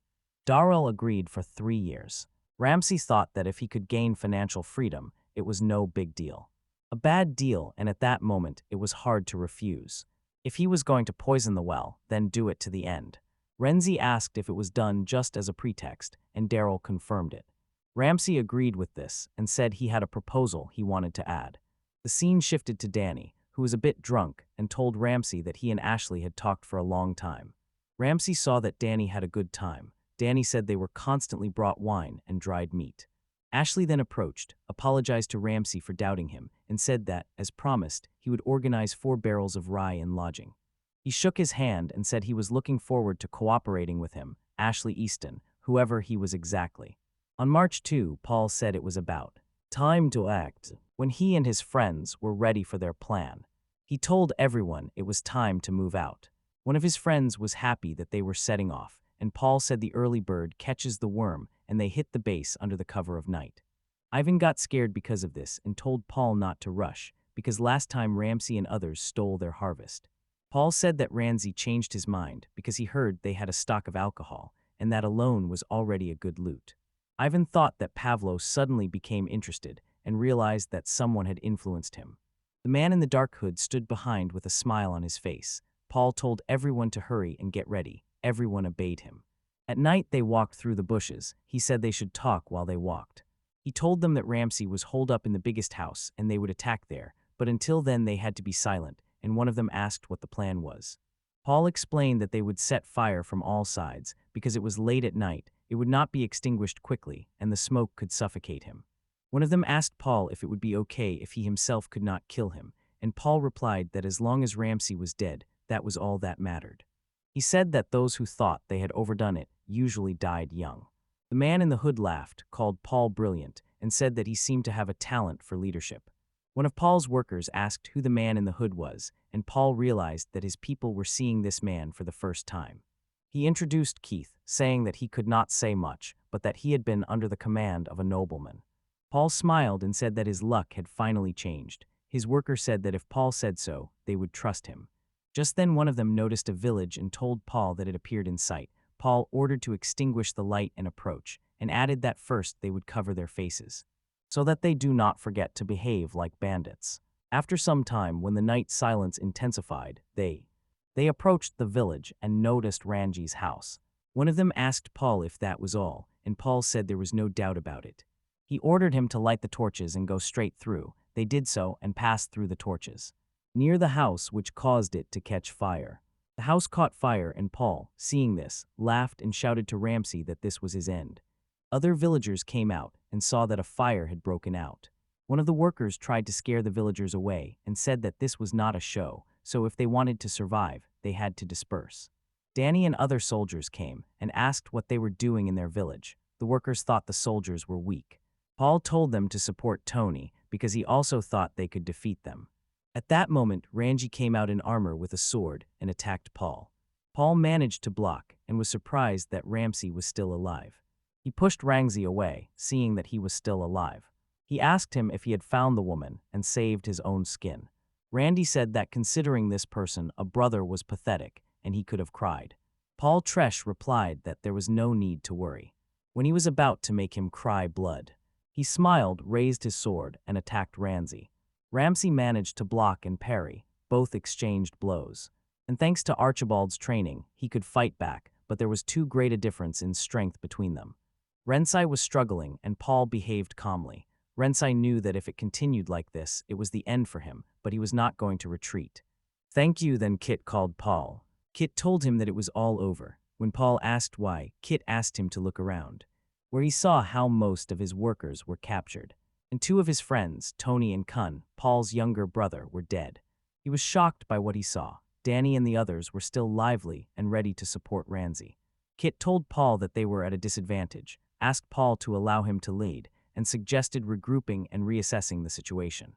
Darrell agreed for 3 years. Ramsay thought that if he could gain financial freedom, it was no big deal. A bad deal, and at that moment, it was hard to refuse. If he was going to poison the well, then do it to the end. Renzi asked if it was done just as a pretext, and Darrell confirmed it. Ramsay agreed with this and said he had a proposal he wanted to add. The scene shifted to Danny, who was a bit drunk, and told Ramsay that he and Ashley had talked for a long time. Ramsay saw that Danny had a good time. Danny said they were constantly brought wine and dried meat. Ashley then approached, apologized to Ramsay for doubting him, and said that, as promised, he would organize 4 barrels of rye and lodging. He shook his hand and said he was looking forward to cooperating with him, Ashley Easton, whoever he was exactly. On March 2, Paul said it was about time to act. When he and his friends were ready for their plan, he told everyone it was time to move out. One of his friends was happy that they were setting off, and Paul said the early bird catches the worm and they hit the base under the cover of night. Ivan got scared because of this and told Paul not to rush, because last time Ramsay and others stole their harvest. Paul said that Ramsay changed his mind because he heard they had a stock of alcohol, and that alone was already a good loot. Ivan thought that Pavlo suddenly became interested and realized that someone had influenced him. The man in the dark hood stood behind with a smile on his face. Paul told everyone to hurry and get ready. Everyone obeyed him. At night they walked through the bushes. He said they should talk while they walked. He told them that Ramsay was holed up in the biggest house and they would attack there, but until then they had to be silent, and one of them asked what the plan was. Paul explained that they would set fire from all sides because it was late at night, it would not be extinguished quickly, and the smoke could suffocate him. One of them asked Paul if it would be okay if he himself could not kill him, and Paul replied that as long as Ramsay was dead, that was all that mattered. He said that those who thought they had overdone it usually died young. The man in the hood laughed, called Paul brilliant, and said that he seemed to have a talent for leadership. One of Paul's workers asked who the man in the hood was, and Paul realized that his people were seeing this man for the first time. He introduced Keith, saying that he could not say much, but that he had been under the command of a nobleman. Paul smiled and said that his luck had finally changed. His worker said that if Paul said so, they would trust him. Just then one of them noticed a village and told Paul that it appeared in sight. Paul ordered to extinguish the light and approach, and added that first they would cover their faces, so that they do not forget to behave like bandits. After some time, when the night silence intensified, they approached the village and noticed Ranji's house. One of them asked Paul if that was all, and Paul said there was no doubt about it. He ordered him to light the torches and go straight through. They did so and passed through the torches near the house, which caused it to catch fire. The house caught fire, and Paul, seeing this, laughed and shouted to Ramsay that this was his end. Other villagers came out and saw that a fire had broken out. One of the workers tried to scare the villagers away and said that this was not a show, so if they wanted to survive, they had to disperse. Danny and other soldiers came and asked what they were doing in their village. The workers thought the soldiers were weak. Paul told them to support Tony because he also thought they could defeat them. At that moment, Ranji came out in armor with a sword and attacked Paul. Paul managed to block and was surprised that Ramsay was still alive. He pushed Ramsay away, seeing that he was still alive. He asked him if he had found the woman and saved his own skin. Randy said that considering this person a brother was pathetic and he could have cried. Paul Tresh replied that there was no need to worry. When he was about to make him cry blood, he smiled, raised his sword, and attacked Ramsay. Ramsay managed to block and parry. Both exchanged blows. And thanks to Archibald's training, he could fight back, but there was too great a difference in strength between them. Ramsay was struggling, and Paul behaved calmly. Ramsay knew that if it continued like this, it was the end for him, but he was not going to retreat. "Thank you," then Kit called Paul. Kit told him that it was all over. When Paul asked why, Kit asked him to look around, where he saw how most of his workers were captured. And 2 of his friends, Tony and Kun, Paul's younger brother, were dead. He was shocked by what he saw. Danny and the others were still lively and ready to support Ramsay. Kit told Paul that they were at a disadvantage, asked Paul to allow him to lead, and suggested regrouping and reassessing the situation.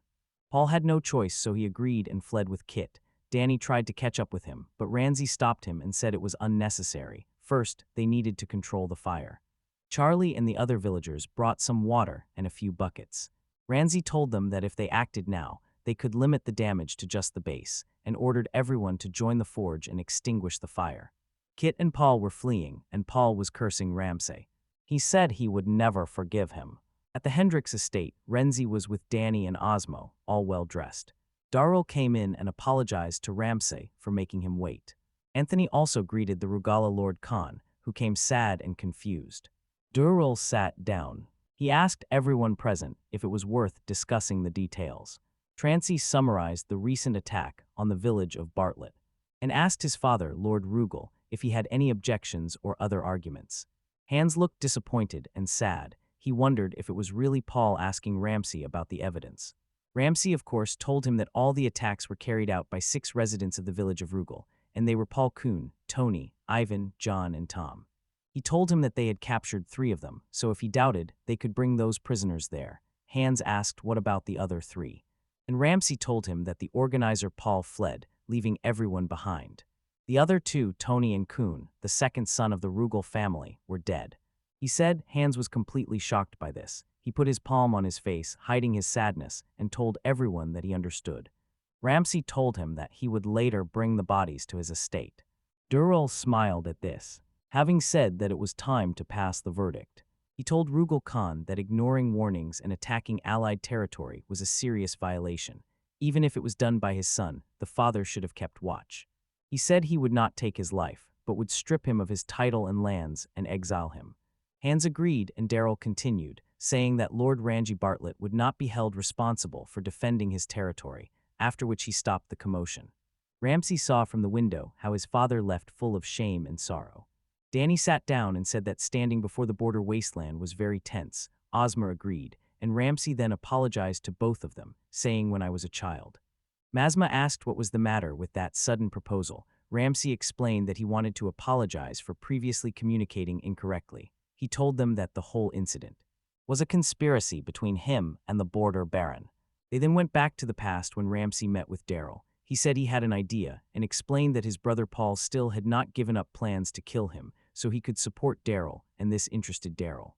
Paul had no choice, so he agreed and fled with Kit. Danny tried to catch up with him, but Ramsay stopped him and said it was unnecessary. First, they needed to control the fire. Charlie and the other villagers brought some water and a few buckets. Ramsay told them that if they acted now, they could limit the damage to just the base, and ordered everyone to join the forge and extinguish the fire. Kit and Paul were fleeing, and Paul was cursing Ramsay. He said he would never forgive him. At the Hendrik's estate, Renzi was with Danny and Osmo, all well-dressed. Darrell came in and apologized to Ramsay for making him wait. Anthony also greeted the Rugala Lord Khan, who came sad and confused. Darrell sat down. He asked everyone present if it was worth discussing the details. Trancy summarized the recent attack on the village of Bartlett, and asked his father, Lord Rugal, if he had any objections or other arguments. Hans looked disappointed and sad. he wondered if it was really Paul asking Ramsay about the evidence. Ramsay, of course, told him that all the attacks were carried out by 6 residents of the village of Rugal, and they were Paul Kuhn, Tony, Ivan, John, and Tom. He told him that they had captured 3 of them, so if he doubted, they could bring those prisoners there. Hans asked what about the other 3. And Ramsay told him that the organizer Paul fled, leaving everyone behind. The other 2, Tony and Kuhn, the second son of the Rugal family, were dead. He said Hans was completely shocked by this. He put his palm on his face, hiding his sadness, and told everyone that he understood. Ramsay told him that he would later bring the bodies to his estate. Dural smiled at this, having said that it was time to pass the verdict. He told Rugal Khan that ignoring warnings and attacking allied territory was a serious violation. Even if it was done by his son, the father should have kept watch. He said he would not take his life, but would strip him of his title and lands and exile him. Hans agreed, and Daryl continued, saying that Lord Ranji Bartlett would not be held responsible for defending his territory, after which he stopped the commotion. Ramsay saw from the window how his father left full of shame and sorrow. Danny sat down and said that standing before the border wasteland was very tense. Ozma agreed, and Ramsay then apologized to both of them, saying when I was a child. Mazma asked what was the matter with that sudden proposal. Ramsay explained that he wanted to apologize for previously communicating incorrectly. He told them that the whole incident was a conspiracy between him and the border baron. They then went back to the past when Ramsay met with Daryl. He said he had an idea and explained that his brother Paul still had not given up plans to kill him, so he could support Daryl, and this interested Daryl.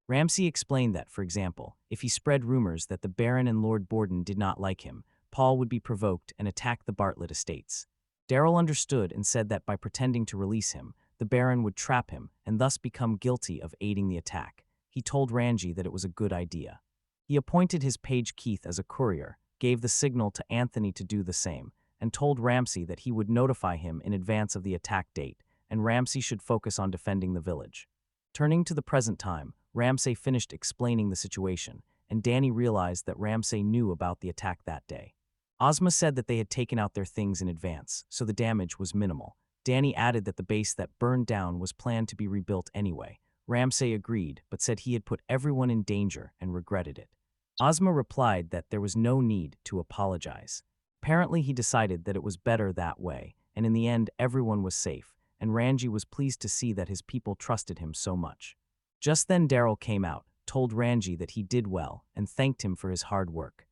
Ramsay explained that, for example, if he spread rumors that the Baron and Lord Borden did not like him, Paul would be provoked and attack the Bartlett estates. Daryl understood and said that by pretending to release him, the Baron would trap him and thus become guilty of aiding the attack. He told Ranji that it was a good idea. He appointed his page Keith as a courier, gave the signal to Anthony to do the same, and told Ramsay that he would notify him in advance of the attack date, and Ramsay should focus on defending the village. Turning to the present time, Ramsay finished explaining the situation, and Danny realized that Ramsay knew about the attack that day. Ozma said that they had taken out their things in advance, so the damage was minimal. Danny added that the base that burned down was planned to be rebuilt anyway. Ramsay agreed, but said he had put everyone in danger and regretted it. Ozma replied that there was no need to apologize. Apparently he decided that it was better that way, and in the end everyone was safe, and Ranji was pleased to see that his people trusted him so much. Just then Daryl came out, told Ranji that he did well, and thanked him for his hard work.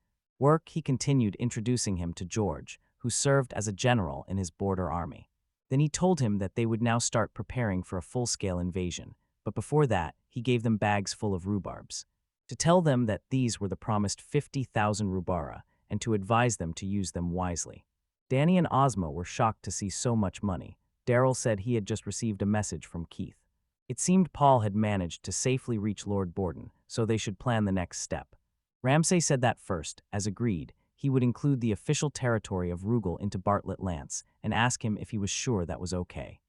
He continued introducing him to George, who served as a general in his border army. Then he told him that they would now start preparing for a full-scale invasion, but before that, he gave them bags full of rhubarbs, to tell them that these were the promised 50,000 rhubara, and to advise them to use them wisely. Danny and Ozma were shocked to see so much money. Daryl said he had just received a message from Keith. It seemed Paul had managed to safely reach Lord Borden, so they should plan the next step. Ramsay said that first, as agreed, he would include the official territory of Rugal into Bartlett Lance and ask him if he was sure that was okay.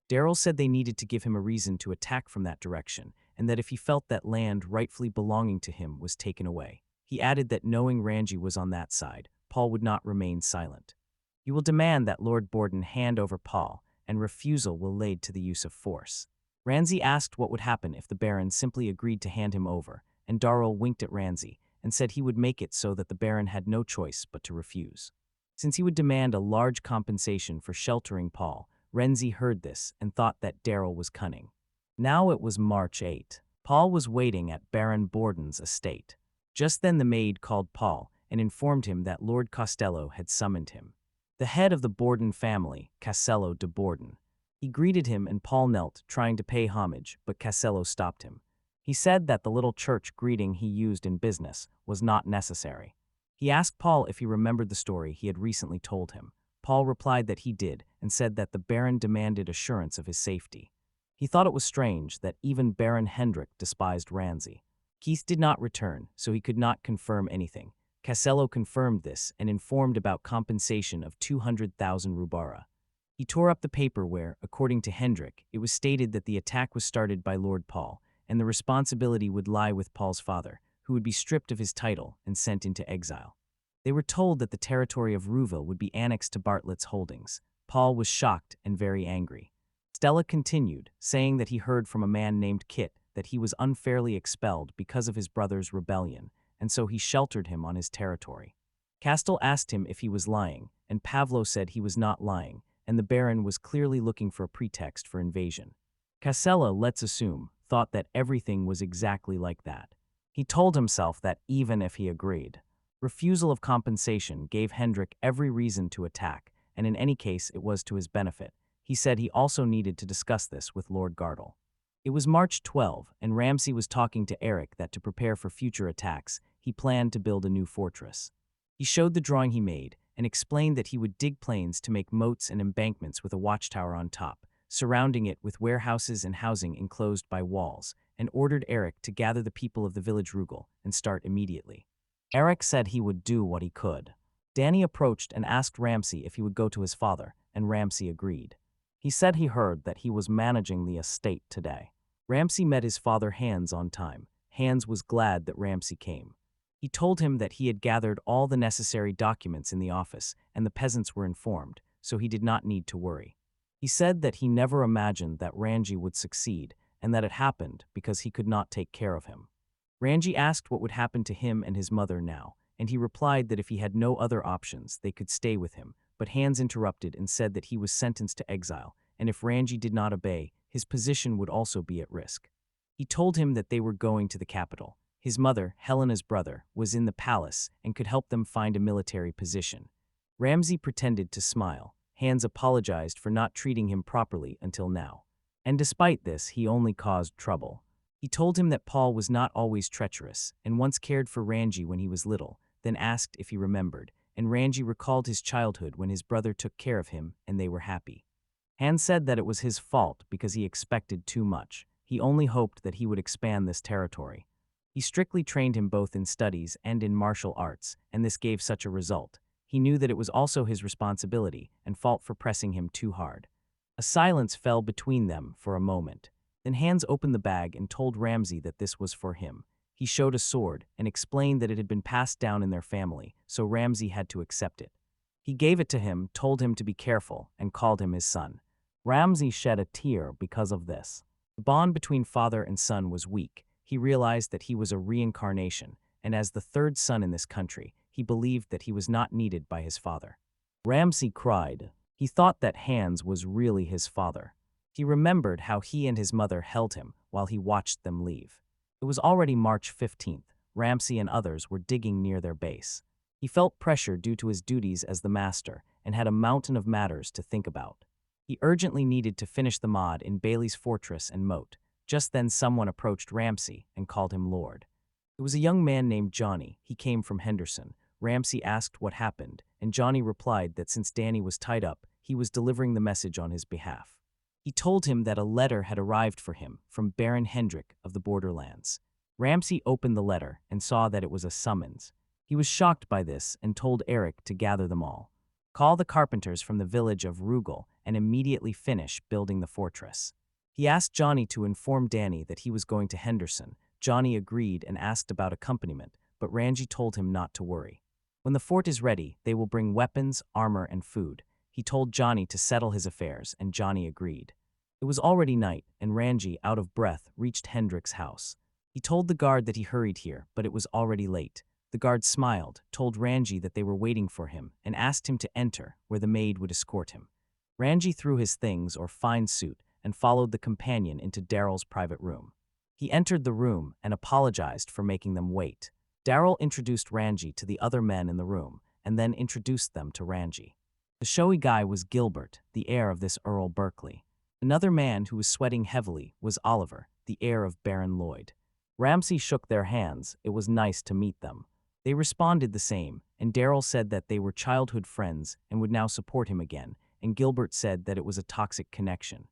Daryl said they needed to give him a reason to attack from that direction, and that if he felt that land rightfully belonging to him was taken away. He added that knowing Ranji was on that side, Paul would not remain silent. He will demand that Lord Borden hand over Paul, and refusal will lead to the use of force. Ramsay asked what would happen if the Baron simply agreed to hand him over, and Daryl winked at Ramsay and said he would make it so that the Baron had no choice but to refuse. Since he would demand a large compensation for sheltering Paul, Ramsay heard this and thought that Daryl was cunning. Now it was March 8. Paul was waiting at Baron Borden's estate. Just then the maid called Paul and informed him that Lord Costello had summoned him. The head of the Borden family, Castello de Borden. He greeted him and Paul knelt, trying to pay homage, but Castello stopped him. He said that the little church greeting he used in business was not necessary. He asked Paul if he remembered the story he had recently told him. Paul replied that he did and said that the Baron demanded assurance of his safety. He thought it was strange that even Baron Hendrik despised Ramsay. Keith did not return, so he could not confirm anything. Castello confirmed this and informed about compensation of 200,000 rhubara. He tore up the paper where, according to Hendrik, it was stated that the attack was started by Lord Paul, and the responsibility would lie with Paul's father, who would be stripped of his title and sent into exile. They were told that the territory of Rouville would be annexed to Bartlett's holdings. Paul was shocked and very angry. Stella continued, saying that he heard from a man named Kit that he was unfairly expelled because of his brother's rebellion, and so he sheltered him on his territory. Castel asked him if he was lying, and Pavlo said he was not lying, and the Baron was clearly looking for a pretext for invasion. Casella, let's assume, thought that everything was exactly like that. He told himself that even if he agreed, refusal of compensation gave Hendrik every reason to attack, and in any case it was to his benefit. He said he also needed to discuss this with Lord Gardel. It was March 12, and Ramsay was talking to Eric that to prepare for future attacks, he planned to build a new fortress. He showed the drawing he made and explained that he would dig plains to make moats and embankments with a watchtower on top, surrounding it with warehouses and housing enclosed by walls, and ordered Eric to gather the people of the village Rugel and start immediately. Eric said he would do what he could. Danny approached and asked Ramsay if he would go to his father, and Ramsay agreed. He said he heard that he was managing the estate today. Ramsay met his father Hans on time. Hans was glad that Ramsay came. He told him that he had gathered all the necessary documents in the office, and the peasants were informed, so he did not need to worry. He said that he never imagined that Ranji would succeed, and that it happened because he could not take care of him. Ranji asked what would happen to him and his mother now, and he replied that if he had no other options, they could stay with him, but Hans interrupted and said that he was sentenced to exile, and if Ranji did not obey, his position would also be at risk. He told him that they were going to the capital. His mother, Helena's brother, was in the palace and could help them find a military position. Ramsay pretended to smile. Hans apologized for not treating him properly until now. And despite this, he only caused trouble. He told him that Paul was not always treacherous and once cared for Ranji when he was little, then asked if he remembered, and Ranji recalled his childhood when his brother took care of him and they were happy. Hans said that it was his fault because he expected too much. He only hoped that he would expand this territory. He strictly trained him both in studies and in martial arts, and this gave such a result. He knew that it was also his responsibility and fault for pressing him too hard. A silence fell between them for a moment. Then Hans opened the bag and told Ramsay that this was for him. He showed a sword and explained that it had been passed down in their family, so Ramsay had to accept it. He gave it to him, told him to be careful, and called him his son. Ramsay shed a tear because of this. The bond between father and son was weak. He realized that he was a reincarnation, and as the third son in this country, he believed that he was not needed by his father. Ramsay cried. He thought that Hans was really his father. He remembered how he and his mother held him while he watched them leave. It was already March 15th. Ramsay and others were digging near their base. He felt pressure due to his duties as the master and had a mountain of matters to think about. He urgently needed to finish the mod in Bailey's fortress and moat. Just then someone approached Ramsay and called him Lord. It was a young man named Johnny. He came from Henderson. Ramsay asked what happened, and Johnny replied that since Danny was tied up, he was delivering the message on his behalf. He told him that a letter had arrived for him from Baron Hendrik of the Borderlands. Ramsay opened the letter and saw that it was a summons. He was shocked by this and told Eric to gather them all. Call the carpenters from the village of Rugel and immediately finish building the fortress. He asked Johnny to inform Danny that he was going to Henderson. Johnny agreed and asked about accompaniment, but Ranji told him not to worry. When the fort is ready, they will bring weapons, armor, and food. He told Johnny to settle his affairs, and Johnny agreed. It was already night, and Ranji, out of breath, reached Hendrik's house. He told the guard that he hurried here, but it was already late. The guard smiled, told Ranji that they were waiting for him, and asked him to enter, where the maid would escort him. Ranji threw his things or fine suit and followed the companion into Daryl's private room. He entered the room and apologized for making them wait. Daryl introduced Ranji to the other men in the room, and then introduced them to Ranji. The showy guy was Gilbert, the heir of this Earl Berkeley. Another man who was sweating heavily was Oliver, the heir of Baron Lloyd. Ramsay shook their hands. It was nice to meet them. They responded the same, and Daryl said that they were childhood friends and would now support him again, and Gilbert said that it was a toxic connection.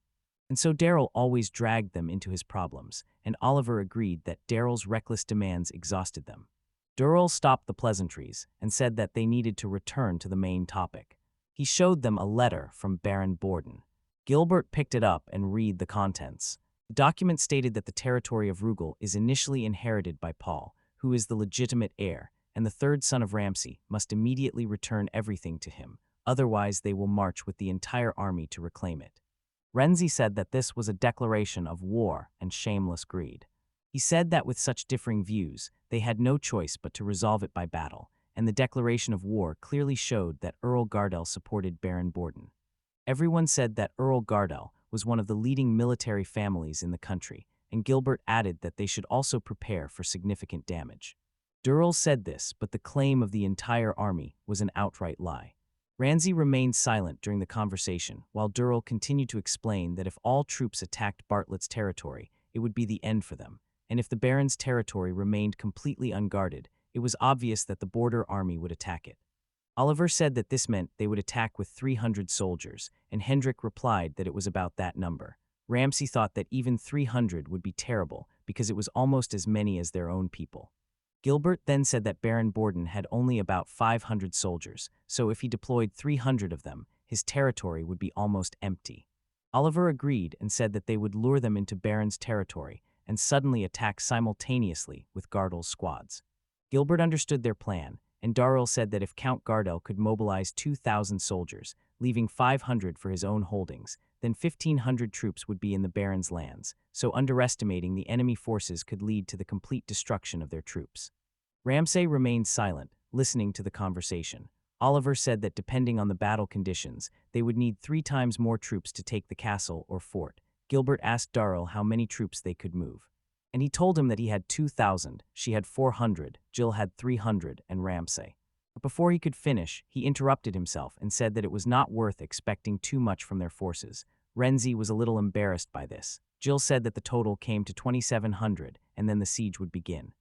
And so Daryl always dragged them into his problems, and Oliver agreed that Daryl's reckless demands exhausted them. Daryl stopped the pleasantries and said that they needed to return to the main topic. He showed them a letter from Baron Borden. Gilbert picked it up and read the contents. The document stated that the territory of Rugel is initially inherited by Paul, who is the legitimate heir, and the third son of Ramsay must immediately return everything to him, otherwise they will march with the entire army to reclaim it. Renzi said that this was a declaration of war and shameless greed. He said that with such differing views, they had no choice but to resolve it by battle, and the declaration of war clearly showed that Earl Gardel supported Baron Borden. Everyone said that Earl Gardel was one of the leading military families in the country, and Gilbert added that they should also prepare for significant damage. Durrell said this, but the claim of the entire army was an outright lie. Ramsay remained silent during the conversation, while Durrell continued to explain that if all troops attacked Bartlett's territory, it would be the end for them, and if the Baron's territory remained completely unguarded, it was obvious that the border army would attack it. Oliver said that this meant they would attack with 300 soldiers, and Hendrik replied that it was about that number. Ramsay thought that even 300 would be terrible because it was almost as many as their own people. Gilbert then said that Baron Borden had only about 500 soldiers, so if he deployed 300 of them, his territory would be almost empty. Oliver agreed and said that they would lure them into Baron's territory and suddenly attack simultaneously with Gardel's squads. Gilbert understood their plan, and Darrell said that if Count Gardel could mobilize 2,000 soldiers, leaving 500 for his own holdings, then 1,500 troops would be in the Baron's lands, so underestimating the enemy forces could lead to the complete destruction of their troops. Ramsay remained silent, listening to the conversation. Oliver said that depending on the battle conditions, they would need 3 times more troops to take the castle or fort. Gilbert asked Darrell how many troops they could move, and he told him that he had 2,000, she had 400, Jill had 300, and Ramsay. But before he could finish, he interrupted himself and said that it was not worth expecting too much from their forces. Ramsay was a little embarrassed by this. Jill said that the total came to 2,700, and then the siege would begin.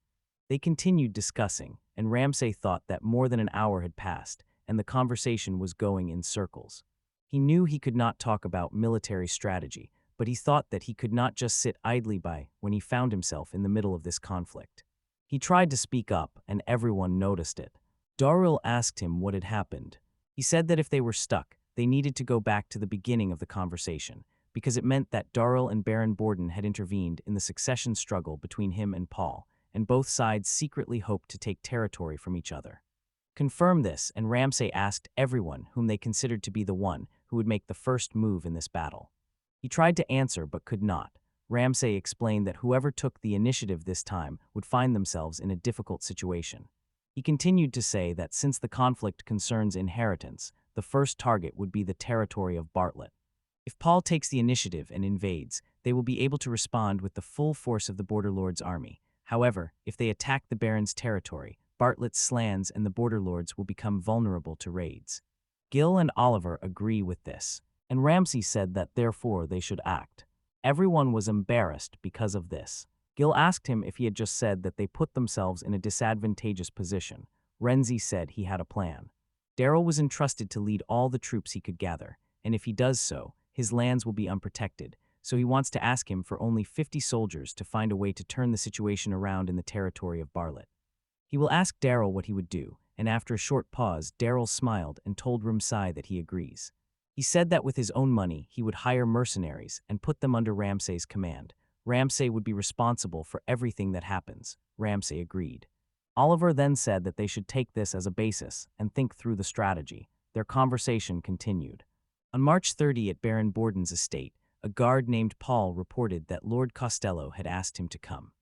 They continued discussing, and Ramsay thought that more than an hour had passed, and the conversation was going in circles. He knew he could not talk about military strategy, but he thought that he could not just sit idly by when he found himself in the middle of this conflict. He tried to speak up, and everyone noticed it. Darrell asked him what had happened. He said that if they were stuck, they needed to go back to the beginning of the conversation, because it meant that Darrell and Baron Borden had intervened in the succession struggle between him and Paul, and both sides secretly hoped to take territory from each other. Confirm this, and Ramsay asked everyone whom they considered to be the one who would make the first move in this battle. He tried to answer but could not. Ramsay explained that whoever took the initiative this time would find themselves in a difficult situation. He continued to say that since the conflict concerns inheritance, the first target would be the territory of Bartlett. If Paul takes the initiative and invades, they will be able to respond with the full force of the Border Lord's army. However, if they attack the Baron's territory, Bartlett's lands and the Border Lords will become vulnerable to raids. Gil and Oliver agree with this, and Ramsay said that therefore they should act. Everyone was embarrassed because of this. Gil asked him if he had just said that they put themselves in a disadvantageous position. Ramsay said he had a plan. Darrell was entrusted to lead all the troops he could gather, and if he does so, his lands will be unprotected, so he wants to ask him for only 50 soldiers to find a way to turn the situation around in the territory of Bartlett. He will ask Darrell what he would do, and after a short pause, Darrell smiled and told Ramsay that he agrees. He said that with his own money, he would hire mercenaries and put them under Ramsay's command. Ramsay would be responsible for everything that happens. Ramsay agreed. Oliver then said that they should take this as a basis and think through the strategy. Their conversation continued. On March 30 at Baron Borden's estate, a guard named Paul reported that Lord Costello had asked him to come.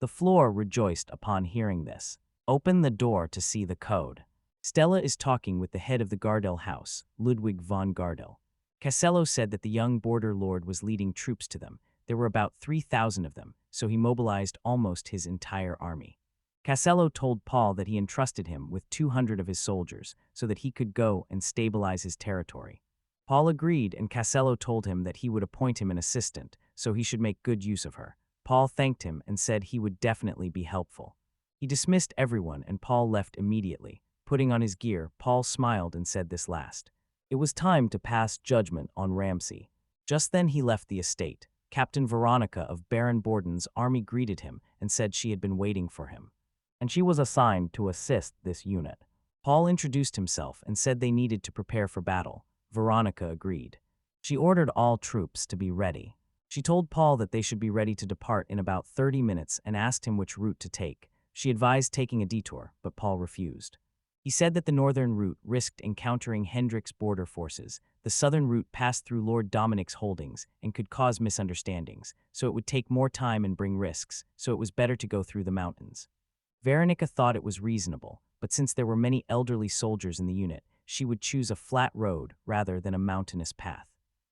The floor rejoiced upon hearing this. Open the door to see the code. Stella is talking with the head of the Gardel house, Ludwig von Gardel. Costello said that the young border lord was leading troops to them. There were about 3,000 of them, so he mobilized almost his entire army. Costello told Paul that he entrusted him with 200 of his soldiers so that he could go and stabilize his territory. Paul agreed, and Costello told him that he would appoint him an assistant, so he should make good use of her. Paul thanked him and said he would definitely be helpful. He dismissed everyone, and Paul left immediately. Putting on his gear, Paul smiled and said this last. It was time to pass judgment on Ramsay. Just then he left the estate. Captain Veronica of Baron Borden's army greeted him and said she had been waiting for him, and she was assigned to assist this unit. Paul introduced himself and said they needed to prepare for battle. Veronica agreed. She ordered all troops to be ready. She told Paul that they should be ready to depart in about 30 minutes and asked him which route to take. She advised taking a detour, but Paul refused. He said that the northern route risked encountering Hendrik's border forces, the southern route passed through Lord Dominic's holdings and could cause misunderstandings, so it would take more time and bring risks, so it was better to go through the mountains. Veronica thought it was reasonable, but since there were many elderly soldiers in the unit, she would choose a flat road rather than a mountainous path.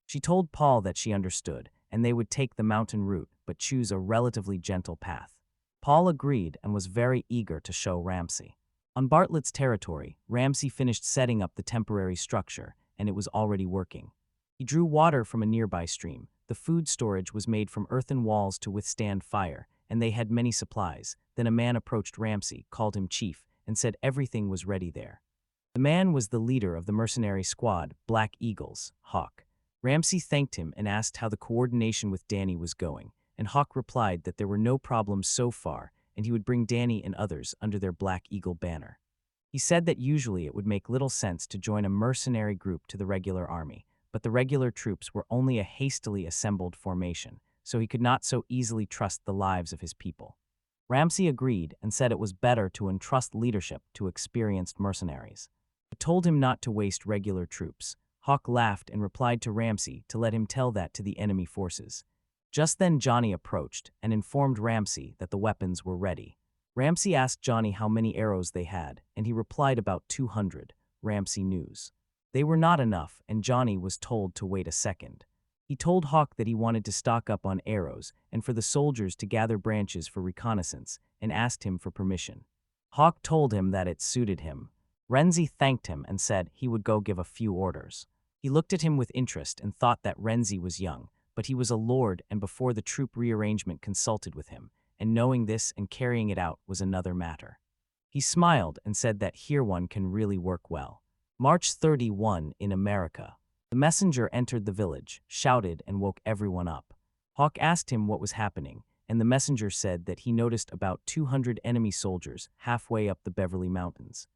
She told Paul that she understood, and they would take the mountain route but choose a relatively gentle path. Paul agreed and was very eager to show Ramsay. On Bartlett's territory, Ramsay finished setting up the temporary structure, and it was already working. He drew water from a nearby stream. The food storage was made from earthen walls to withstand fire, and they had many supplies. Then a man approached Ramsay, called him chief, and said everything was ready there. The man was the leader of the mercenary squad, Black Eagles, Hawk. Ramsay thanked him and asked how the coordination with Danny was going, and Hawk replied that there were no problems so far, and he would bring Danny and others under their Black Eagle banner. He said that usually it would make little sense to join a mercenary group to the regular army, but the regular troops were only a hastily assembled formation, so he could not so easily trust the lives of his people. Ramsay agreed and said it was better to entrust leadership to experienced mercenaries. But told him not to waste regular troops. Hawk laughed and replied to Ramsay to let him tell that to the enemy forces. Just then Johnny approached and informed Ramsay that the weapons were ready. Ramsay asked Johnny how many arrows they had, and he replied about 200, Ramsay news. They were not enough, and Johnny was told to wait a second. He told Hawk that he wanted to stock up on arrows and for the soldiers to gather branches for reconnaissance, and asked him for permission. Hawk told him that it suited him. Renzi thanked him and said he would go give a few orders. He looked at him with interest and thought that Renzi was young, but he was a lord, and before the troop rearrangement consulted with him, and knowing this and carrying it out was another matter. He smiled and said that here one can really work well. March 31 in America. The messenger entered the village, shouted, and woke everyone up. Hawk asked him what was happening, and the messenger said that he noticed about 200 enemy soldiers halfway up the Beverly Mountains.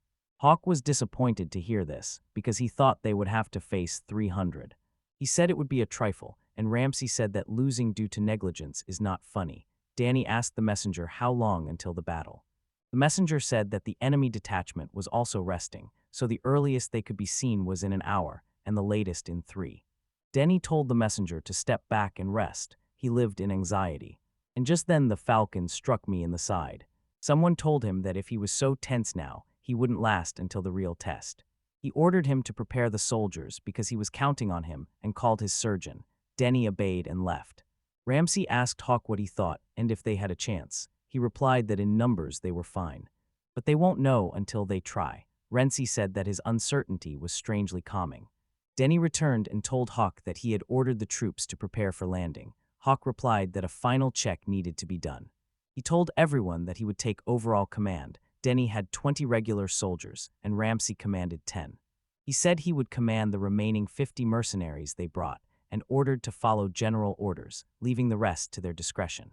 Hawk was disappointed to hear this, because he thought they would have to face 300. He said it would be a trifle, and Ramsay said that losing due to negligence is not funny. Danny asked the messenger how long until the battle. The messenger said that the enemy detachment was also resting, so the earliest they could be seen was in an hour, and the latest in 3. Danny told the messenger to step back and rest. He lived in anxiety. And just then the falcon struck me in the side. Someone told him that if he was so tense now, he wouldn't last until the real test. He ordered him to prepare the soldiers because he was counting on him and called his surgeon. Denny obeyed and left. Ramsay asked Hawk what he thought and if they had a chance. He replied that in numbers they were fine. But they won't know until they try. Ramsay said that his uncertainty was strangely calming. Denny returned and told Hawk that he had ordered the troops to prepare for landing. Hawk replied that a final check needed to be done. He told everyone that he would take overall command. Denny had 20 regular soldiers, and Ramsay commanded 10. He said he would command the remaining 50 mercenaries they brought, and ordered to follow general orders, leaving the rest to their discretion.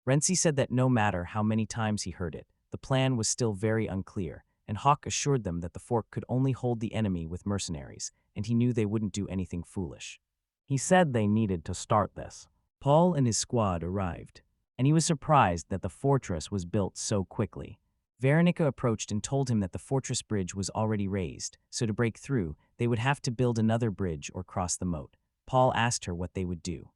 Ramsay said that no matter how many times he heard it, the plan was still very unclear, and Hawk assured them that the fort could only hold the enemy with mercenaries, and he knew they wouldn't do anything foolish. He said they needed to start this. Paul and his squad arrived, and he was surprised that the fortress was built so quickly. Veronica approached and told him that the fortress bridge was already raised, so to break through, they would have to build another bridge or cross the moat. Paul asked her what they would do.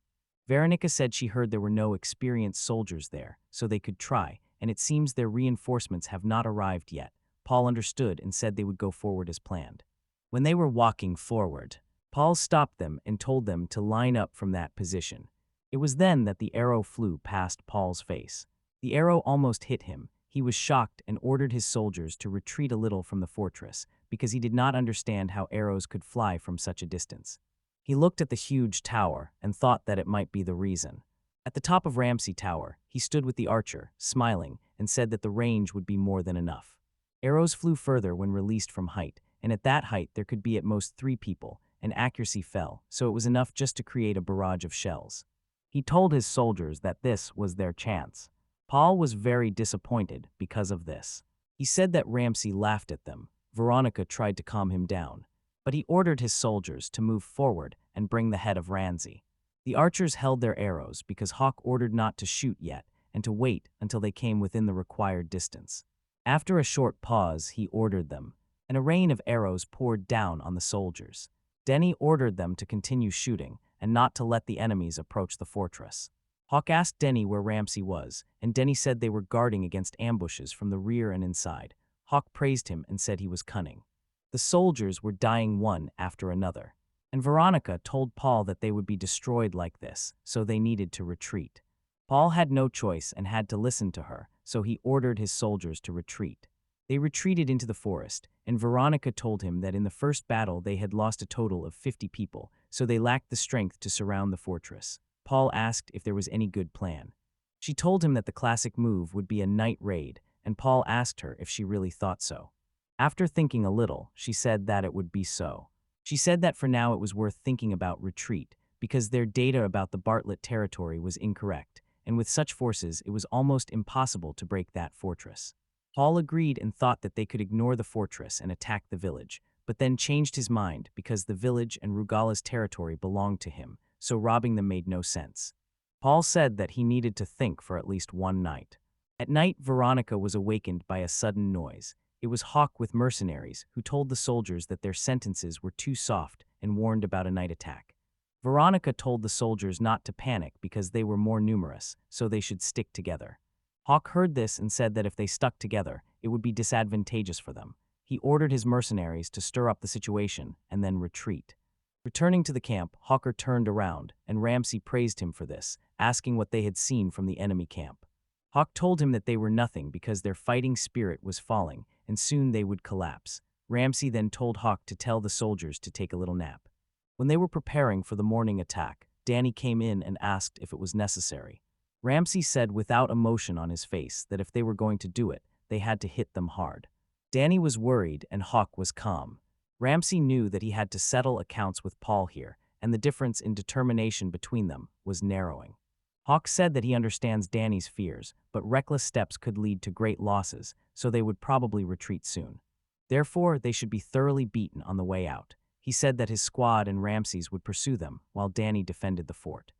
Veronica said she heard there were no experienced soldiers there, so they could try, and it seems their reinforcements have not arrived yet. Paul understood and said they would go forward as planned. When they were walking forward, Paul stopped them and told them to line up from that position. It was then that the arrow flew past Paul's face. The arrow almost hit him. He was shocked and ordered his soldiers to retreat a little from the fortress, because he did not understand how arrows could fly from such a distance. He looked at the huge tower and thought that it might be the reason. At the top of Ramsay Tower, he stood with the archer, smiling, and said that the range would be more than enough. Arrows flew further when released from height, and at that height there could be at most 3 people, and accuracy fell, so it was enough just to create a barrage of shells. He told his soldiers that this was their chance. Paul was very disappointed because of this. He said that Ramsay laughed at them. Veronica tried to calm him down, but he ordered his soldiers to move forward and bring the head of Ramsay. The archers held their arrows because Hawk ordered not to shoot yet and to wait until they came within the required distance. After a short pause, he ordered them, and a rain of arrows poured down on the soldiers. Denny ordered them to continue shooting and not to let the enemies approach the fortress. Hawk asked Denny where Ramsay was, and Denny said they were guarding against ambushes from the rear and inside. Hawk praised him and said he was cunning. The soldiers were dying one after another, and Veronica told Paul that they would be destroyed like this, so they needed to retreat. Paul had no choice and had to listen to her, so he ordered his soldiers to retreat. They retreated into the forest, and Veronica told him that in the first battle they had lost a total of 50 people, so they lacked the strength to surround the fortress. Paul asked if there was any good plan. She told him that the classic move would be a night raid, and Paul asked her if she really thought so. After thinking a little, she said that it would be so. She said that for now it was worth thinking about retreat, because their data about the Bartlett territory was incorrect, and with such forces it was almost impossible to break that fortress. Paul agreed and thought that they could ignore the fortress and attack the village, but then changed his mind because the village and Rugala's territory belonged to him, so robbing them made no sense. Paul said that he needed to think for at least one night. At night, Veronica was awakened by a sudden noise. It was Hawk with mercenaries, who told the soldiers that their sentences were too soft and warned about a night attack. Veronica told the soldiers not to panic because they were more numerous, so they should stick together. Hawk heard this and said that if they stuck together, it would be disadvantageous for them. He ordered his mercenaries to stir up the situation and then retreat. Returning to the camp, Hawker turned around, and Ramsay praised him for this, asking what they had seen from the enemy camp. Hawk told him that they were nothing because their fighting spirit was falling, and soon they would collapse. Ramsay then told Hawk to tell the soldiers to take a little nap. When they were preparing for the morning attack, Danny came in and asked if it was necessary. Ramsay said without emotion on his face that if they were going to do it, they had to hit them hard. Danny was worried and Hawk was calm. Ramsay knew that he had to settle accounts with Paul here, and the difference in determination between them was narrowing. Hawk said that he understands Danny's fears, but reckless steps could lead to great losses, so they would probably retreat soon. Therefore, they should be thoroughly beaten on the way out. He said that his squad and Ramsay's would pursue them, while Danny defended the fort.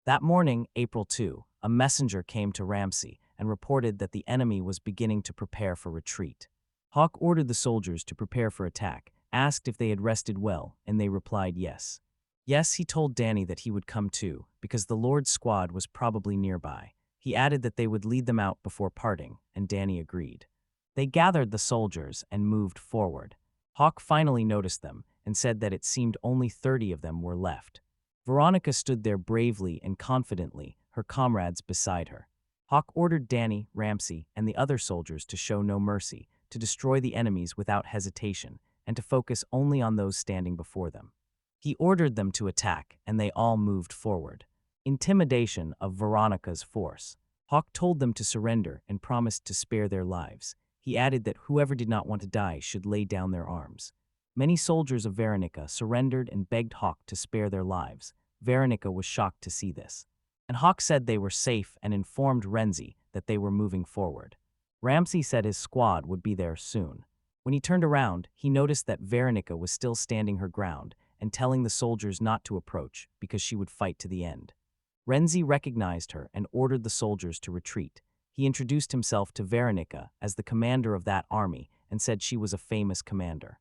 That morning, April 2, a messenger came to Ramsay and reported that the enemy was beginning to prepare for retreat. Hawk ordered the soldiers to prepare for attack, asked if they had rested well, and they replied yes. Yes, he told Danny that he would come too, because the Lord's squad was probably nearby. He added that they would lead them out before parting, and Danny agreed. They gathered the soldiers and moved forward. Hawk finally noticed them and said that it seemed only 30 of them were left. Veronica stood there bravely and confidently, her comrades beside her. Hawk ordered Danny, Ramsay, and the other soldiers to show no mercy, to destroy the enemies without hesitation, and to focus only on those standing before them. He ordered them to attack, and they all moved forward. Intimidation of Veronica's force. Hawk told them to surrender and promised to spare their lives. He added that whoever did not want to die should lay down their arms. Many soldiers of Veronica surrendered and begged Hawk to spare their lives. Veronica was shocked to see this. And Hawk said they were safe and informed Renzi that they were moving forward. Ramsay said his squad would be there soon. When he turned around, he noticed that Veronica was still standing her ground and telling the soldiers not to approach because she would fight to the end. Renzi recognized her and ordered the soldiers to retreat. He introduced himself to Veronica as the commander of that army and said she was a famous commander.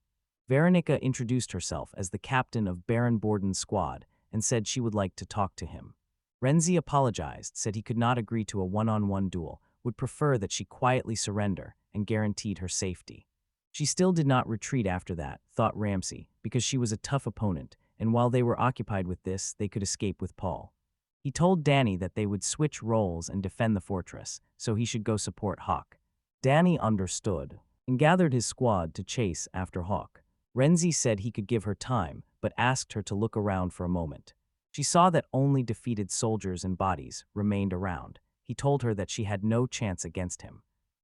Veronica introduced herself as the captain of Baron Borden's squad and said she would like to talk to him. Renzi apologized, said he could not agree to a one-on-one duel, would prefer that she quietly surrender, and guaranteed her safety. She still did not retreat after that, thought Ramsay, because she was a tough opponent, and while they were occupied with this, they could escape with Paul. He told Danny that they would switch roles and defend the fortress, so he should go support Hawk. Danny understood and gathered his squad to chase after Hawk. Renzi said he could give her time, but asked her to look around for a moment. She saw that only defeated soldiers and bodies remained around. He told her that she had no chance against him.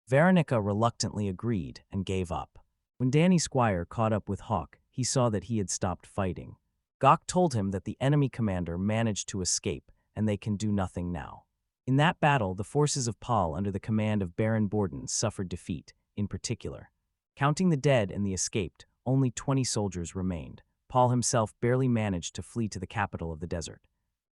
Veronica reluctantly agreed and gave up. When Danny Squire caught up with Hawk, he saw that he had stopped fighting. Gok told him that the enemy commander managed to escape, and they can do nothing now. In that battle, the forces of Paul under the command of Baron Borden suffered defeat, in particular. Counting the dead and the escaped, only 20 soldiers remained. Paul himself barely managed to flee to the capital of the desert.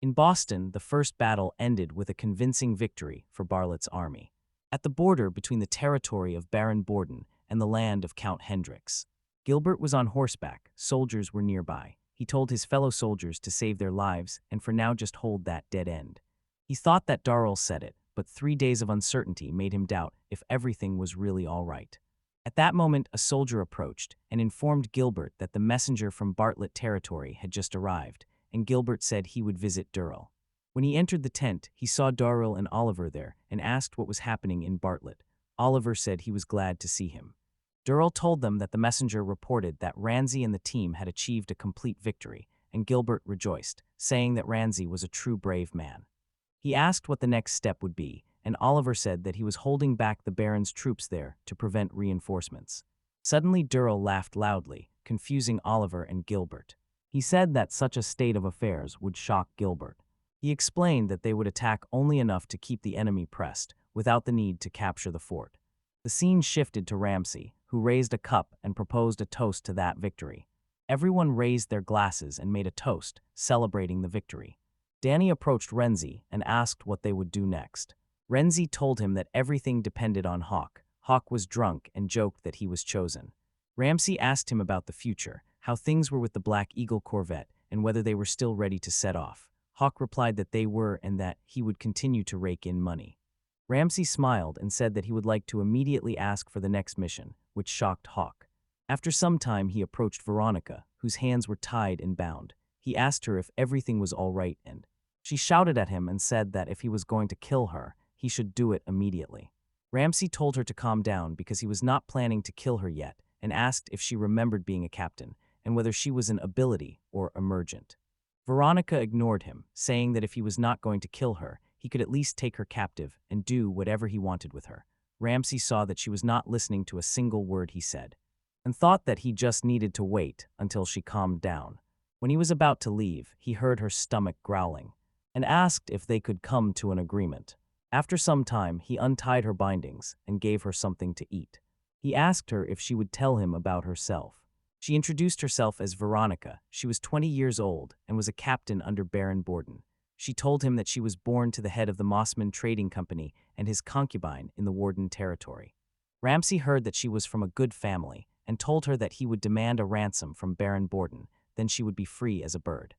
In Boston, the first battle ended with a convincing victory for Bartlett's army. At the border between the territory of Baron Borden and the land of Count Hendrik's, Gilbert was on horseback, soldiers were nearby. He told his fellow soldiers to save their lives and for now just hold that dead end. He thought that Darrell said it, but 3 days of uncertainty made him doubt if everything was really all right. At that moment, a soldier approached and informed Gilbert that the messenger from Bartlett territory had just arrived, and Gilbert said he would visit Darrell. When he entered the tent, he saw Darrell and Oliver there and asked what was happening in Bartlett. Oliver said he was glad to see him. Darrell told them that the messenger reported that Ramsay and the team had achieved a complete victory, and Gilbert rejoiced, saying that Ramsay was a true brave man. He asked what the next step would be, and Oliver said that he was holding back the Baron's troops there to prevent reinforcements. Suddenly Darrell laughed loudly, confusing Oliver and Gilbert. He said that such a state of affairs would shock Gilbert. He explained that they would attack only enough to keep the enemy pressed, without the need to capture the fort. The scene shifted to Ramsay, who raised a cup and proposed a toast to that victory. Everyone raised their glasses and made a toast, celebrating the victory. Danny approached Renzi and asked what they would do next. Renzi told him that everything depended on Hawk. Hawk was drunk and joked that he was chosen. Ramsay asked him about the future, how things were with the Black Eagle Corvette, and whether they were still ready to set off. Hawk replied that they were and that he would continue to rake in money. Ramsay smiled and said that he would like to immediately ask for the next mission, which shocked Hawk. After some time, he approached Veronica, whose hands were tied and bound. He asked her if everything was all right, and she shouted at him and said that if he was going to kill her, he should do it immediately. Ramsay told her to calm down because he was not planning to kill her yet, and asked if she remembered being a captain, and whether she was an ability or emergent. Veronica ignored him, saying that if he was not going to kill her, he could at least take her captive and do whatever he wanted with her. Ramsay saw that she was not listening to a single word he said, and thought that he just needed to wait until she calmed down. When he was about to leave, he heard her stomach growling, and asked if they could come to an agreement. After some time, he untied her bindings and gave her something to eat. He asked her if she would tell him about herself. She introduced herself as Veronica. She was 20 years old and was a captain under Baron Borden. She told him that she was born to the head of the Mossman Trading Company and his concubine in the Warden territory. Ramsay heard that she was from a good family and told her that he would demand a ransom from Baron Borden, then she would be free as a bird.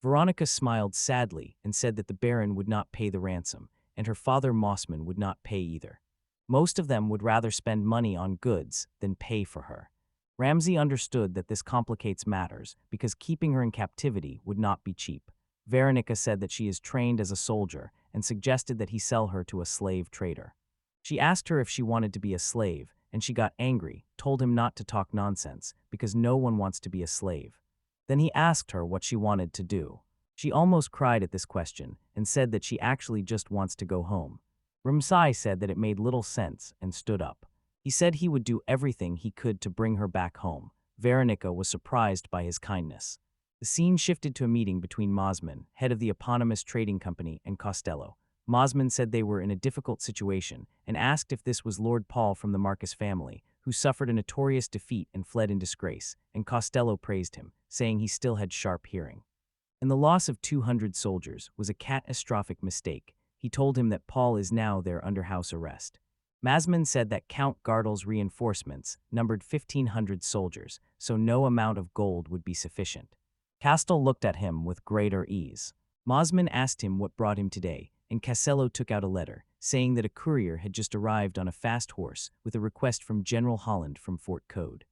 Veronica smiled sadly and said that the Baron would not pay the ransom, and her father Mossman would not pay either. Most of them would rather spend money on goods than pay for her. Ramsay understood that this complicates matters because keeping her in captivity would not be cheap. Veronica said that she is trained as a soldier and suggested that he sell her to a slave trader. She asked her if she wanted to be a slave, and she got angry, told him not to talk nonsense because no one wants to be a slave. Then he asked her what she wanted to do. She almost cried at this question and said that she actually just wants to go home. Ramsay said that it made little sense and stood up. He said he would do everything he could to bring her back home. Veronica was surprised by his kindness. The scene shifted to a meeting between Mossman, head of the eponymous trading company, and Costello. Mossman said they were in a difficult situation and asked if this was Lord Paul from the Marcus family, who suffered a notorious defeat and fled in disgrace, and Costello praised him, saying he still had sharp hearing. And the loss of 200 soldiers was a catastrophic mistake. He told him that Paul is now there under house arrest. Mossman said that Count Gardel's reinforcements numbered 1,500 soldiers, so no amount of gold would be sufficient. Castel looked at him with greater ease. Mossman asked him what brought him today, and Costello took out a letter, saying that a courier had just arrived on a fast horse with a request from General Holland from Fort Code.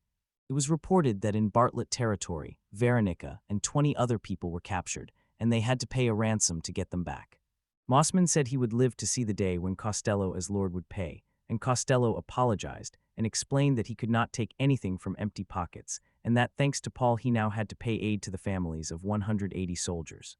It was reported that in Bartlett territory, Veronica and 20 other people were captured, and they had to pay a ransom to get them back. Mossman said he would live to see the day when Costello as Lord would pay, and Costello apologized and explained that he could not take anything from empty pockets, and that thanks to Paul he now had to pay aid to the families of 180 soldiers.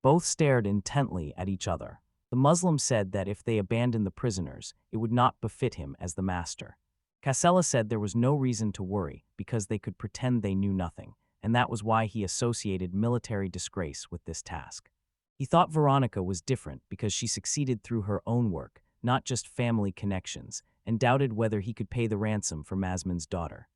Both stared intently at each other. The Muslim said that if they abandoned the prisoners, it would not befit him as the master. Casella said there was no reason to worry because they could pretend they knew nothing, and that was why he associated military disgrace with this task. He thought Veronica was different because she succeeded through her own work, not just family connections, and doubted whether he could pay the ransom for Mossman's daughter.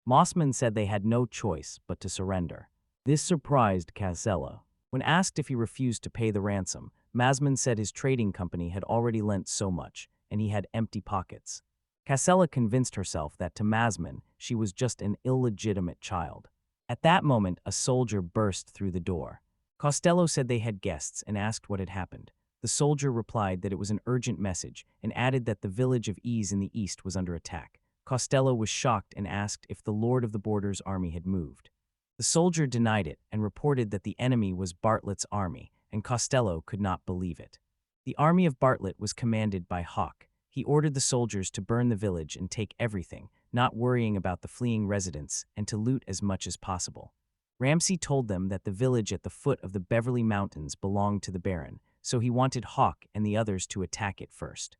Mossman said they had no choice but to surrender. This surprised Casella. When asked if he refused to pay the ransom, Mossman said his trading company had already lent so much, and he had empty pockets. Casella convinced herself that to Masman, she was just an illegitimate child. At that moment, a soldier burst through the door. Costello said they had guests and asked what had happened. The soldier replied that it was an urgent message and added that the village of Ise in the east was under attack. Costello was shocked and asked if the Lord of the Border's army had moved. The soldier denied it and reported that the enemy was Bartlett's army, and Costello could not believe it. The army of Bartlett was commanded by Hawk. He ordered the soldiers to burn the village and take everything, not worrying about the fleeing residents, and to loot as much as possible. Ramsay told them that the village at the foot of the Beverly Mountains belonged to the Baron, so he wanted Hawk and the others to attack it first.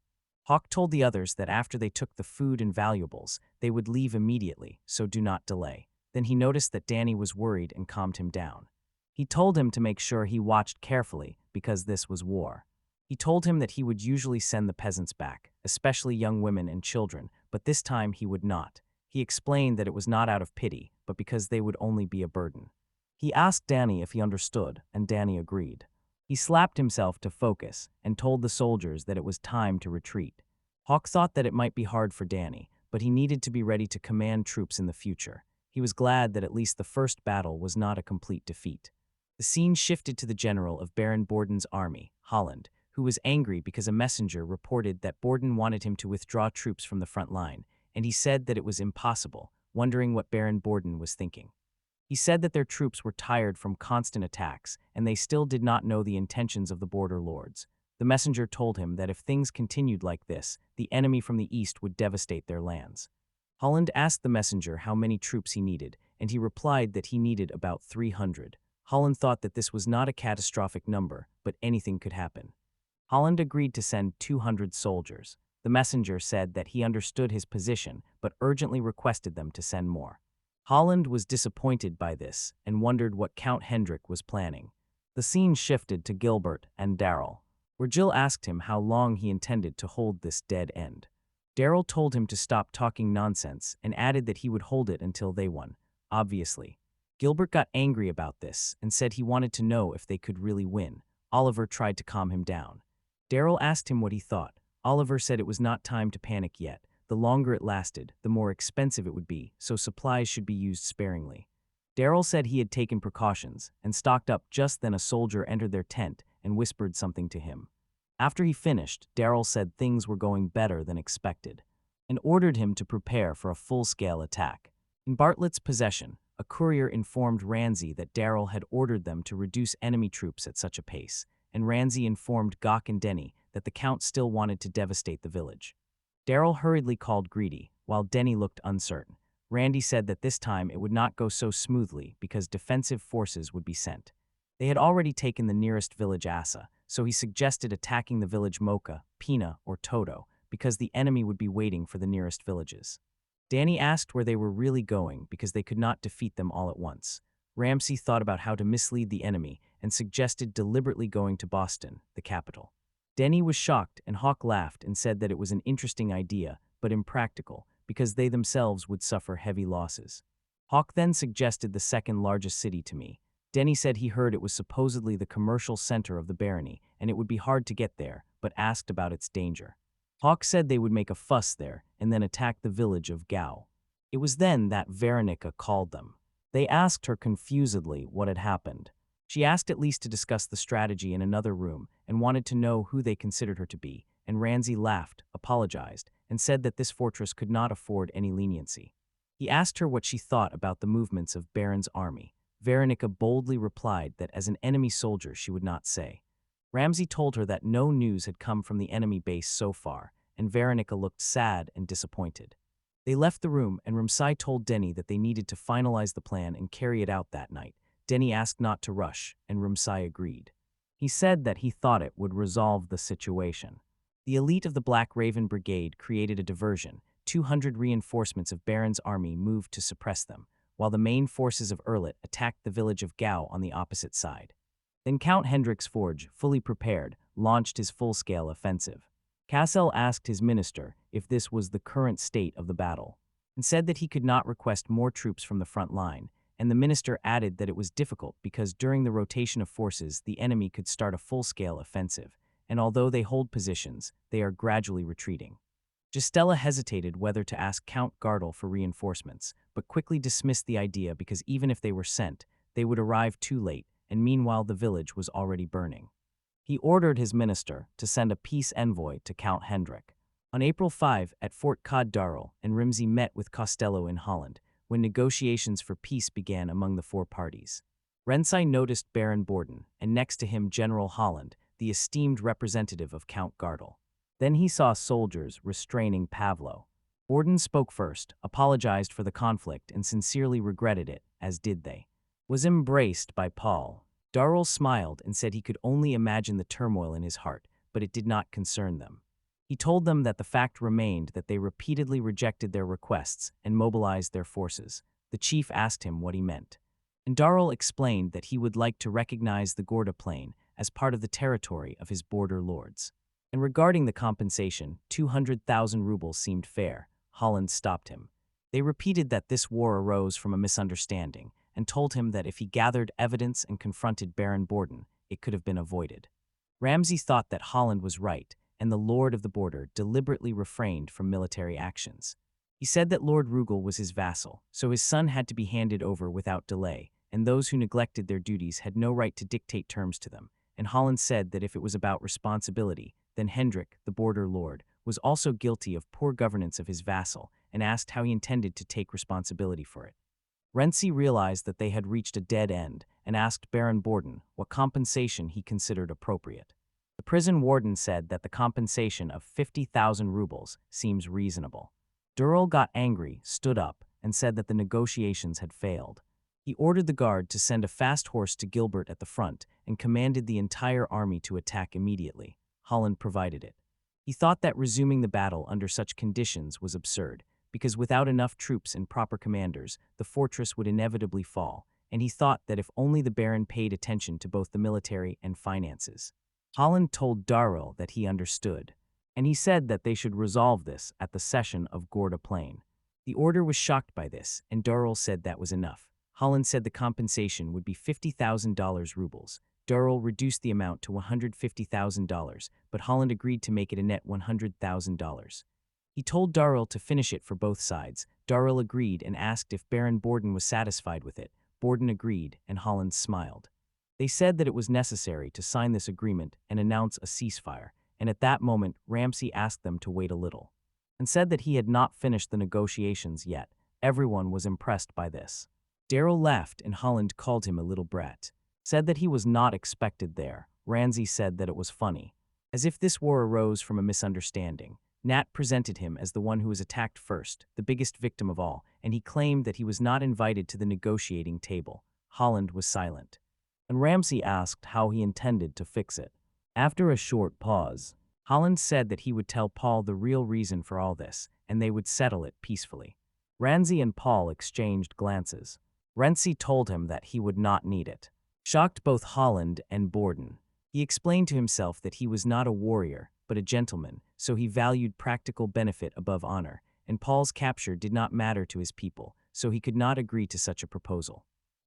Hawk told the others that after they took the food and valuables, they would leave immediately, so do not delay. Then he noticed that Danny was worried and calmed him down. He told him to make sure he watched carefully because this was war. He told him that he would usually send the peasants back, especially young women and children, but this time he would not. He explained that it was not out of pity, but because they would only be a burden. He asked Danny if he understood, and Danny agreed. He slapped himself to focus and told the soldiers that it was time to retreat. Hawk thought that it might be hard for Danny, but he needed to be ready to command troops in the future. He was glad that at least the first battle was not a complete defeat. The scene shifted to the general of Baron Borden's army, Holland, who was angry because a messenger reported that Borden wanted him to withdraw troops from the front line, and he said that it was impossible, wondering what Baron Borden was thinking. He said that their troops were tired from constant attacks, and they still did not know the intentions of the border lords. The messenger told him that if things continued like this, the enemy from the east would devastate their lands. Holland asked the messenger how many troops he needed, and he replied that he needed about 300. Holland thought that this was not a catastrophic number, but anything could happen. Holland agreed to send 200 soldiers. The messenger said that he understood his position, but urgently requested them to send more. Holland was disappointed by this and wondered what Count Hendrik was planning. The scene shifted to Gilbert and Darryl, where Jill asked him how long he intended to hold this dead end. Darryl told him to stop talking nonsense and added that he would hold it until they won, obviously. Gilbert got angry about this and said he wanted to know if they could really win. Oliver tried to calm him down. Darryl asked him what he thought. Oliver said it was not time to panic yet. The longer it lasted, the more expensive it would be, so supplies should be used sparingly. Darryl said he had taken precautions and stocked up. Just then a soldier entered their tent and whispered something to him. After he finished, Darryl said things were going better than expected and ordered him to prepare for a full-scale attack. In Bartlett's possession, a courier informed Ramsay that Darryl had ordered them to reduce enemy troops at such a pace, and Ramsay informed Gok and Denny that the Count still wanted to devastate the village. Darryl hurriedly called Greedy, while Denny looked uncertain. Randy said that this time it would not go so smoothly because defensive forces would be sent. They had already taken the nearest village Asa, so he suggested attacking the village Mocha, Pina, or Toto, because the enemy would be waiting for the nearest villages. Danny asked where they were really going because they could not defeat them all at once. Ramsay thought about how to mislead the enemy and suggested deliberately going to Boston, the capital. Denny was shocked, and Hawk laughed and said that it was an interesting idea, but impractical, because they themselves would suffer heavy losses. Hawk then suggested the second largest city to me. Denny said he heard it was supposedly the commercial center of the barony, and it would be hard to get there, but asked about its danger. Hawk said they would make a fuss there and then attack the village of Gao. It was then that Veronica called them. They asked her confusedly what had happened. She asked at least to discuss the strategy in another room and wanted to know who they considered her to be, and Ramsay laughed, apologized, and said that this fortress could not afford any leniency. He asked her what she thought about the movements of Baron's army. Veronica boldly replied that as an enemy soldier she would not say. Ramsay told her that no news had come from the enemy base so far, and Veronica looked sad and disappointed. They left the room, and Ramsay told Denny that they needed to finalize the plan and carry it out that night. Denny asked not to rush, and Ramsay agreed. He said that he thought it would resolve the situation. The elite of the Black Raven Brigade created a diversion. 200 reinforcements of Baron's army moved to suppress them, while the main forces of Erlit attacked the village of Gao on the opposite side. Then Count Hendrik's Forge, fully prepared, launched his full-scale offensive. Cassel asked his minister if this was the current state of the battle, and said that he could not request more troops from the front line, and the minister added that it was difficult because during the rotation of forces the enemy could start a full-scale offensive, and although they hold positions, they are gradually retreating. Gisela hesitated whether to ask Count Gardel for reinforcements, but quickly dismissed the idea because even if they were sent, they would arrive too late, and meanwhile the village was already burning. He ordered his minister to send a peace envoy to Count Hendrik. On April 5, at Fort Cod Darrell and Ramsay met with Costello in Holland, when negotiations for peace began among the four parties. Ramsay noticed Baron Borden, and next to him General Holland, the esteemed representative of Count Gardel. Then he saw soldiers restraining Pavlo. Borden spoke first, apologized for the conflict, and sincerely regretted it, as did they. Was embraced by Paul. Darrell smiled and said he could only imagine the turmoil in his heart, but it did not concern them. He told them that the fact remained that they repeatedly rejected their requests and mobilized their forces. The chief asked him what he meant. And Darrell explained that he would like to recognize the Gorda Plain as part of the territory of his border lords. And regarding the compensation, 200,000 rubles seemed fair. Holland stopped him. They repeated that this war arose from a misunderstanding, and told him that if he gathered evidence and confronted Baron Borden, it could have been avoided. Ramsay thought that Holland was right, and the Lord of the Border deliberately refrained from military actions. He said that Lord Rugal was his vassal, so his son had to be handed over without delay, and those who neglected their duties had no right to dictate terms to them. And Holland said that if it was about responsibility, then Hendrik, the border lord, was also guilty of poor governance of his vassal, and asked how he intended to take responsibility for it. Ramsay realized that they had reached a dead end and asked Baron Borden what compensation he considered appropriate. The prison warden said that the compensation of 50,000 rubles seems reasonable. Darrell got angry, stood up, and said that the negotiations had failed. He ordered the guard to send a fast horse to Gilbert at the front and commanded the entire army to attack immediately. Holland provided it. He thought that resuming the battle under such conditions was absurd, because without enough troops and proper commanders, the fortress would inevitably fall, and he thought that if only the Baron paid attention to both the military and finances. Holland told Darrell that he understood, and he said that they should resolve this at the session of Gorda Plain. The order was shocked by this, and Darrell said that was enough. Holland said the compensation would be $50,000 rubles. Darrell reduced the amount to $150,000, but Holland agreed to make it a net $100,000. He told Darrell to finish it for both sides. Darrell agreed and asked if Baron Borden was satisfied with it. Borden agreed, and Holland smiled. They said that it was necessary to sign this agreement and announce a ceasefire, and at that moment Ramsay asked them to wait a little, and said that he had not finished the negotiations yet. Everyone was impressed by this. Darrell left, and Holland called him a little brat. Said that he was not expected there. Ramsay said that it was funny. As if this war arose from a misunderstanding, Nat presented him as the one who was attacked first, the biggest victim of all, and he claimed that he was not invited to the negotiating table. Holland was silent, and Ramsay asked how he intended to fix it. After a short pause, Holland said that he would tell Paul the real reason for all this, and they would settle it peacefully. Ramsay and Paul exchanged glances. Ramsay told him that he would not need it. Shocked both Holland and Borden, he explained to himself that he was not a warrior, but a gentleman, so he valued practical benefit above honor, and Paul's capture did not matter to his people, so he could not agree to such a proposal.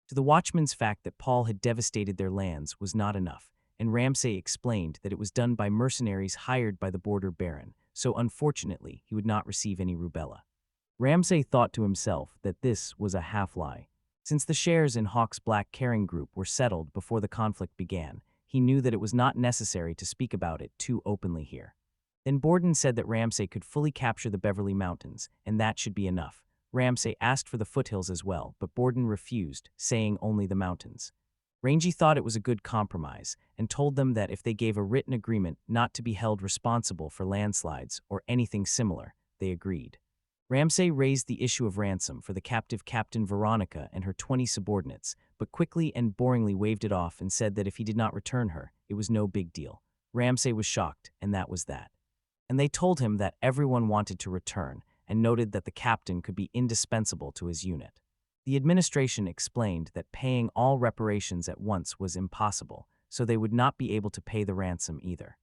To the watchman's fact that Paul had devastated their lands was not enough, and Ramsay explained that it was done by mercenaries hired by the border baron, so unfortunately he would not receive any rubella. Ramsay thought to himself that this was a half-lie. Since the shares in Hawk's Black Caring Group were settled before the conflict began, he knew that it was not necessary to speak about it too openly here. Then Borden said that Ramsay could fully capture the Beverly Mountains, and that should be enough. Ramsay asked for the foothills as well, but Borden refused, saying only the mountains. Rangy thought it was a good compromise, and told them that if they gave a written agreement not to be held responsible for landslides or anything similar, they agreed. Ramsay raised the issue of ransom for the captive Captain Veronica and her 20 subordinates, but quickly and boringly waved it off and said that if he did not return her, it was no big deal. Ramsay was shocked, and that was that. And they told him that everyone wanted to return, and noted that the captain could be indispensable to his unit. The administration explained that paying all reparations at once was impossible, so they would not be able to pay the ransom either.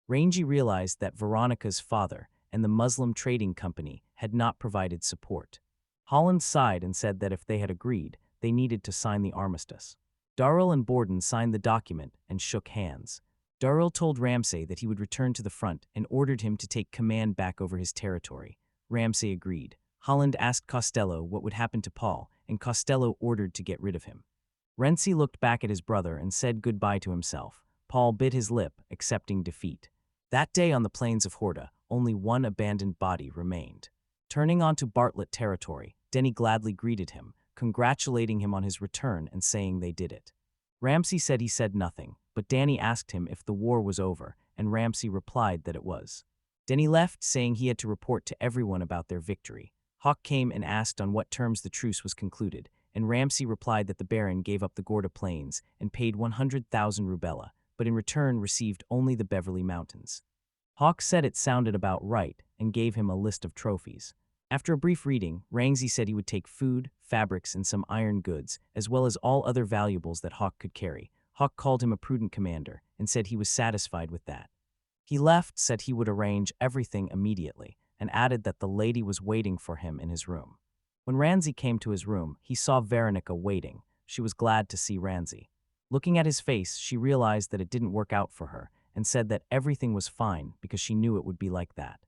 Rangy realized that Veronica's father and the Muslim trading company had not provided support. Holland sighed and said that if they had agreed, they needed to sign the armistice. Darrell and Borden signed the document and shook hands. Darrell told Ramsay that he would return to the front and ordered him to take command back over his territory. Ramsay agreed. Holland asked Costello what would happen to Paul, and Costello ordered to get rid of him. Ramsay looked back at his brother and said goodbye to himself. Paul bit his lip, accepting defeat. That day on the plains of Horda, only one abandoned body remained. Turning onto Bartlett territory, Denny gladly greeted him, congratulating him on his return and saying they did it. Ramsay said he said nothing, but Danny asked him if the war was over, and Ramsay replied that it was. Denny left, saying he had to report to everyone about their victory. Hawk came and asked on what terms the truce was concluded, and Ramsay replied that the Baron gave up the Gorda Plains and paid 100,000 rubella, but in return received only the Beverly Mountains. Hawk said it sounded about right and gave him a list of trophies. After a brief reading, Ramsay said he would take food, fabrics, and some iron goods, as well as all other valuables that Hawk could carry. Hawk called him a prudent commander and said he was satisfied with that. He left, said he would arrange everything immediately, and added that the lady was waiting for him in his room. When Ramsay came to his room, he saw Veronica waiting. She was glad to see Ramsay. Looking at his face, she realized that it didn't work out for her and said that everything was fine because she knew it would be like that.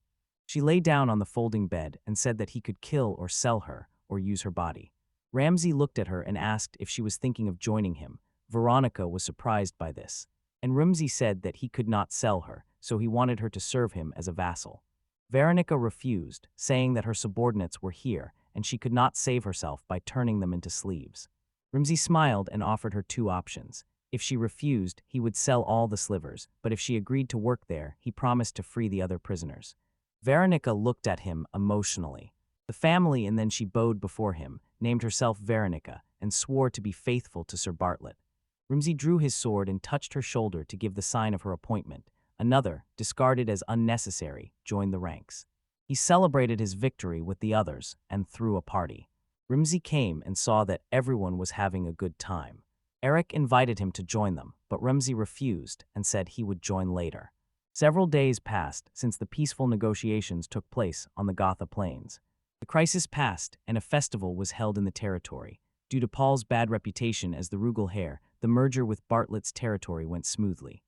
She lay down on the folding bed and said that he could kill or sell her or use her body. Ramsay looked at her and asked if she was thinking of joining him. Veronica was surprised by this, and Ramsay said that he could not sell her, so he wanted her to serve him as a vassal. Veronica refused, saying that her subordinates were here and she could not save herself by turning them into slaves. Ramsay smiled and offered her two options. If she refused, he would sell all the slivers, but if she agreed to work there, he promised to free the other prisoners. Veronica looked at him emotionally. The family, and then she bowed before him, named herself Veronica, and swore to be faithful to Sir Bartlett. Ramsay drew his sword and touched her shoulder to give the sign of her appointment. Another, discarded as unnecessary, joined the ranks. He celebrated his victory with the others and threw a party. Ramsay came and saw that everyone was having a good time. Eric invited him to join them, but Ramsay refused and said he would join later. Several days passed since the peaceful negotiations took place on the Gotha Plains. The crisis passed and a festival was held in the territory. Due to Paul's bad reputation as the Rugal Hare, the merger with Bartlett's territory went smoothly.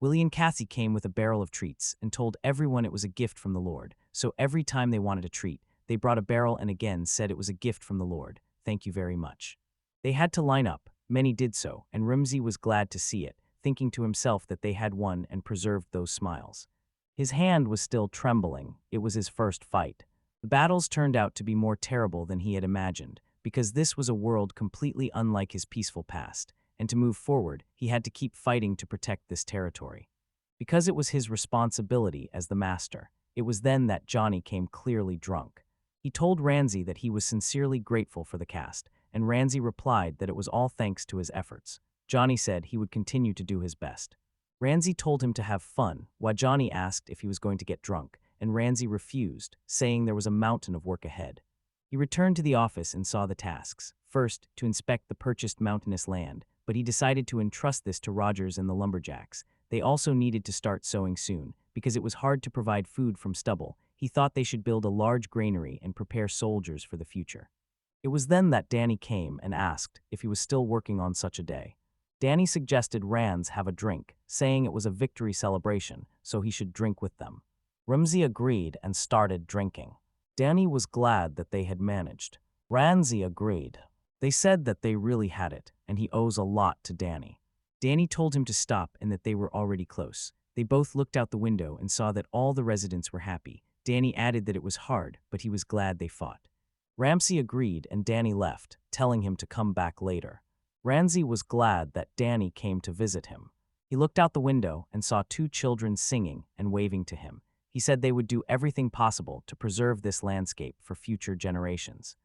Willie and Cassie came with a barrel of treats and told everyone it was a gift from the Lord, so every time they wanted a treat, they brought a barrel and again said it was a gift from the Lord. Thank you very much. They had to line up. Many did so, and Ramsay was glad to see it, thinking to himself that they had won and preserved those smiles. His hand was still trembling. It was his first fight. The battles turned out to be more terrible than he had imagined, because this was a world completely unlike his peaceful past, and to move forward, he had to keep fighting to protect this territory. Because it was his responsibility as the master, it was then that Johnny came clearly drunk. He told Ramsay that he was sincerely grateful for the cast, and Ramsay replied that it was all thanks to his efforts. Johnny said he would continue to do his best. Ramsay told him to have fun, while Johnny asked if he was going to get drunk, and Ramsay refused, saying there was a mountain of work ahead. He returned to the office and saw the tasks. First, to inspect the purchased mountainous land, but he decided to entrust this to Rogers and the lumberjacks. They also needed to start sowing soon, because it was hard to provide food from stubble. He thought they should build a large granary and prepare soldiers for the future. It was then that Danny came and asked if he was still working on such a day. Danny suggested Rans have a drink, saying it was a victory celebration, so he should drink with them. Ramsay agreed and started drinking. Danny was glad that they had managed. Ramsay agreed. They said that they really had it, and he owes a lot to Danny. Danny told him to stop and that they were already close. They both looked out the window and saw that all the residents were happy. Danny added that it was hard, but he was glad they fought. Ramsay agreed and Danny left, telling him to come back later. Ramsay was glad that Danny came to visit him. He looked out the window and saw two children singing and waving to him. He said they would do everything possible to preserve this landscape for future generations.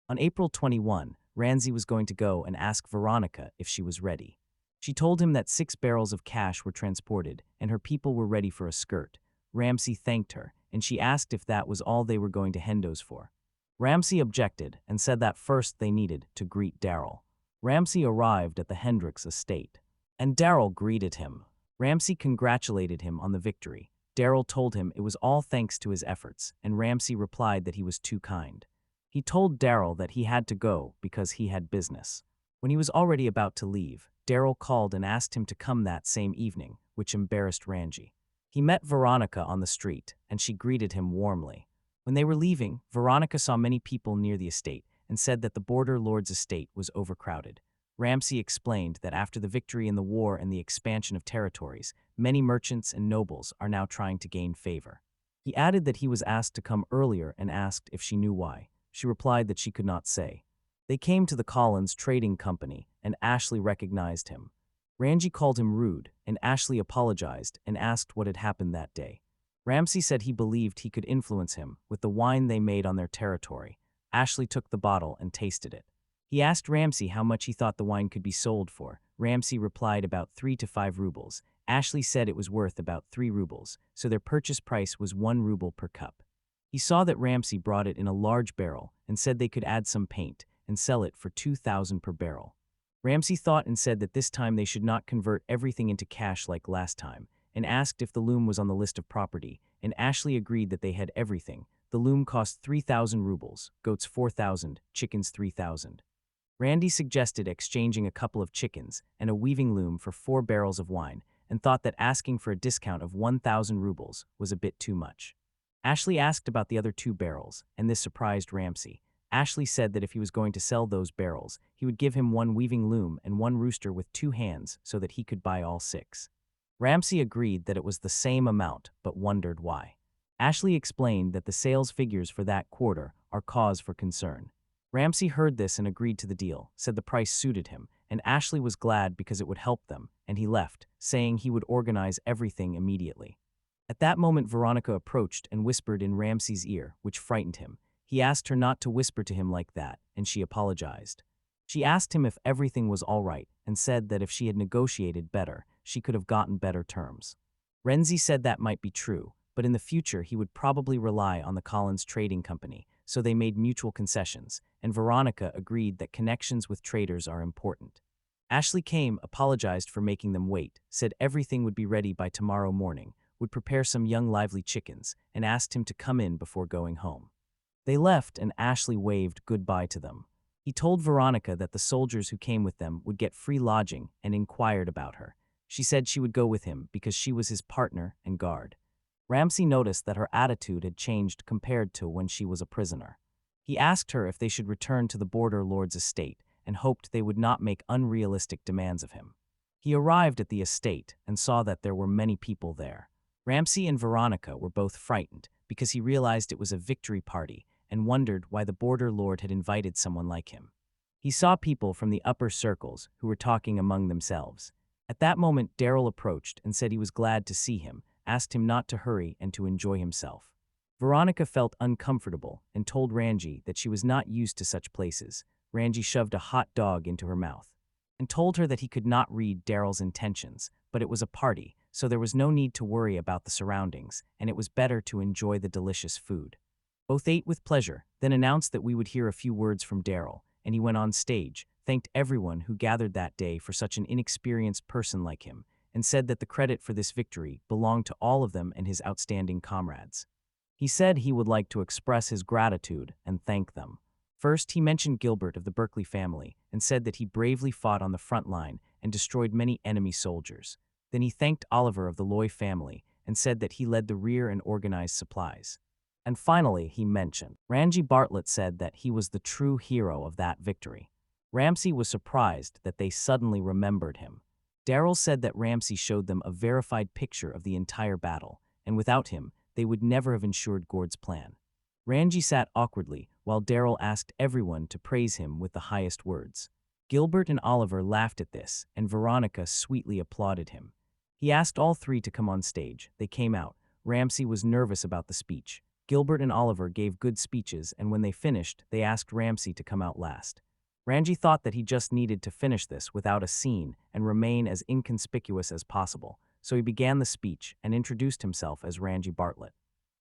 On April 21, Ramsay was going to go and ask Veronica if she was ready. She told him that 6 barrels of cash were transported and her people were ready for a skirt. Ramsay thanked her, and she asked if that was all they were going to Hendo's for. Ramsay objected and said that first they needed to greet Daryl. Ramsay arrived at the Hendricks estate, and Daryl greeted him. Ramsay congratulated him on the victory. Daryl told him it was all thanks to his efforts, and Ramsay replied that he was too kind. He told Daryl that he had to go because he had business. When he was already about to leave, Daryl called and asked him to come that same evening, which embarrassed Ramsay. He met Veronica on the street, and she greeted him warmly. When they were leaving, Veronica saw many people near the estate and said that the border lord's estate was overcrowded. Ramsay explained that after the victory in the war and the expansion of territories, many merchants and nobles are now trying to gain favor. He added that he was asked to come earlier and asked if she knew why. She replied that she could not say. They came to the Collins Trading Company, and Ashley recognized him. Ramsay called him rude, and Ashley apologized and asked what had happened that day. Ramsay said he believed he could influence him with the wine they made on their territory. Ashley took the bottle and tasted it. He asked Ramsay how much he thought the wine could be sold for. Ramsay replied about 3 to 5 rubles. Ashley said it was worth about 3 rubles, so their purchase price was 1 ruble per cup. He saw that Ramsay brought it in a large barrel and said they could add some paint and sell it for 2,000 per barrel. Ramsay thought and said that this time they should not convert everything into cash like last time, and asked if the loom was on the list of property, and Ashley agreed that they had everything. The loom cost 3,000 rubles, goats 4,000, chickens 3,000. Randy suggested exchanging a couple of chickens and a weaving loom for 4 barrels of wine, and thought that asking for a discount of 1,000 rubles was a bit too much. Ashley asked about the other 2 barrels, and this surprised Ramsay. Ashley said that if he was going to sell those barrels, he would give him 1 weaving loom and 1 rooster with 2 hands so that he could buy all 6. Ramsay agreed that it was the same amount, but wondered why. Ashley explained that the sales figures for that quarter are cause for concern. Ramsay heard this and agreed to the deal, said the price suited him, and Ashley was glad because it would help them, and he left, saying he would organize everything immediately. At that moment, Veronica approached and whispered in Ramsay's ear, which frightened him. He asked her not to whisper to him like that, and she apologized. She asked him if everything was all right and said that if she had negotiated better, she could have gotten better terms. Renzi said that might be true, but in the future he would probably rely on the Collins Trading Company, so they made mutual concessions, and Veronica agreed that connections with traders are important. Ashley came, apologized for making them wait, said everything would be ready by tomorrow morning, would prepare some young lively chickens, and asked him to come in before going home. They left, and Ashley waved goodbye to them. He told Veronica that the soldiers who came with them would get free lodging and inquired about her. She said she would go with him because she was his partner and guard. Ramsay noticed that her attitude had changed compared to when she was a prisoner. He asked her if they should return to the border lord's estate and hoped they would not make unrealistic demands of him. He arrived at the estate and saw that there were many people there. Ramsay and Veronica were both frightened because he realized it was a victory party and wondered why the border lord had invited someone like him. He saw people from the upper circles who were talking among themselves. At that moment, Daryl approached and said he was glad to see him, asked him not to hurry and to enjoy himself. Veronica felt uncomfortable and told Ranji that she was not used to such places. Ranji shoved a hot dog into her mouth and told her that he could not read Daryl's intentions, but it was a party, so there was no need to worry about the surroundings, and it was better to enjoy the delicious food. Both ate with pleasure, then announced that we would hear a few words from Daryl, and he went on stage, thanked everyone who gathered that day for such an inexperienced person like him, and said that the credit for this victory belonged to all of them and his outstanding comrades. He said he would like to express his gratitude and thank them. First, he mentioned Gilbert of the Berkeley family and said that he bravely fought on the front line and destroyed many enemy soldiers. Then he thanked Oliver of the Loy family and said that he led the rear and organized supplies. And finally, he mentioned Ranji Bartlett said that he was the true hero of that victory. Ramsay was surprised that they suddenly remembered him. Daryl said that Ramsay showed them a verified picture of the entire battle, and without him, they would never have ensured Gord's plan. Ranji sat awkwardly while Daryl asked everyone to praise him with the highest words. Gilbert and Oliver laughed at this, and Veronica sweetly applauded him. He asked all 3 to come on stage. They came out. Ramsay was nervous about the speech. Gilbert and Oliver gave good speeches, and when they finished, they asked Ramsay to come out last. Ranji thought that he just needed to finish this without a scene and remain as inconspicuous as possible, so he began the speech and introduced himself as Ranji Bartlett.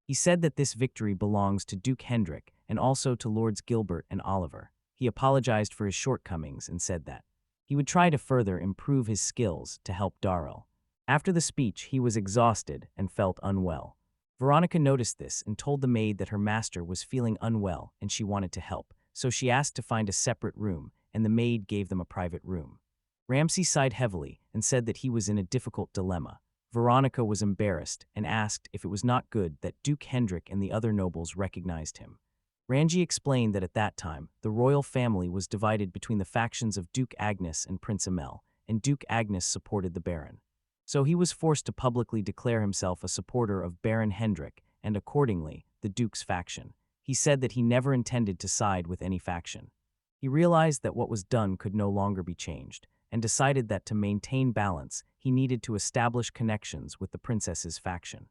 He said that this victory belongs to Duke Hendrik and also to Lords Gilbert and Oliver. He apologized for his shortcomings and said that he would try to further improve his skills to help Daryl. After the speech, he was exhausted and felt unwell. Veronica noticed this and told the maid that her master was feeling unwell and she wanted to help, so she asked to find a separate room, and the maid gave them a private room. Ramsay sighed heavily and said that he was in a difficult dilemma. Veronica was embarrassed and asked if it was not good that Duke Hendrik and the other nobles recognized him. Ramsay explained that at that time, the royal family was divided between the factions of Duke Agnes and Prince Emil, and Duke Agnes supported the Baron. So he was forced to publicly declare himself a supporter of Baron Hendrik and, accordingly, the Duke's faction. He said that he never intended to side with any faction. He realized that what was done could no longer be changed, and decided that to maintain balance, he needed to establish connections with the princess's faction.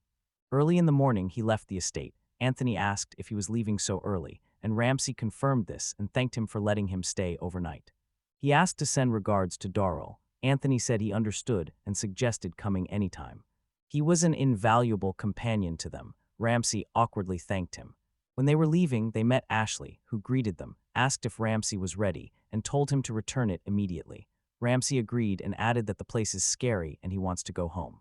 Early in the morning, he left the estate. Anthony asked if he was leaving so early, and Ramsay confirmed this and thanked him for letting him stay overnight. He asked to send regards to Darrell. Anthony said he understood and suggested coming anytime. He was an invaluable companion to them. Ramsay awkwardly thanked him. When they were leaving, they met Ashley, who greeted them, asked if Ramsay was ready, and told him to return it immediately. Ramsay agreed and added that the place is scary and he wants to go home.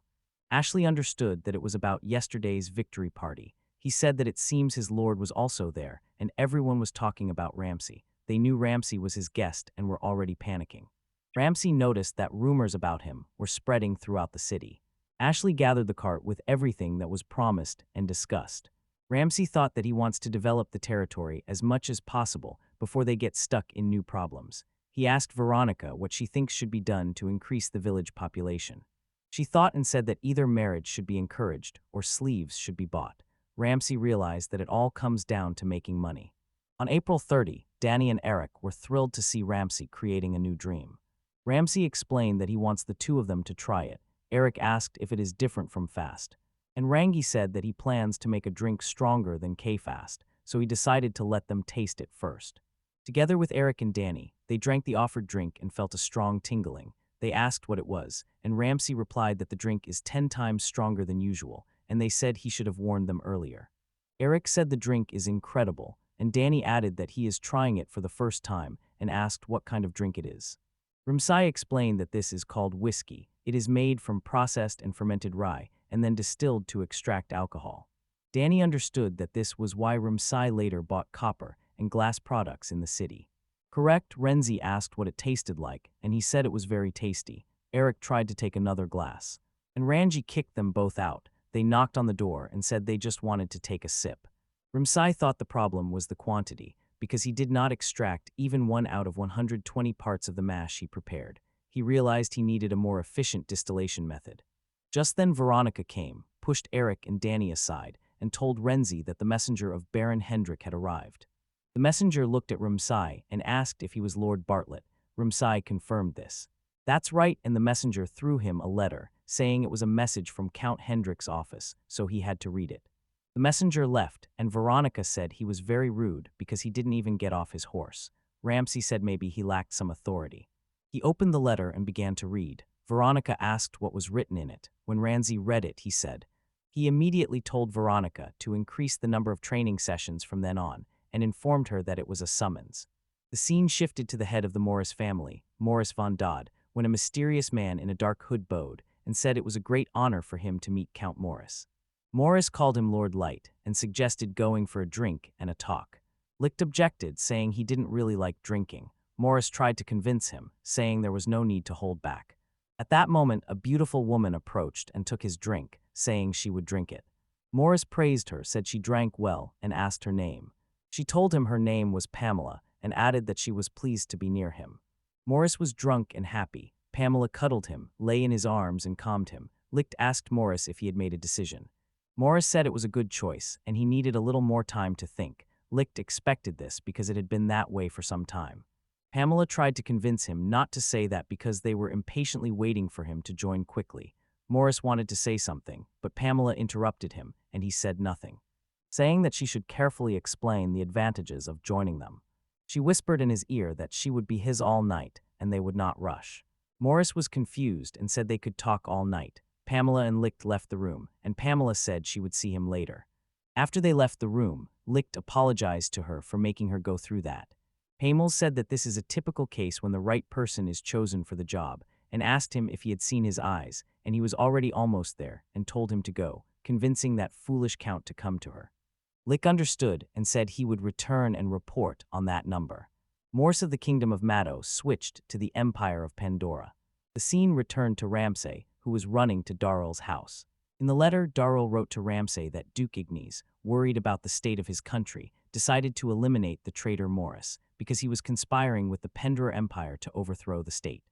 Ashley understood that it was about yesterday's victory party. He said that it seems his lord was also there, and everyone was talking about Ramsay. They knew Ramsay was his guest and were already panicking. Ramsay noticed that rumors about him were spreading throughout the city. Ashley gathered the cart with everything that was promised and discussed. Ramsay thought that he wants to develop the territory as much as possible before they get stuck in new problems. He asked Veronica what she thinks should be done to increase the village population. She thought and said that either marriage should be encouraged or sleeves should be bought. Ramsay realized that it all comes down to making money. On April 30, Danny and Eric were thrilled to see Ramsay creating a new dream. Ramsay explained that he wants the two of them to try it. Eric asked if it is different from fast. And Rangi said that he plans to make a drink stronger than K-Fast, so he decided to let them taste it first. Together with Eric and Danny, they drank the offered drink and felt a strong tingling. They asked what it was, and Ramsay replied that the drink is 10 times stronger than usual, and they said he should have warned them earlier. Eric said the drink is incredible, and Danny added that he is trying it for the first time and asked what kind of drink it is. Ramsay explained that this is called whiskey. It is made from processed and fermented rye, and then distilled to extract alcohol. Danny understood that this was why Ramsay later bought copper and glass products in the city. Correct, Renzi asked what it tasted like, and he said it was very tasty. Eric tried to take another glass, and Rangi kicked them both out. They knocked on the door and said they just wanted to take a sip. Ramsay thought the problem was the quantity, because he did not extract even 1 out of 120 parts of the mash he prepared. He realized he needed a more efficient distillation method. Just then Veronica came, pushed Eric and Danny aside, and told Renzi that the messenger of Baron Hendrik had arrived. The messenger looked at Ramsay and asked if he was Lord Bartlett. Ramsay confirmed this. That's right, and the messenger threw him a letter, saying it was a message from Count Hendrik's office, so he had to read it. The messenger left, and Veronica said he was very rude because he didn't even get off his horse. Ramsay said maybe he lacked some authority. He opened the letter and began to read. Veronica asked what was written in it. When Ramsay read it, he said. He immediately told Veronica to increase the number of training sessions from then on, and informed her that it was a summons. The scene shifted to the head of the Morris family, Morris von Dodd, when a mysterious man in a dark hood bowed and said it was a great honor for him to meet Count Morris. Morris called him Lord Light and suggested going for a drink and a talk. Licht objected, saying he didn't really like drinking. Morris tried to convince him, saying there was no need to hold back. At that moment, a beautiful woman approached and took his drink, saying she would drink it. Morris praised her, said she drank well, and asked her name. She told him her name was Pamela and added that she was pleased to be near him. Morris was drunk and happy. Pamela cuddled him, lay in his arms, and calmed him. Licht asked Morris if he had made a decision. Morris said it was a good choice, and he needed a little more time to think. Licht expected this because it had been that way for some time. Pamela tried to convince him not to say that because they were impatiently waiting for him to join quickly. Morris wanted to say something, but Pamela interrupted him, and he said nothing, saying that she should carefully explain the advantages of joining them. She whispered in his ear that she would be his all night, and they would not rush. Morris was confused and said they could talk all night. Pamela and Licht left the room, and Pamela said she would see him later. After they left the room, Licht apologized to her for making her go through that. Pamela said that this is a typical case when the right person is chosen for the job, and asked him if he had seen his eyes, and he was already almost there, and told him to go, convincing that foolish count to come to her. Lick understood and said he would return and report on that number. Morse of the Kingdom of Mato switched to the Empire of Pandora. The scene returned to Ramsay, who was running to Darrell's house. In the letter, Darrell wrote to Ramsay that Duke Ignis, worried about the state of his country, decided to eliminate the traitor Morris because he was conspiring with the Pendra Empire to overthrow the state.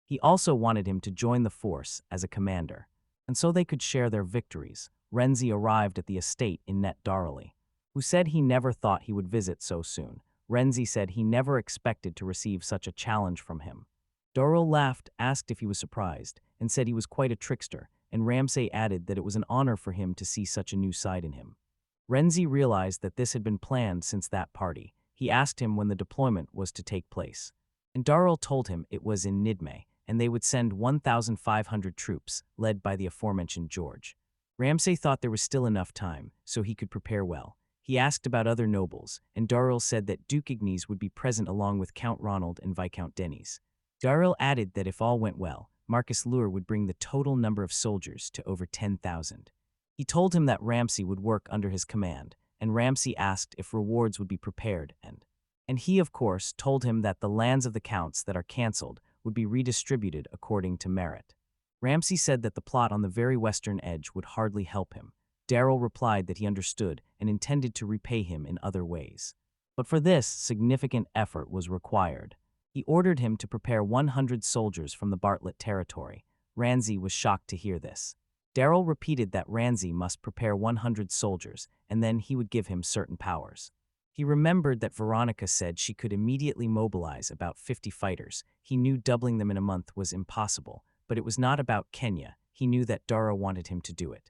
He also wanted him to join the force as a commander, and so they could share their victories. Renzi arrived at the estate in Net Darrelly, who said he never thought he would visit so soon. Renzi said he never expected to receive such a challenge from him. Darrell laughed, asked if he was surprised, and said he was quite a trickster, and Ramsay added that it was an honor for him to see such a new side in him. Renzi realized that this had been planned since that party. He asked him when the deployment was to take place, and Darrell told him it was in Nidme, and they would send 1,500 troops, led by the aforementioned George. Ramsay thought there was still enough time, so he could prepare well. He asked about other nobles, and Darrell said that Duke Ignis would be present along with Count Ronald and Viscount Denis. Darrell added that if all went well, Marcus Lure would bring the total number of soldiers to over 10,000. He told him that Ramsay would work under his command, and Ramsay asked if rewards would be prepared, and he, of course, told him that the lands of the counts that are cancelled would be redistributed according to merit. Ramsay said that the plot on the very western edge would hardly help him. Darrell replied that he understood and intended to repay him in other ways. But for this, significant effort was required. He ordered him to prepare 100 soldiers from the Bartlett territory. Ramsay was shocked to hear this. Darrell repeated that Ramsay must prepare 100 soldiers, and then he would give him certain powers. He remembered that Veronica said she could immediately mobilize about 50 fighters. He knew doubling them in a month was impossible, but it was not about Kenya. He knew that Darrell wanted him to do it.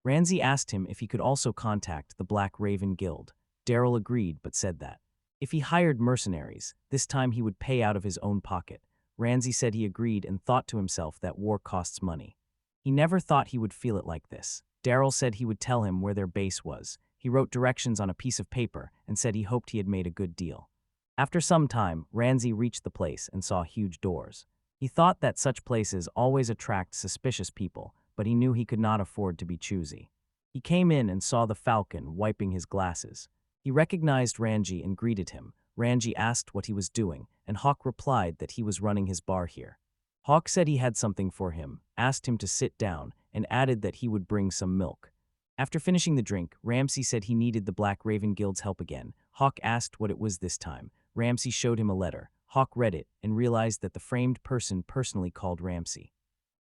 Ramsay asked him if he could also contact the Black Raven Guild. Darrell agreed, but said that if he hired mercenaries, this time he would pay out of his own pocket. Ramsay said he agreed and thought to himself that war costs money. He never thought he would feel it like this. Darrell said he would tell him where their base was. He wrote directions on a piece of paper and said he hoped he had made a good deal. After some time, Ramsay reached the place and saw huge doors. He thought that such places always attract suspicious people, but he knew he could not afford to be choosy. He came in and saw the Falcon wiping his glasses. He recognized Ranji and greeted him. Ranji asked what he was doing, and Hawk replied that he was running his bar here. Hawk said he had something for him, asked him to sit down, and added that he would bring some milk. After finishing the drink, Ramsay said he needed the Black Raven Guild's help again. Hawk asked what it was this time. Ramsay showed him a letter. Hawk read it and realized that the framed person personally called Ramsay.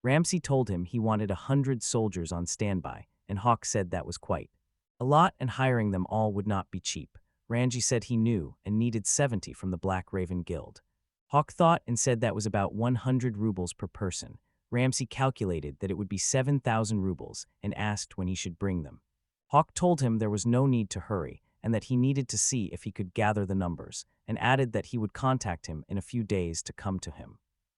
Ramsay told him he wanted 100 soldiers on standby, and Hawk said that was quite a lot, and hiring them all would not be cheap. Ranji said he knew and needed 70 from the Black Raven Guild. Hawk thought and said that was about 100 rubles per person. Ramsay calculated that it would be 7,000 rubles and asked when he should bring them. Hawk told him there was no need to hurry and that he needed to see if he could gather the numbers, and added that he would contact him in a few days to come to him.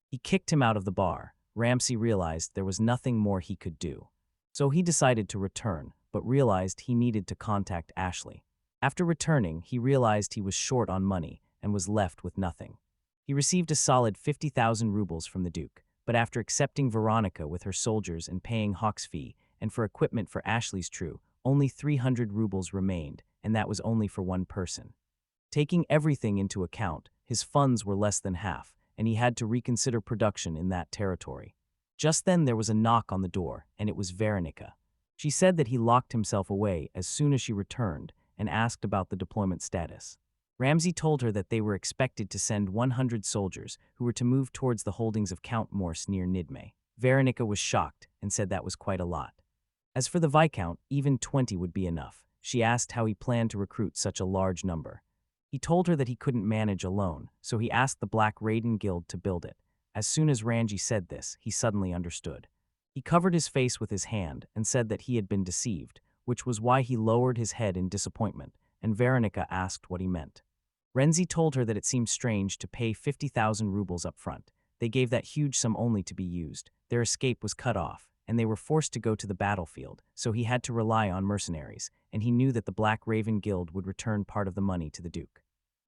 He kicked him out of the bar. Ramsay realized there was nothing more he could do. So he decided to return, but realized he needed to contact Ashley. After returning, he realized he was short on money and was left with nothing. He received a solid 50,000 rubles from the Duke, but after accepting Veronica with her soldiers and paying Hawk's fee, and for equipment for Ashley's crew, only 300 rubles remained, and that was only for one person. Taking everything into account, his funds were less than half, and he had to reconsider production in that territory. Just then there was a knock on the door, and it was Veronica. She said that he locked himself away as soon as she returned and asked about the deployment status. Ramsay told her that they were expected to send 100 soldiers who were to move towards the holdings of Count Morse near Nidme. Veronica was shocked and said that was quite a lot. As for the Viscount, even 20 would be enough. She asked how he planned to recruit such a large number. He told her that he couldn't manage alone, so he asked the Black Raven Guild to build it. As soon as Ranji said this, he suddenly understood. He covered his face with his hand and said that he had been deceived, which was why he lowered his head in disappointment, and Veronica asked what he meant. Renzi told her that it seemed strange to pay 50,000 rubles up front. They gave that huge sum only to be used. Their escape was cut off, and they were forced to go to the battlefield, so he had to rely on mercenaries, and he knew that the Black Raven Guild would return part of the money to the Duke.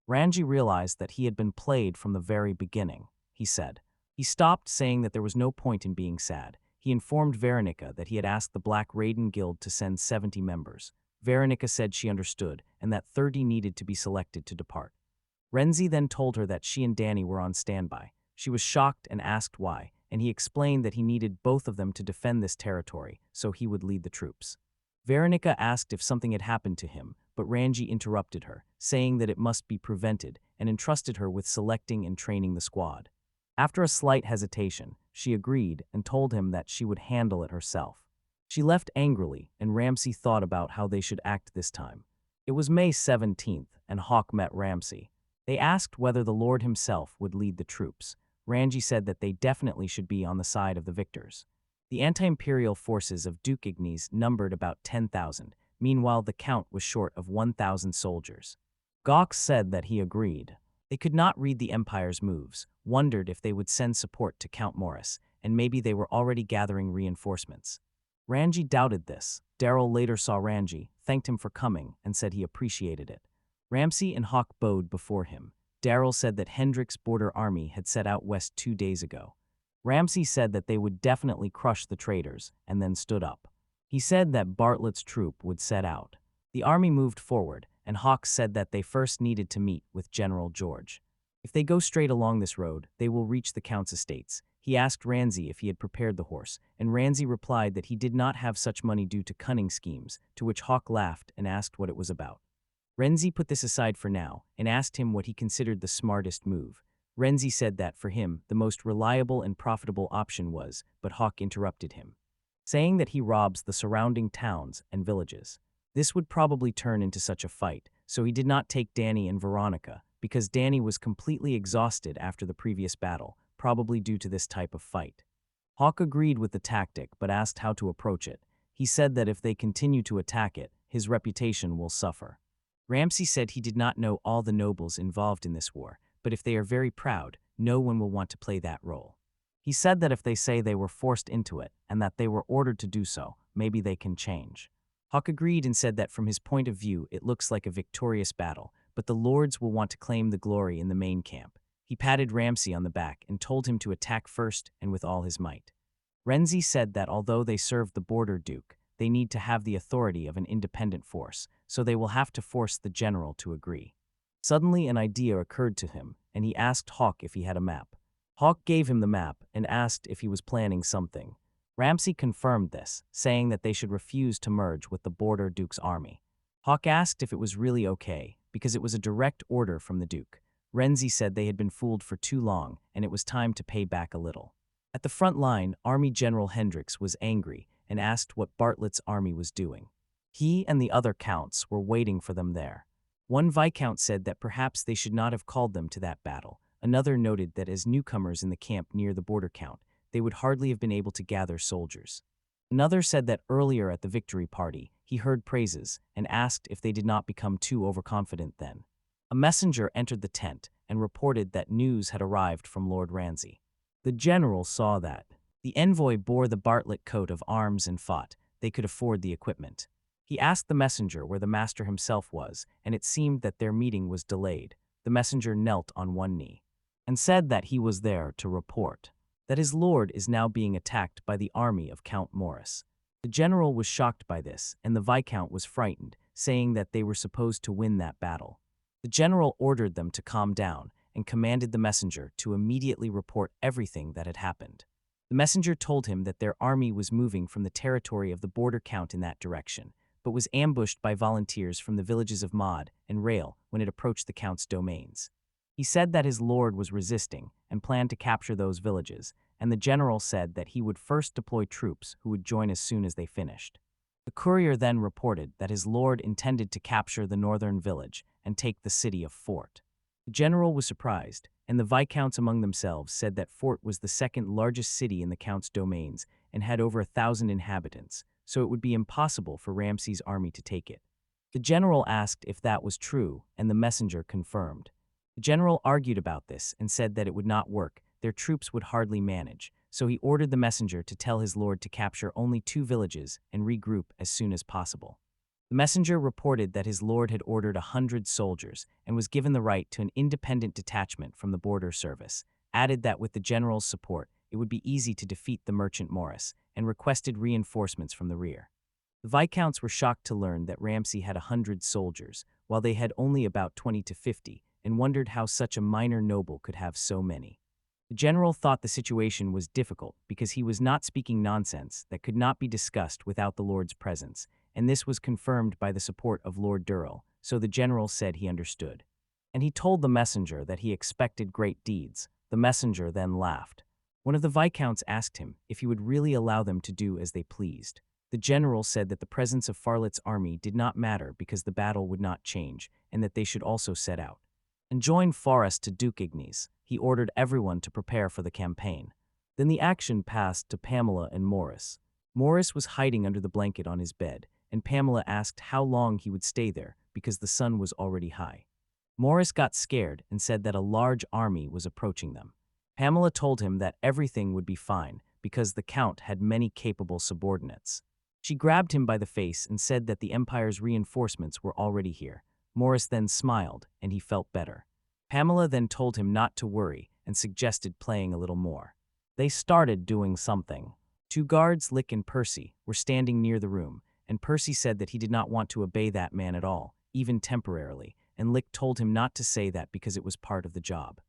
Ranji realized that he had been played from the very beginning, he said. He stopped saying that there was no point in being sad. He informed Veronica that he had asked the Black Raven Guild to send 70 members. Veronica said she understood, and that 30 needed to be selected to depart. Renzi then told her that she and Danny were on standby. She was shocked and asked why, and he explained that he needed both of them to defend this territory, so he would lead the troops. Veronica asked if something had happened to him, but Ramsay interrupted her, saying that it must be prevented, and entrusted her with selecting and training the squad. After a slight hesitation, she agreed and told him that she would handle it herself. She left angrily, and Ramsay thought about how they should act this time. It was May 17th, and Hawk met Ramsay. They asked whether the Lord himself would lead the troops. Ramsay said that they definitely should be on the side of the victors. The anti-imperial forces of Duke Ignis numbered about 10,000. Meanwhile, the count was short of 1,000 soldiers. Gawk said that he agreed. They could not read the Empire's moves, wondered if they would send support to Count Morris, and maybe they were already gathering reinforcements. Ramsay doubted this. Daryl later saw Ramsay, thanked him for coming, and said he appreciated it. Ramsay and Hawk bowed before him. Daryl said that Hendrik's border army had set out west 2 days ago. Ramsay said that they would definitely crush the traitors, and then stood up. He said that Bartlett's troop would set out. The army moved forward, and Hawk said that they first needed to meet with General George. If they go straight along this road, they will reach the Count's estates. He asked Ramsay if he had prepared the horse, and Ramsay replied that he did not have such money due to cunning schemes, to which Hawk laughed and asked what it was about. Ramsay put this aside for now, and asked him what he considered the smartest move. Ramsay said that, for him, the most reliable and profitable option was, but Hawk interrupted him, saying that he robs the surrounding towns and villages. This would probably turn into such a fight, so he did not take Danny and Veronica, because Danny was completely exhausted after the previous battle, probably due to this type of fight. Hawk agreed with the tactic but asked how to approach it. He said that if they continue to attack it, his reputation will suffer. Ramsay said he did not know all the nobles involved in this war, but if they are very proud, no one will want to play that role. He said that if they say they were forced into it, and that they were ordered to do so, maybe they can change. Hawk agreed and said that from his point of view it looks like a victorious battle, but the lords will want to claim the glory in the main camp. He patted Ramsay on the back and told him to attack first and with all his might. Ramsay said that although they serve the border duke, they need to have the authority of an independent force, so they will have to force the general to agree. Suddenly an idea occurred to him, and he asked Hawk if he had a map. Hawk gave him the map and asked if he was planning something. Ramsay confirmed this, saying that they should refuse to merge with the border duke's army. Hawk asked if it was really okay, because it was a direct order from the duke. Ramsay said they had been fooled for too long, and it was time to pay back a little. At the front line, Army General Hendrik was angry and asked what Bartlett's army was doing. He and the other counts were waiting for them there. One viscount said that perhaps they should not have called them to that battle. Another noted that as newcomers in the camp near the border count, they would hardly have been able to gather soldiers. Another said that earlier at the victory party, he heard praises and asked if they did not become too overconfident then. A messenger entered the tent and reported that news had arrived from Lord Ramsay. The general saw that the envoy bore the Bartlett coat of arms and fought. They could afford the equipment. He asked the messenger where the master himself was, and it seemed that their meeting was delayed. The messenger knelt on one knee and said that he was there to report that his lord is now being attacked by the army of Count Morris. The general was shocked by this, and the viscount was frightened, saying that they were supposed to win that battle. The general ordered them to calm down and commanded the messenger to immediately report everything that had happened. The messenger told him that their army was moving from the territory of the border count in that direction, but was ambushed by volunteers from the villages of Mod and Rail when it approached the count's domains. He said that his lord was resisting and planned to capture those villages, and the general said that he would first deploy troops who would join as soon as they finished. The courier then reported that his lord intended to capture the northern village and take the city of Fort. The general was surprised, and the viscounts among themselves said that Fort was the second largest city in the count's domains and had over 1,000 inhabitants, so it would be impossible for Ramsay's army to take it. The general asked if that was true, and the messenger confirmed. The general argued about this and said that it would not work, their troops would hardly manage, so he ordered the messenger to tell his lord to capture only 2 villages and regroup as soon as possible. The messenger reported that his lord had ordered 100 soldiers and was given the right to an independent detachment from the border service, added that with the general's support, it would be easy to defeat the merchant Morris, and requested reinforcements from the rear. The viscounts were shocked to learn that Ramsay had 100 soldiers, while they had only about 20 to 50, and wondered how such a minor noble could have so many. The general thought the situation was difficult because he was not speaking nonsense that could not be discussed without the Lord's presence, and this was confirmed by the support of Lord Durrell, so the general said he understood. And he told the messenger that he expected great deeds. The messenger then laughed. One of the viscounts asked him if he would really allow them to do as they pleased. The general said that the presence of Farlet's army did not matter because the battle would not change, and that they should also set out and join Forrest to Duke Ignis. He ordered everyone to prepare for the campaign. Then the action passed to Pamela and Morris. Morris was hiding under the blanket on his bed, and Pamela asked how long he would stay there because the sun was already high. Morris got scared and said that a large army was approaching them. Pamela told him that everything would be fine because the Count had many capable subordinates. She grabbed him by the face and said that the Empire's reinforcements were already here. Morris then smiled, and he felt better. Pamela then told him not to worry and suggested playing a little more. They started doing something. Two guards, Lick and Percy, were standing near the room, and Percy said that he did not want to obey that man at all, even temporarily, and Lick told him not to say that because it was part of the job.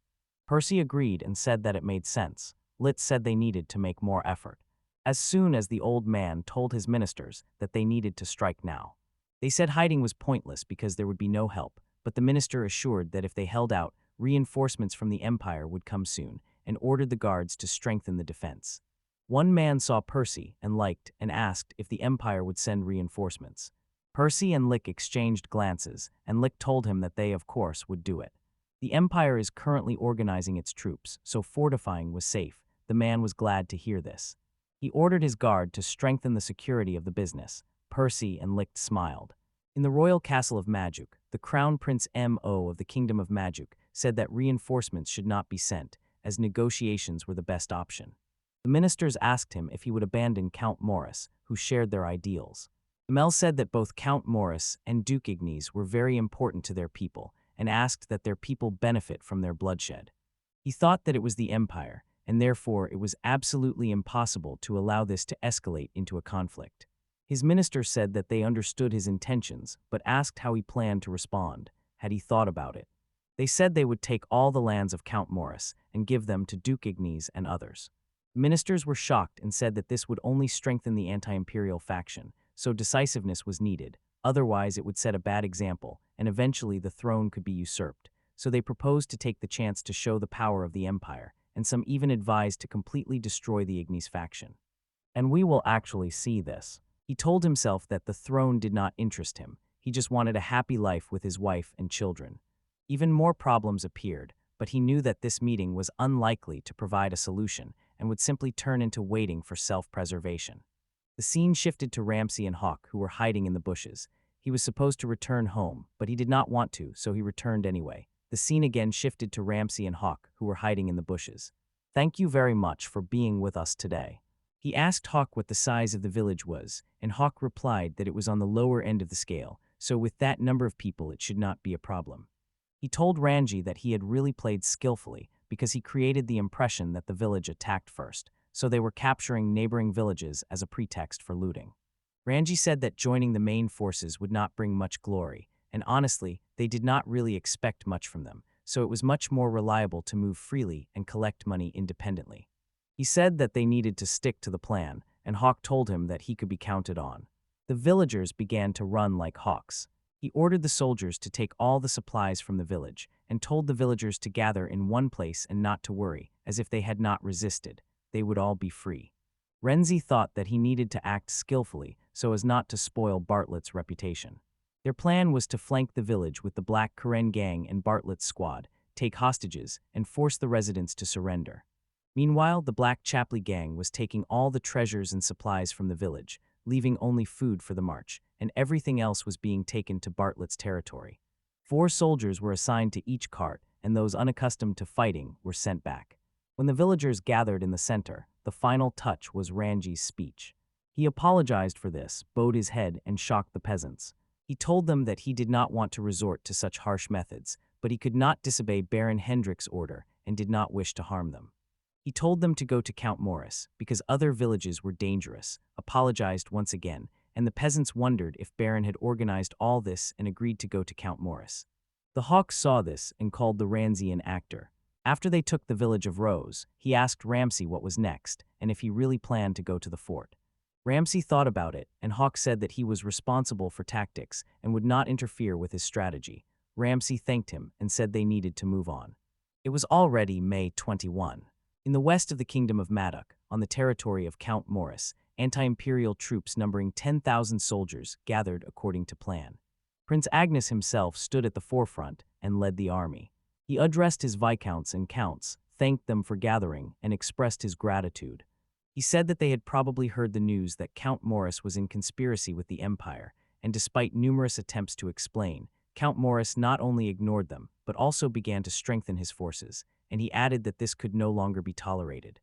Percy agreed and said that it made sense. Lick said they needed to make more effort. As soon as the old man told his ministers that they needed to strike now. They said hiding was pointless because there would be no help, but the minister assured that if they held out, reinforcements from the Empire would come soon, and ordered the guards to strengthen the defense. One man saw Percy and liked and asked if the Empire would send reinforcements. Percy and Lick exchanged glances, and Lick told him that they, of course, would do it. The Empire is currently organizing its troops, so fortifying was safe. The man was glad to hear this. He ordered his guard to strengthen the security of the business. Percy and Lick smiled. In the royal castle of Majuk, the Crown Prince M.O. of the Kingdom of Majuk said that reinforcements should not be sent, as negotiations were the best option. The ministers asked him if he would abandon Count Morris, who shared their ideals. Mel said that both Count Morris and Duke Ignis were very important to their people, and asked that their people benefit from their bloodshed. He thought that it was the Empire, and therefore it was absolutely impossible to allow this to escalate into a conflict. His minister said that they understood his intentions, but asked how he planned to respond. Had he thought about it? They said they would take all the lands of Count Morris and give them to Duke Ignis and others. Ministers were shocked and said that this would only strengthen the anti-imperial faction, so decisiveness was needed. Otherwise, it would set a bad example, and eventually the throne could be usurped. So they proposed to take the chance to show the power of the Empire, and some even advised to completely destroy the Ignis faction. And we will actually see this. He told himself that the throne did not interest him. He just wanted a happy life with his wife and children. Even more problems appeared, but he knew that this meeting was unlikely to provide a solution and would simply turn into waiting for self-preservation. The scene shifted to Ramsay and Hawk, who were hiding in the bushes. He was supposed to return home, but he did not want to, so he returned anyway. The scene again shifted to Ramsay and Hawk, who were hiding in the bushes. "Thank you very much for being with us today." He asked Hawk what the size of the village was, and Hawk replied that it was on the lower end of the scale, so with that number of people it should not be a problem. He told Ranji that he had really played skillfully because he created the impression that the village attacked first, so they were capturing neighboring villages as a pretext for looting. Ranji said that joining the main forces would not bring much glory, and honestly, they did not really expect much from them, so it was much more reliable to move freely and collect money independently. He said that they needed to stick to the plan, and Hawk told him that he could be counted on. The villagers began to run like hawks. He ordered the soldiers to take all the supplies from the village, and told the villagers to gather in one place and not to worry, as if they had not resisted, they would all be free. Renzi thought that he needed to act skillfully so as not to spoil Bartlett's reputation. Their plan was to flank the village with the Black Karen gang and Bartlett's squad, take hostages, and force the residents to surrender. Meanwhile, the Black Chapley gang was taking all the treasures and supplies from the village, leaving only food for the march, and everything else was being taken to Bartlett's territory. 4 soldiers were assigned to each cart, and those unaccustomed to fighting were sent back. When the villagers gathered in the center, the final touch was Ranji's speech. He apologized for this, bowed his head, and shocked the peasants. He told them that he did not want to resort to such harsh methods, but he could not disobey Baron Hendrik's order and did not wish to harm them. He told them to go to Count Morris, because other villages were dangerous, apologized once again, and the peasants wondered if Baron had organized all this and agreed to go to Count Morris. The Hawks saw this and called the Ranzi an actor. After they took the village of Rose, he asked Ramsay what was next and if he really planned to go to the fort. Ramsay thought about it, and Hawk said that he was responsible for tactics and would not interfere with his strategy. Ramsay thanked him and said they needed to move on. It was already May 21. In the west of the kingdom of Madoc, on the territory of Count Morris, anti-imperial troops numbering 10,000 soldiers gathered according to plan. Prince Agnes himself stood at the forefront and led the army. He addressed his viscounts and counts, thanked them for gathering, and expressed his gratitude. He said that they had probably heard the news that Count Morris was in conspiracy with the Empire, and despite numerous attempts to explain, Count Morris not only ignored them, but also began to strengthen his forces, and he added that this could no longer be tolerated,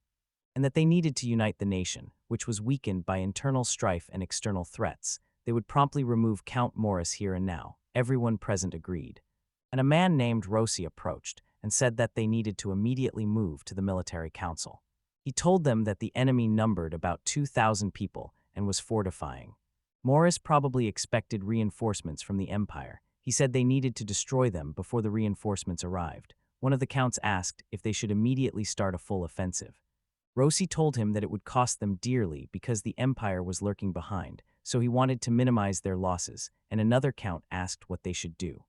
and that they needed to unite the nation, which was weakened by internal strife and external threats. They would promptly remove Count Morris here and now. Everyone present agreed. And a man named Rossi approached and said that they needed to immediately move to the military council. He told them that the enemy numbered about 2,000 people and was fortifying. Morris probably expected reinforcements from the Empire. He said they needed to destroy them before the reinforcements arrived. One of the counts asked if they should immediately start a full offensive. Rossi told him that it would cost them dearly because the Empire was lurking behind, so he wanted to minimize their losses, and another count asked what they should do.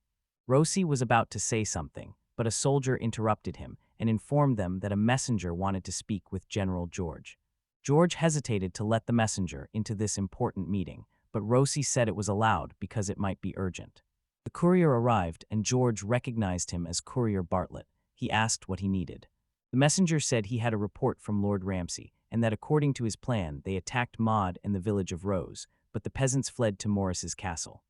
Rossi was about to say something, but a soldier interrupted him and informed them that a messenger wanted to speak with General George. George hesitated to let the messenger into this important meeting, but Rossi said it was allowed because it might be urgent. The courier arrived and George recognized him as Courier Bartlett. He asked what he needed. The messenger said he had a report from Lord Ramsay and that according to his plan they attacked Maud and the village of Rose, but the peasants fled to Morris's castle.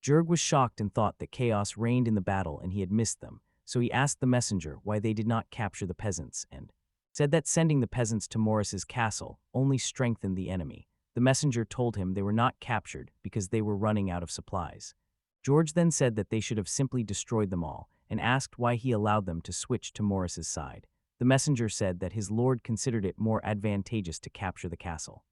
Jurg was shocked and thought that chaos reigned in the battle and he had missed them, so he asked the messenger why they did not capture the peasants and said that sending the peasants to Morris's castle only strengthened the enemy. The messenger told him they were not captured because they were running out of supplies. George then said that they should have simply destroyed them all and asked why he allowed them to switch to Morris's side. The messenger said that his lord considered it more advantageous to capture the castle.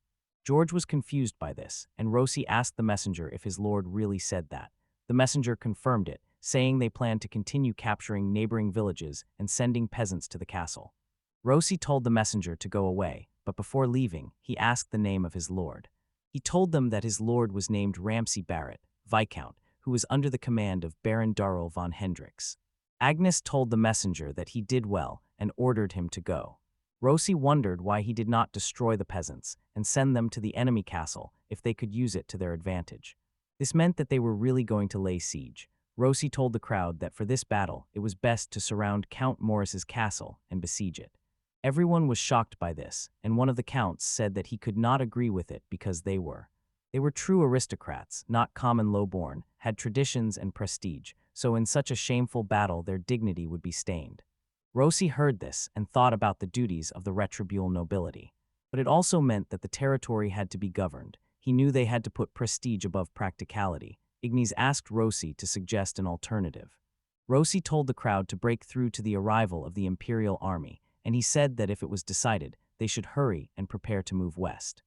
George was confused by this, and Rossi asked the messenger if his lord really said that. The messenger confirmed it, saying they planned to continue capturing neighboring villages and sending peasants to the castle. Rossi told the messenger to go away, but before leaving, he asked the name of his lord. He told them that his lord was named Ramsay Barrett, Viscount, who was under the command of Baron Darrell von Hendricks. Agnes told the messenger that he did well and ordered him to go. Rossi wondered why he did not destroy the peasants and send them to the enemy castle if they could use it to their advantage. This meant that they were really going to lay siege. Rossi told the crowd that for this battle, it was best to surround Count Morris's castle and besiege it. Everyone was shocked by this, and one of the counts said that he could not agree with it because they were true aristocrats, not common low-born, had traditions and prestige, so in such a shameful battle their dignity would be stained. Rossi heard this and thought about the duties of the retribule nobility. But it also meant that the territory had to be governed. He knew they had to put prestige above practicality. Ignis asked Rossi to suggest an alternative. Rossi told the crowd to break through to the arrival of the imperial army, and he said that if it was decided, they should hurry and prepare to move west.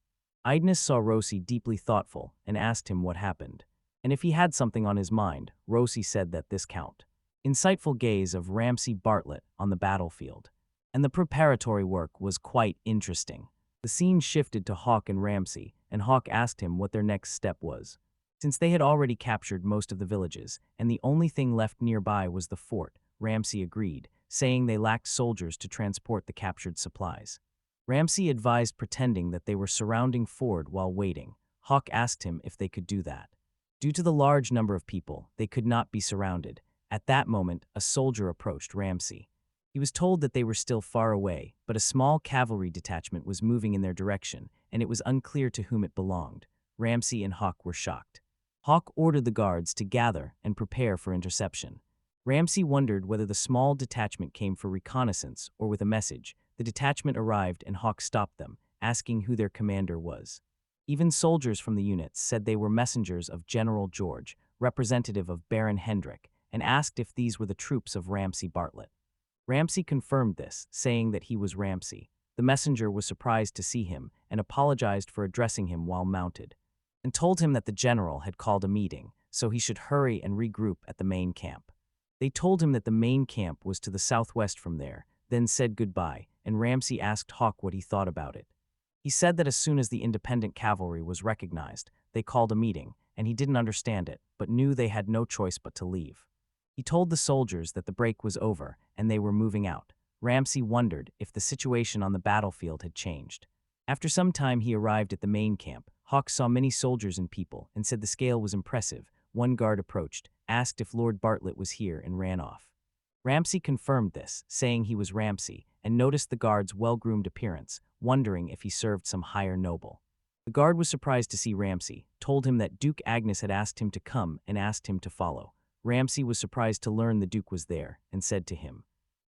Ignis saw Rossi deeply thoughtful and asked him what happened. And if he had something on his mind, Rossi said that this count. Insightful gaze of Ramsay Bartlett on the battlefield. And the preparatory work was quite interesting. The scene shifted to Hawk and Ramsay, and Hawk asked him what their next step was. Since they had already captured most of the villages, and the only thing left nearby was the fort, Ramsay agreed, saying they lacked soldiers to transport the captured supplies. Ramsay advised pretending that they were surrounding Ford while waiting. Hawk asked him if they could do that. Due to the large number of people, they could not be surrounded. At that moment, a soldier approached Ramsay. He was told that they were still far away, but a small cavalry detachment was moving in their direction, and it was unclear to whom it belonged. Ramsay and Hawk were shocked. Hawk ordered the guards to gather and prepare for interception. Ramsay wondered whether the small detachment came for reconnaissance or with a message. The detachment arrived and Hawk stopped them, asking who their commander was. Even soldiers from the units said they were messengers of General George, representative of Baron Hendrik, and asked if these were the troops of Ramsay Bartlett. Ramsay confirmed this, saying that he was Ramsay. The messenger was surprised to see him and apologized for addressing him while mounted, and told him that the general had called a meeting, so he should hurry and regroup at the main camp. They told him that the main camp was to the southwest from there. then said goodbye, and Ramsay asked Hawk what he thought about it. He said that as soon as the independent cavalry was recognized, they called a meeting, and he didn't understand it, but knew they had no choice but to leave. He told the soldiers that the break was over, and they were moving out. Ramsay wondered if the situation on the battlefield had changed. After some time he arrived at the main camp. Hawk saw many soldiers and people, and said the scale was impressive. One guard approached, asked if Lord Bartlett was here, and ran off. Ramsay confirmed this, saying he was Ramsay, and noticed the guard's well-groomed appearance, wondering if he served some higher noble. The guard was surprised to see Ramsay, told him that Duke Agnes had asked him to come and asked him to follow. Ramsay was surprised to learn the Duke was there, and said to him,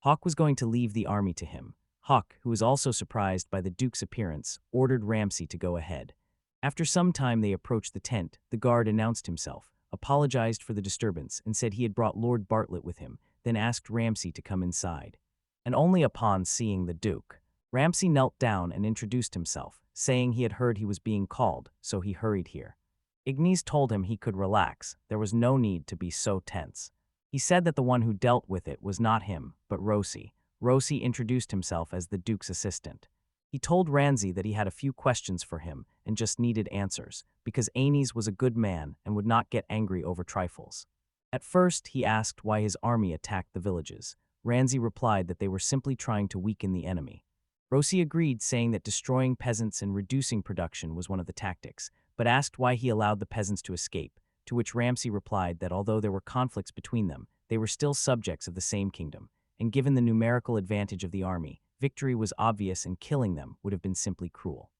Hawk was going to leave the army to him. Hawk, who was also surprised by the Duke's appearance, ordered Ramsay to go ahead. After some time they approached the tent. The guard announced himself, apologized for the disturbance, and said he had brought Lord Bartlett with him, then asked Ramsay to come inside. And only upon seeing the Duke, Ramsay knelt down and introduced himself, saying he had heard he was being called, so he hurried here. Ignis told him he could relax, there was no need to be so tense. He said that the one who dealt with it was not him, but Rosi. Rosi introduced himself as the Duke's assistant. He told Ramsay that he had a few questions for him and just needed answers, because Ignis was a good man and would not get angry over trifles. At first, he asked why his army attacked the villages. Ramsay replied that they were simply trying to weaken the enemy. Rosi agreed, saying that destroying peasants and reducing production was one of the tactics, but asked why he allowed the peasants to escape, to which Ramsay replied that although there were conflicts between them, they were still subjects of the same kingdom, and given the numerical advantage of the army, victory was obvious and killing them would have been simply cruel.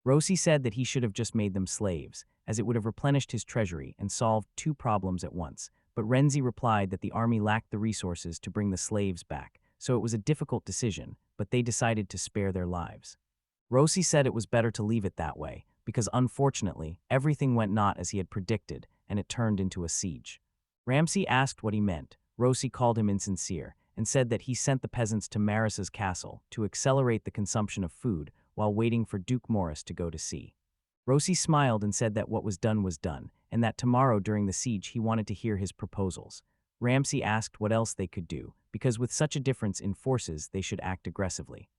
Rosi said that he should have just made them slaves, as it would have replenished his treasury and solved two problems at once, but Ramsay replied that the army lacked the resources to bring the slaves back, so it was a difficult decision, but they decided to spare their lives. Rosi said it was better to leave it that way, because unfortunately, everything went not as he had predicted, and it turned into a siege. Ramsay asked what he meant. Rosi called him insincere, and said that he sent the peasants to Maris's castle to accelerate the consumption of food while waiting for Duke Morris to go to sea. Rosi smiled and said that what was done, and that tomorrow during the siege he wanted to hear his proposals. Ramsay asked what else they could do, because with such a difference in forces they should act aggressively.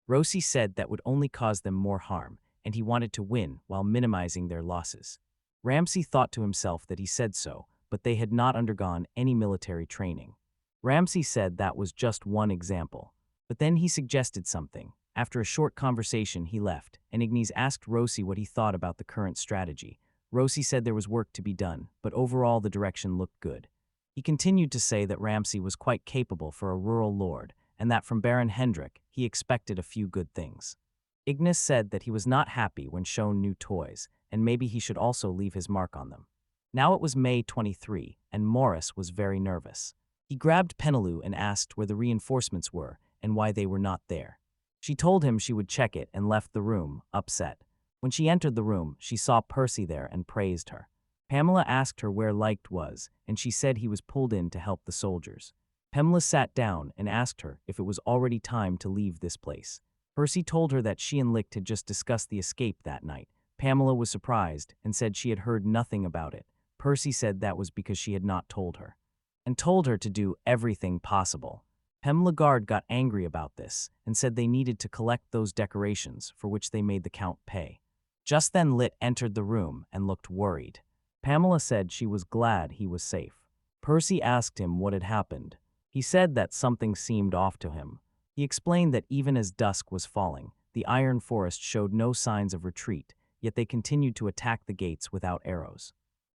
Rosi said that would only cause them more harm, and he wanted to win while minimizing their losses. Ramsay thought to himself that he said so, but they had not undergone any military training. Ramsay said that was just one example. But then he suggested something. After a short conversation, he left, and Ignis asked Rosi what he thought about the current strategy. Rosi said there was work to be done, but overall the direction looked good. He continued to say that Ramsay was quite capable for a rural lord, and that from Baron Hendrik he expected a few good things. Ignis said that he was not happy when shown new toys, and maybe he should also leave his mark on them. Now it was May 23, and Morris was very nervous. He grabbed Penelue and asked where the reinforcements were and why they were not there. She told him she would check it and left the room, upset. When she entered the room, she saw Percy there and praised her. Pamela asked her where Licht was, and she said he was pulled in to help the soldiers. Pamela sat down and asked her if it was already time to leave this place. Percy told her that she and Licht had just discussed the escape that night. Pamela was surprised and said she had heard nothing about it. Percy said that was because she had not told her, and told her to do everything possible. Pamela Guard got angry about this and said they needed to collect those decorations for which they made the Count pay. Just then Lit entered the room and looked worried. Pamela said she was glad he was safe. Percy asked him what had happened. He said that something seemed off to him. He explained that even as dusk was falling, the Iron Forest showed no signs of retreat, yet they continued to attack the gates without arrows.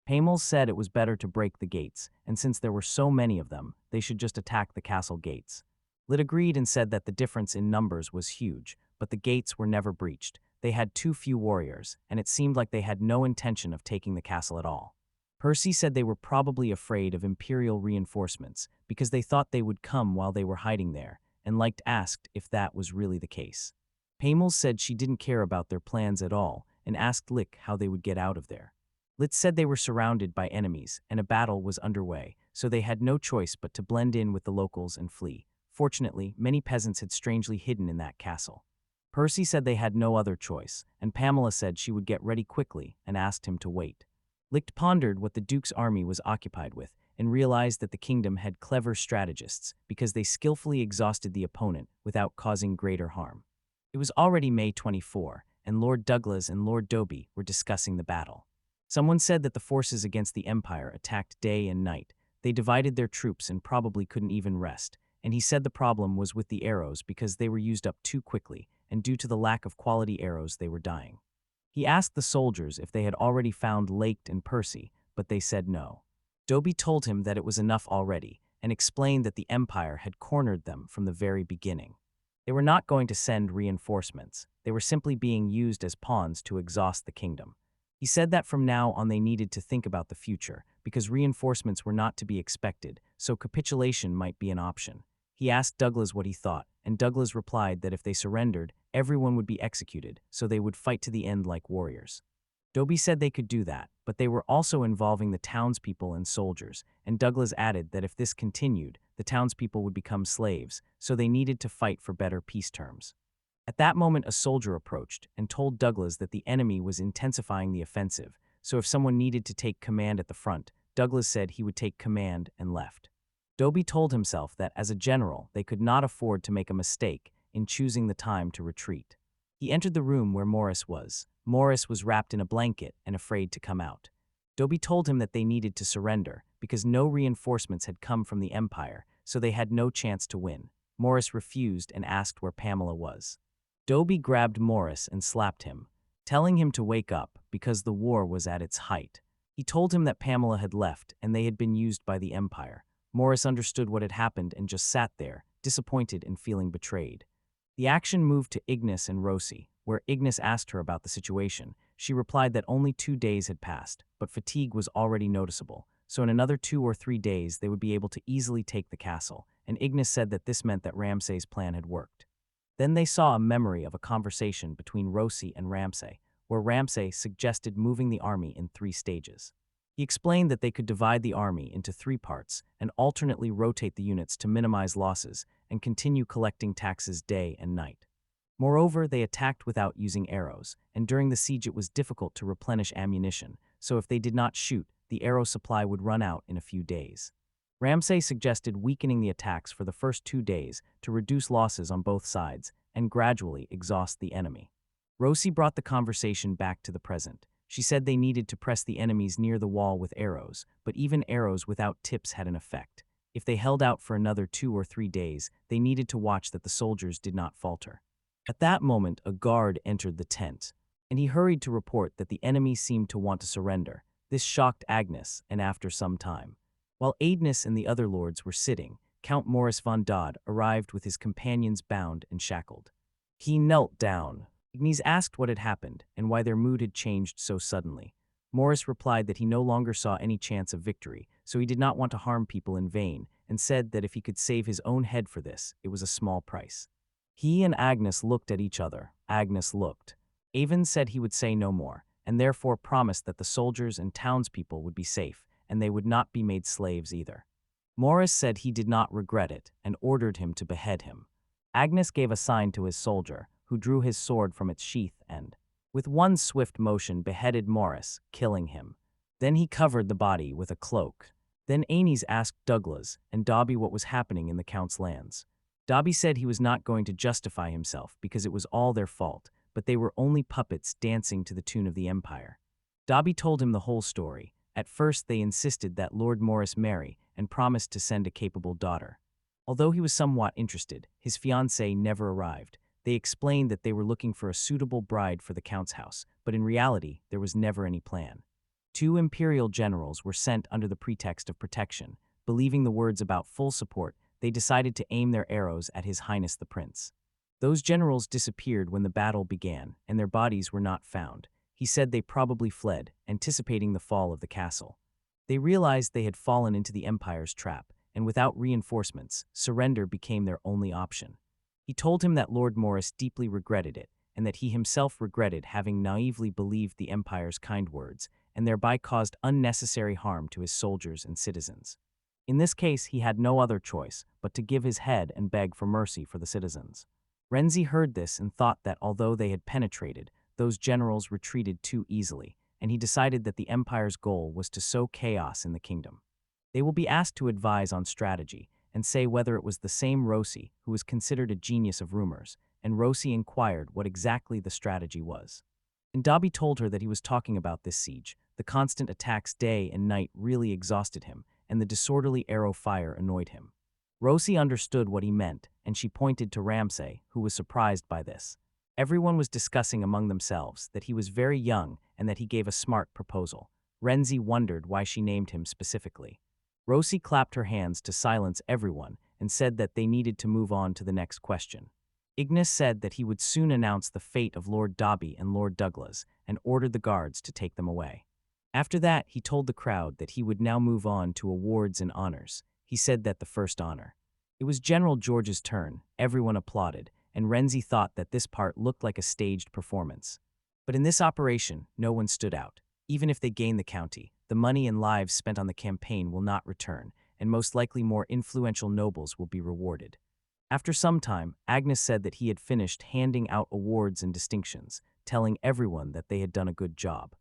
Hamel said it was better to break the gates, and since there were so many of them, they should just attack the castle gates. Lit agreed and said that the difference in numbers was huge, but the gates were never breached. They had too few warriors, and it seemed like they had no intention of taking the castle at all. Percy said they were probably afraid of Imperial reinforcements because they thought they would come while they were hiding there, and Licht asked if that was really the case. Hamel said she didn't care about their plans at all and asked Lick how they would get out of there. Lit said they were surrounded by enemies and a battle was underway, so they had no choice but to blend in with the locals and flee. Fortunately, many peasants had strangely hidden in that castle. Percy said they had no other choice, and Pamela said she would get ready quickly and asked him to wait. Licht pondered what the Duke's army was occupied with and realized that the kingdom had clever strategists because they skillfully exhausted the opponent without causing greater harm. It was already May 24, and Lord Douglas and Lord Dobie were discussing the battle. Someone said that the forces against the Empire attacked day and night. They divided their troops and probably couldn't even rest, and he said the problem was with the arrows because they were used up too quickly, and due to the lack of quality arrows they were dying. He asked the soldiers if they had already found Laked and Percy, but they said no. Dobie told him that it was enough already, and explained that the Empire had cornered them from the very beginning. They were not going to send reinforcements, they were simply being used as pawns to exhaust the kingdom. He said that from now on they needed to think about the future, because reinforcements were not to be expected, so capitulation might be an option. He asked Douglas what he thought, and Douglas replied that if they surrendered, everyone would be executed, so they would fight to the end like warriors. Dobie said they could do that, but they were also involving the townspeople and soldiers, and Douglas added that if this continued, the townspeople would become slaves, so they needed to fight for better peace terms. At that moment a soldier approached and told Douglas that the enemy was intensifying the offensive, so if someone needed to take command at the front, Douglas said he would take command and left. Dobie told himself that as a general they could not afford to make a mistake in choosing the time to retreat. He entered the room where Morris was. Morris was wrapped in a blanket and afraid to come out. Dobie told him that they needed to surrender because no reinforcements had come from the Empire, so they had no chance to win. Morris refused and asked where Pamela was. Dobie grabbed Morris and slapped him, telling him to wake up because the war was at its height. He told him that Pamela had left and they had been used by the Empire. Morris understood what had happened and just sat there, disappointed and feeling betrayed. The action moved to Ignis and Rosie, where Ignis asked her about the situation. She replied that only 2 days had passed, but fatigue was already noticeable, so in another 2 or 3 days they would be able to easily take the castle, and Ignis said that this meant that Ramsay's plan had worked. Then they saw a memory of a conversation between Rosie and Ramsay, where Ramsay suggested moving the army in 3 stages. He explained that they could divide the army into 3 parts and alternately rotate the units to minimize losses and continue collecting taxes day and night. Moreover, they attacked without using arrows, and during the siege it was difficult to replenish ammunition, so if they did not shoot, the arrow supply would run out in a few days. Ramsay suggested weakening the attacks for the first 2 days to reduce losses on both sides and gradually exhaust the enemy. Rosie brought the conversation back to the present. She said they needed to press the enemies near the wall with arrows, but even arrows without tips had an effect. If they held out for another 2 or 3 days, they needed to watch that the soldiers did not falter. At that moment, a guard entered the tent, and he hurried to report that the enemy seemed to want to surrender. This shocked Agnes, and after some time, while Agnes and the other lords were sitting, Count Maurice von Dodd arrived with his companions bound and shackled. He knelt down. Agnes asked what had happened and why their mood had changed so suddenly. Maurice replied that he no longer saw any chance of victory, so he did not want to harm people in vain, and said that if he could save his own head for this, it was a small price. He and Agnes looked at each other. Agnes looked. Avon said he would say no more, and therefore promised that the soldiers and townspeople would be safe, and they would not be made slaves either. Maurice said he did not regret it, and ordered him to behead him. Agnes gave a sign to his soldier, who drew his sword from its sheath and, with one swift motion, beheaded Maurice, killing him. Then he covered the body with a cloak. Then Agnes asked Douglas and Dobie what was happening in the Count's lands. Dobie said he was not going to justify himself because it was all their fault, but they were only puppets dancing to the tune of the Empire. Dobie told him the whole story. At first they insisted that Lord Maurice marry and promised to send a capable daughter. Although he was somewhat interested, his fiancée never arrived. They explained that they were looking for a suitable bride for the Count's house, but in reality there was never any plan. 2 imperial generals were sent under the pretext of protection. Believing the words about full support, they decided to aim their arrows at His Highness the Prince. Those generals disappeared when the battle began, and their bodies were not found. He said they probably fled, anticipating the fall of the castle. They realized they had fallen into the Empire's trap, and without reinforcements, surrender became their only option. He told him that Lord Maurice deeply regretted it, and that he himself regretted having naively believed the Empire's kind words, and thereby caused unnecessary harm to his soldiers and citizens. In this case, he had no other choice but to give his head and beg for mercy for the citizens. Ramsay heard this and thought that although they had penetrated, those generals retreated too easily, and he decided that the Empire's goal was to sow chaos in the kingdom. They will be asked to advise on strategy and say whether it was the same Rosi who was considered a genius of rumors, and Rosi inquired what exactly the strategy was. And Dabi told her that he was talking about this siege. The constant attacks day and night really exhausted him, and the disorderly arrow fire annoyed him. Rosi understood what he meant, and she pointed to Ramsay, who was surprised by this. Everyone was discussing among themselves that he was very young and that he gave a smart proposal. Renzi wondered why she named him specifically. Rosi clapped her hands to silence everyone and said that they needed to move on to the next question. Ignis said that he would soon announce the fate of Lord Dabi and Lord Douglas and ordered the guards to take them away. After that, he told the crowd that he would now move on to awards and honors. He said that the first honor. It was General George's turn. Everyone applauded, and Renzi thought that this part looked like a staged performance. But in this operation, no one stood out. Even if they gain the county, the money and lives spent on the campaign will not return, and most likely more influential nobles will be rewarded. After some time, Agnes said that he had finished handing out awards and distinctions, telling everyone that they had done a good job.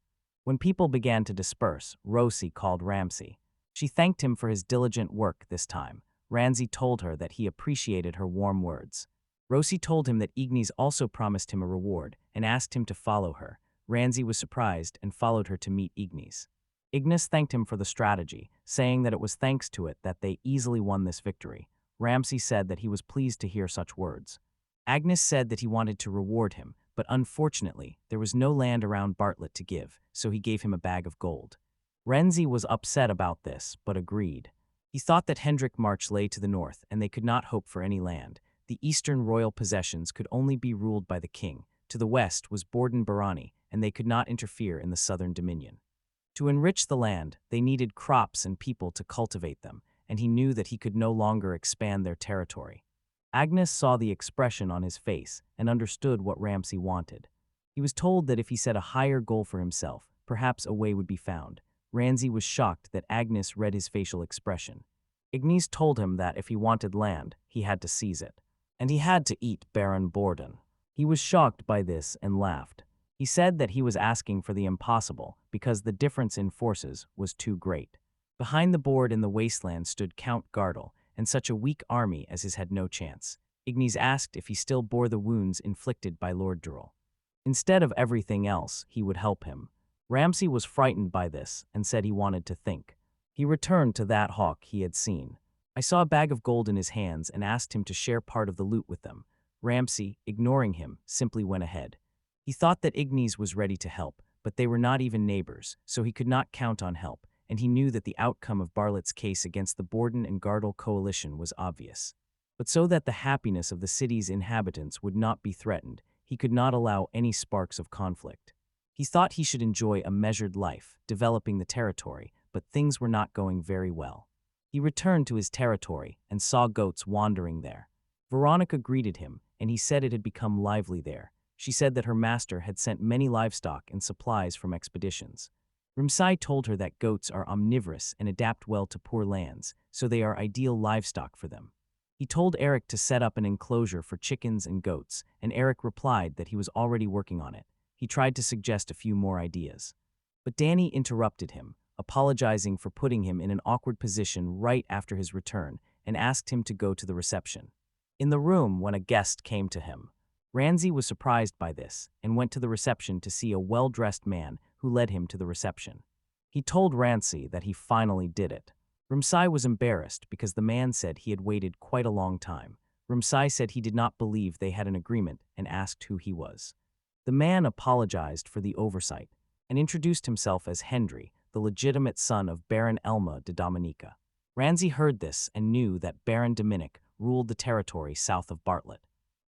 When people began to disperse, Rosi called Ramsay. She thanked him for his diligent work this time. Ramsay told her that he appreciated her warm words. Rosi told him that Ignis also promised him a reward and asked him to follow her. Ramsay was surprised and followed her to meet Ignis. Ignis thanked him for the strategy, saying that it was thanks to it that they easily won this victory. Ramsay said that he was pleased to hear such words. Agnes said that he wanted to reward him, but unfortunately, there was no land around Bartlett to give, so he gave him a bag of gold. Renzi was upset about this, but agreed. He thought that Hendrik March lay to the north, and they could not hope for any land. The eastern royal possessions could only be ruled by the king. To the west was Borden Barani, and they could not interfere in the southern dominion. To enrich the land, they needed crops and people to cultivate them, and he knew that he could no longer expand their territory. Agnes saw the expression on his face and understood what Ramsay wanted. He was told that if he set a higher goal for himself, perhaps a way would be found. Ramsay was shocked that Agnes read his facial expression. Ignis told him that if he wanted land, he had to seize it. And he had to eat Baron Borden. He was shocked by this and laughed. He said that he was asking for the impossible because the difference in forces was too great. Behind the board in the wasteland stood Count Gardel, and such a weak army as his had no chance. Ignis asked if he still bore the wounds inflicted by Lord Durrell. Instead of everything else, he would help him. Ramsay was frightened by this and said he wanted to think. He returned to that hawk he had seen. I saw a bag of gold in his hands and asked him to share part of the loot with them. Ramsay, ignoring him, simply went ahead. He thought that Ignis was ready to help, but they were not even neighbors, so he could not count on help, and he knew that the outcome of Bartlett's case against the Borden and Gardel coalition was obvious. But so that the happiness of the city's inhabitants would not be threatened, he could not allow any sparks of conflict. He thought he should enjoy a measured life, developing the territory, but things were not going very well. He returned to his territory and saw goats wandering there. Veronica greeted him, and he said it had become lively there. She said that her master had sent many livestock and supplies from expeditions. Ramsay told her that goats are omnivorous and adapt well to poor lands, so they are ideal livestock for them. He told Eric to set up an enclosure for chickens and goats, and Eric replied that he was already working on it. He tried to suggest a few more ideas. But Danny interrupted him, apologizing for putting him in an awkward position right after his return, and asked him to go to the reception. In the room when a guest came to him, Ramsay was surprised by this and went to the reception to see a well-dressed man who led him to the reception. He told Ramsay that he finally did it. Ramsay was embarrassed because the man said he had waited quite a long time. Ramsay said he did not believe they had an agreement and asked who he was. The man apologized for the oversight and introduced himself as Hendrik, the legitimate son of Baron Elma de Dominica. Ramsay heard this and knew that Baron Dominic ruled the territory south of Bartlett.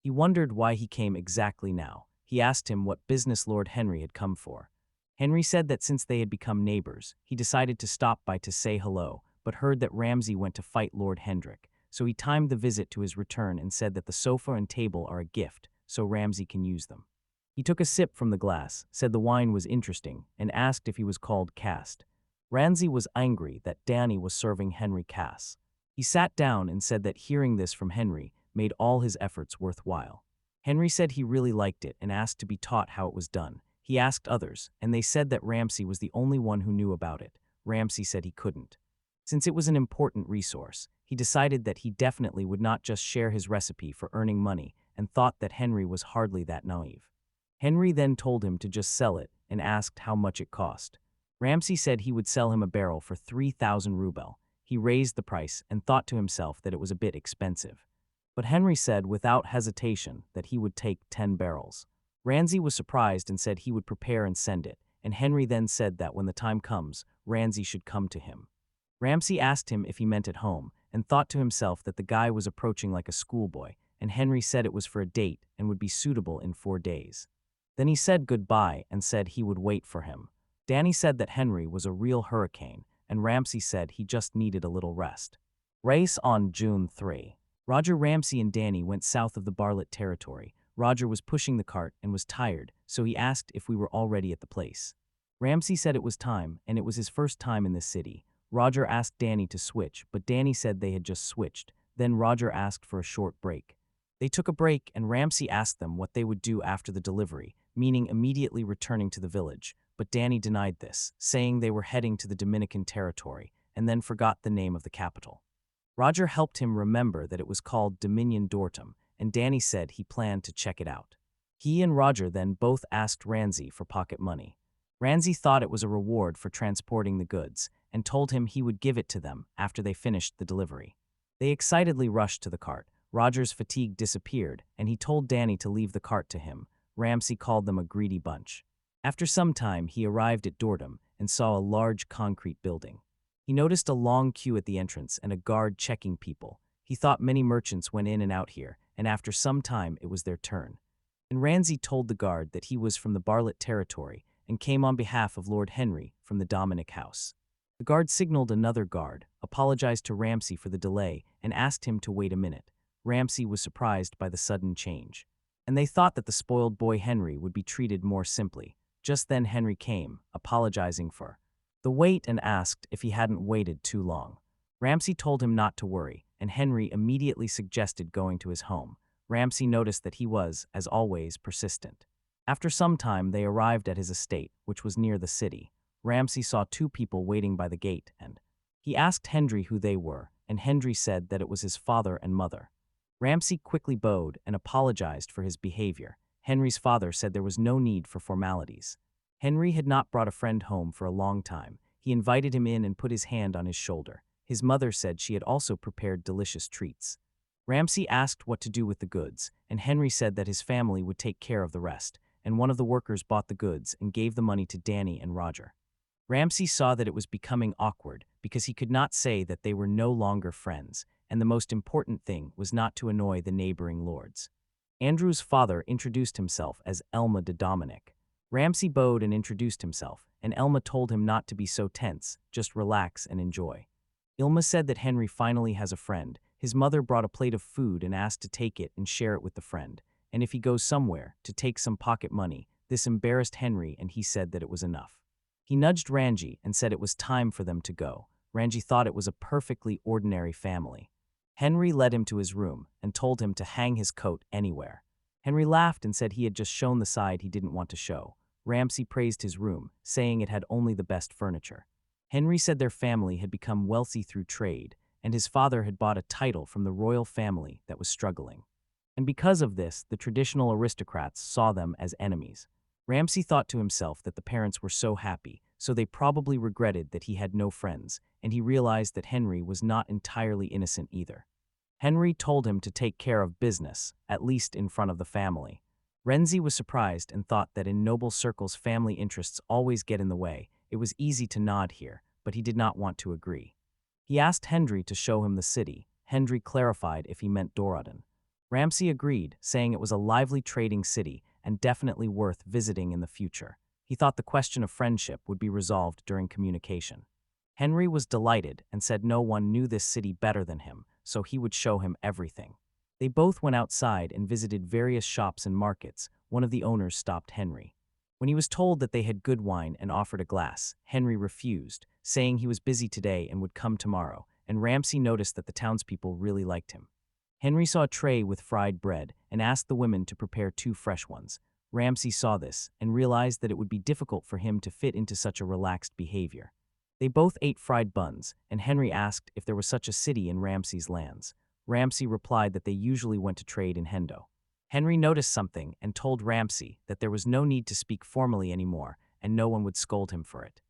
He wondered why he came exactly now. He asked him what business Lord Henry had come for. Henry said that since they had become neighbors, he decided to stop by to say hello, but heard that Ramsay went to fight Lord Hendrik, so he timed the visit to his return and said that the sofa and table are a gift, so Ramsay can use them. He took a sip from the glass, said the wine was interesting, and asked if he was called Cast. Ramsay was angry that Danny was serving Henry Cass. He sat down and said that hearing this from Henry made all his efforts worthwhile. Henry said he really liked it and asked to be taught how it was done. He asked others, and they said that Ramsay was the only one who knew about it. Ramsay said he couldn't. Since it was an important resource, he decided that he definitely would not just share his recipe for earning money and thought that Henry was hardly that naive. Henry then told him to just sell it and asked how much it cost. Ramsay said he would sell him a barrel for 3,000 ruble. He raised the price and thought to himself that it was a bit expensive. But Henry said without hesitation that he would take 10 barrels. Ramsay was surprised and said he would prepare and send it, and Henry then said that when the time comes, Ramsay should come to him. Ramsay asked him if he meant at home, and thought to himself that the guy was approaching like a schoolboy, and Henry said it was for a date and would be suitable in 4 days. Then he said goodbye and said he would wait for him. Danny said that Henry was a real hurricane, and Ramsay said he just needed a little rest. Race on June 3. Roger, Ramsay, and Danny went south of the Barlet territory. Roger was pushing the cart and was tired, so he asked if we were already at the place. Ramsay said it was time, and it was his first time in this city. Roger asked Danny to switch, but Danny said they had just switched. Then Roger asked for a short break. They took a break, and Ramsay asked them what they would do after the delivery, meaning immediately returning to the village. But Danny denied this, saying they were heading to the Dominican territory, and then forgot the name of the capital. Roger helped him remember that it was called Dominion Dortum, and Danny said he planned to check it out. He and Roger then both asked Ramsay for pocket money. Ramsay thought it was a reward for transporting the goods, and told him he would give it to them after they finished the delivery. They excitedly rushed to the cart. Roger's fatigue disappeared, and he told Danny to leave the cart to him. Ramsay called them a greedy bunch. After some time, he arrived at Dortum and saw a large concrete building. He noticed a long queue at the entrance and a guard checking people. He thought many merchants went in and out here, and after some time it was their turn. And Ramsay told the guard that he was from the Barlet territory and came on behalf of Lord Henry from the Dominic house. The guard signaled another guard, apologized to Ramsay for the delay, and asked him to wait a minute. Ramsay was surprised by the sudden change, and they thought that the spoiled boy Henry would be treated more simply. Just then Henry came, apologizing for the wait and asked if he hadn't waited too long. Ramsay told him not to worry, and Henry immediately suggested going to his home. Ramsay noticed that he was, as always, persistent. After some time, they arrived at his estate, which was near the city. Ramsay saw 2 people waiting by the gate, and he asked Hendrik who they were, and Hendrik said that it was his father and mother. Ramsay quickly bowed and apologized for his behavior. Henry's father said there was no need for formalities. Henry had not brought a friend home for a long time. He invited him in and put his hand on his shoulder. His mother said she had also prepared delicious treats. Ramsay asked what to do with the goods, and Henry said that his family would take care of the rest, and one of the workers bought the goods and gave the money to Danny and Roger. Ramsay saw that it was becoming awkward because he could not say that they were no longer friends, and the most important thing was not to annoy the neighboring lords. Andrew's father introduced himself as Elma de Dominic. Ramsay bowed and introduced himself, and Elma told him not to be so tense, just relax and enjoy. Ilma said that Henry finally has a friend. His mother brought a plate of food and asked to take it and share it with the friend, and if he goes somewhere, to take some pocket money. This embarrassed Henry, and he said that it was enough. He nudged Ranji and said it was time for them to go. Ranji thought it was a perfectly ordinary family. Henry led him to his room and told him to hang his coat anywhere. Henry laughed and said he had just shown the side he didn't want to show. Ramsay praised his room, saying it had only the best furniture. Henry said their family had become wealthy through trade, and his father had bought a title from the royal family that was struggling. And because of this, the traditional aristocrats saw them as enemies. Ramsay thought to himself that the parents were so happy, so they probably regretted that he had no friends, and he realized that Henry was not entirely innocent either. Henry told him to take care of business, at least in front of the family. Renzi was surprised and thought that in noble circles family interests always get in the way. It was easy to nod here, but he did not want to agree. He asked Hendrik to show him the city. Hendrik clarified if he meant Dorodin. Ramsay agreed, saying it was a lively trading city and definitely worth visiting in the future. He thought the question of friendship would be resolved during communication. Henry was delighted and said no one knew this city better than him, so he would show him everything. They both went outside and visited various shops and markets. One of the owners stopped Henry. When he was told that they had good wine and offered a glass, Henry refused, saying he was busy today and would come tomorrow, and Ramsay noticed that the townspeople really liked him. Henry saw a tray with fried bread and asked the women to prepare 2 fresh ones. Ramsay saw this and realized that it would be difficult for him to fit into such a relaxed behavior. They both ate fried buns, and Henry asked if there was such a city in Ramsay's lands. Ramsay replied that they usually went to trade in Hendo. Henry noticed something and told Ramsay that there was no need to speak formally anymore, and no one would scold him for it.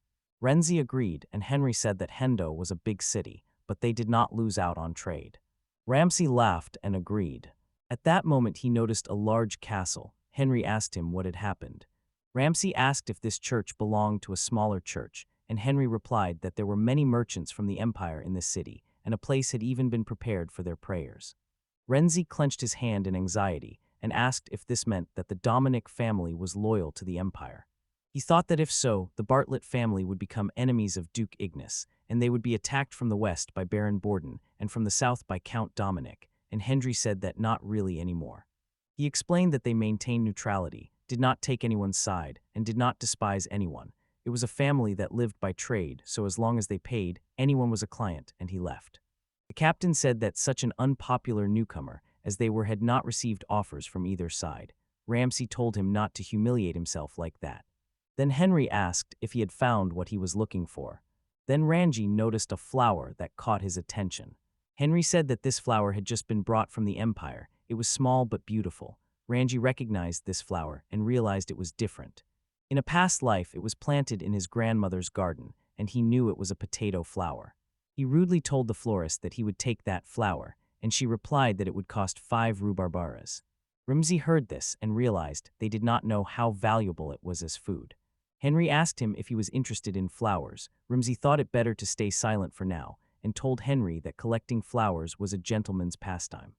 Ramsay agreed, and Henry said that Hendo was a big city, but they did not lose out on trade. Ramsay laughed and agreed. At that moment he noticed a large castle. Henry asked him what had happened. Ramsay asked if this church belonged to a smaller church, and Henry replied that there were many merchants from the empire in this city, and a place had even been prepared for their prayers. Ramsay clenched his hand in anxiety and asked if this meant that the Dominic family was loyal to the empire. He thought that if so, the Bartlett family would become enemies of Duke Ignace, and they would be attacked from the west by Baron Borden and from the south by Count Dominic, and Henry said that not really anymore. He explained that they maintained neutrality, did not take anyone's side, and did not despise anyone. It was a family that lived by trade, so as long as they paid, anyone was a client, and he left. The captain said that such an unpopular newcomer, as they were, had not received offers from either side. Ramsay told him not to humiliate himself like that. Then Henry asked if he had found what he was looking for. Then Ramsay noticed a flower that caught his attention. Henry said that this flower had just been brought from the empire. It was small but beautiful. Ramsay recognized this flower and realized it was different. In a past life, it was planted in his grandmother's garden, and he knew it was a potato flower. He rudely told the florist that he would take that flower, and she replied that it would cost 5 rubarbaras. Ramsay heard this and realized they did not know how valuable it was as food. Henry asked him if he was interested in flowers. Ramsay thought it better to stay silent for now, and told Henry that collecting flowers was a gentleman's pastime.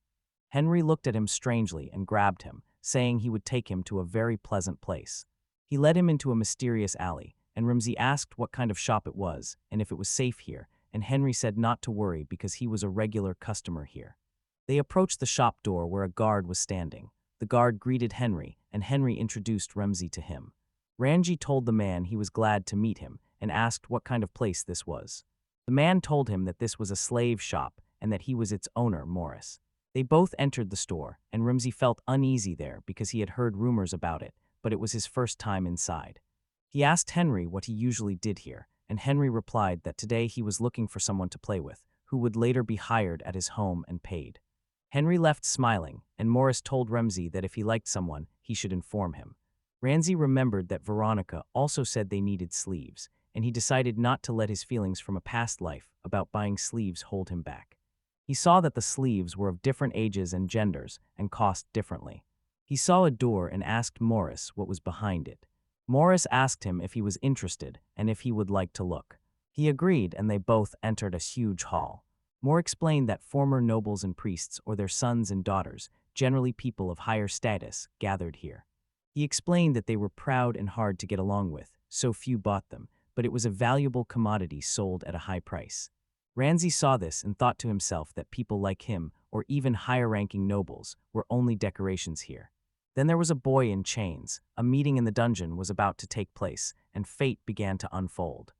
Henry looked at him strangely and grabbed him, saying he would take him to a very pleasant place. He led him into a mysterious alley, and Ramsay asked what kind of shop it was and if it was safe here, and Henry said not to worry because he was a regular customer here. They approached the shop door where a guard was standing. The guard greeted Henry, and Henry introduced Ramsay to him. Ramsay told the man he was glad to meet him and asked what kind of place this was. The man told him that this was a slave shop and that he was its owner, Morris. They both entered the store, and Ramsay felt uneasy there because he had heard rumors about it, but it was his first time inside. He asked Henry what he usually did here, and Henry replied that today he was looking for someone to play with, who would later be hired at his home and paid. Henry left smiling, and Morris told Ramsay that if he liked someone, he should inform him. Ramsay remembered that Veronica also said they needed sleeves, and he decided not to let his feelings from a past life about buying sleeves hold him back. He saw that the sleeves were of different ages and genders and cost differently. He saw a door and asked Morris what was behind it. Morris asked him if he was interested and if he would like to look. He agreed, and they both entered a huge hall. Moore explained that former nobles and priests or their sons and daughters, generally people of higher status, gathered here. He explained that they were proud and hard to get along with, so few bought them, but it was a valuable commodity sold at a high price. Ramsay saw this and thought to himself that people like him, or even higher-ranking nobles, were only decorations here. Then there was a boy in chains. A meeting in the dungeon was about to take place, and fate began to unfold.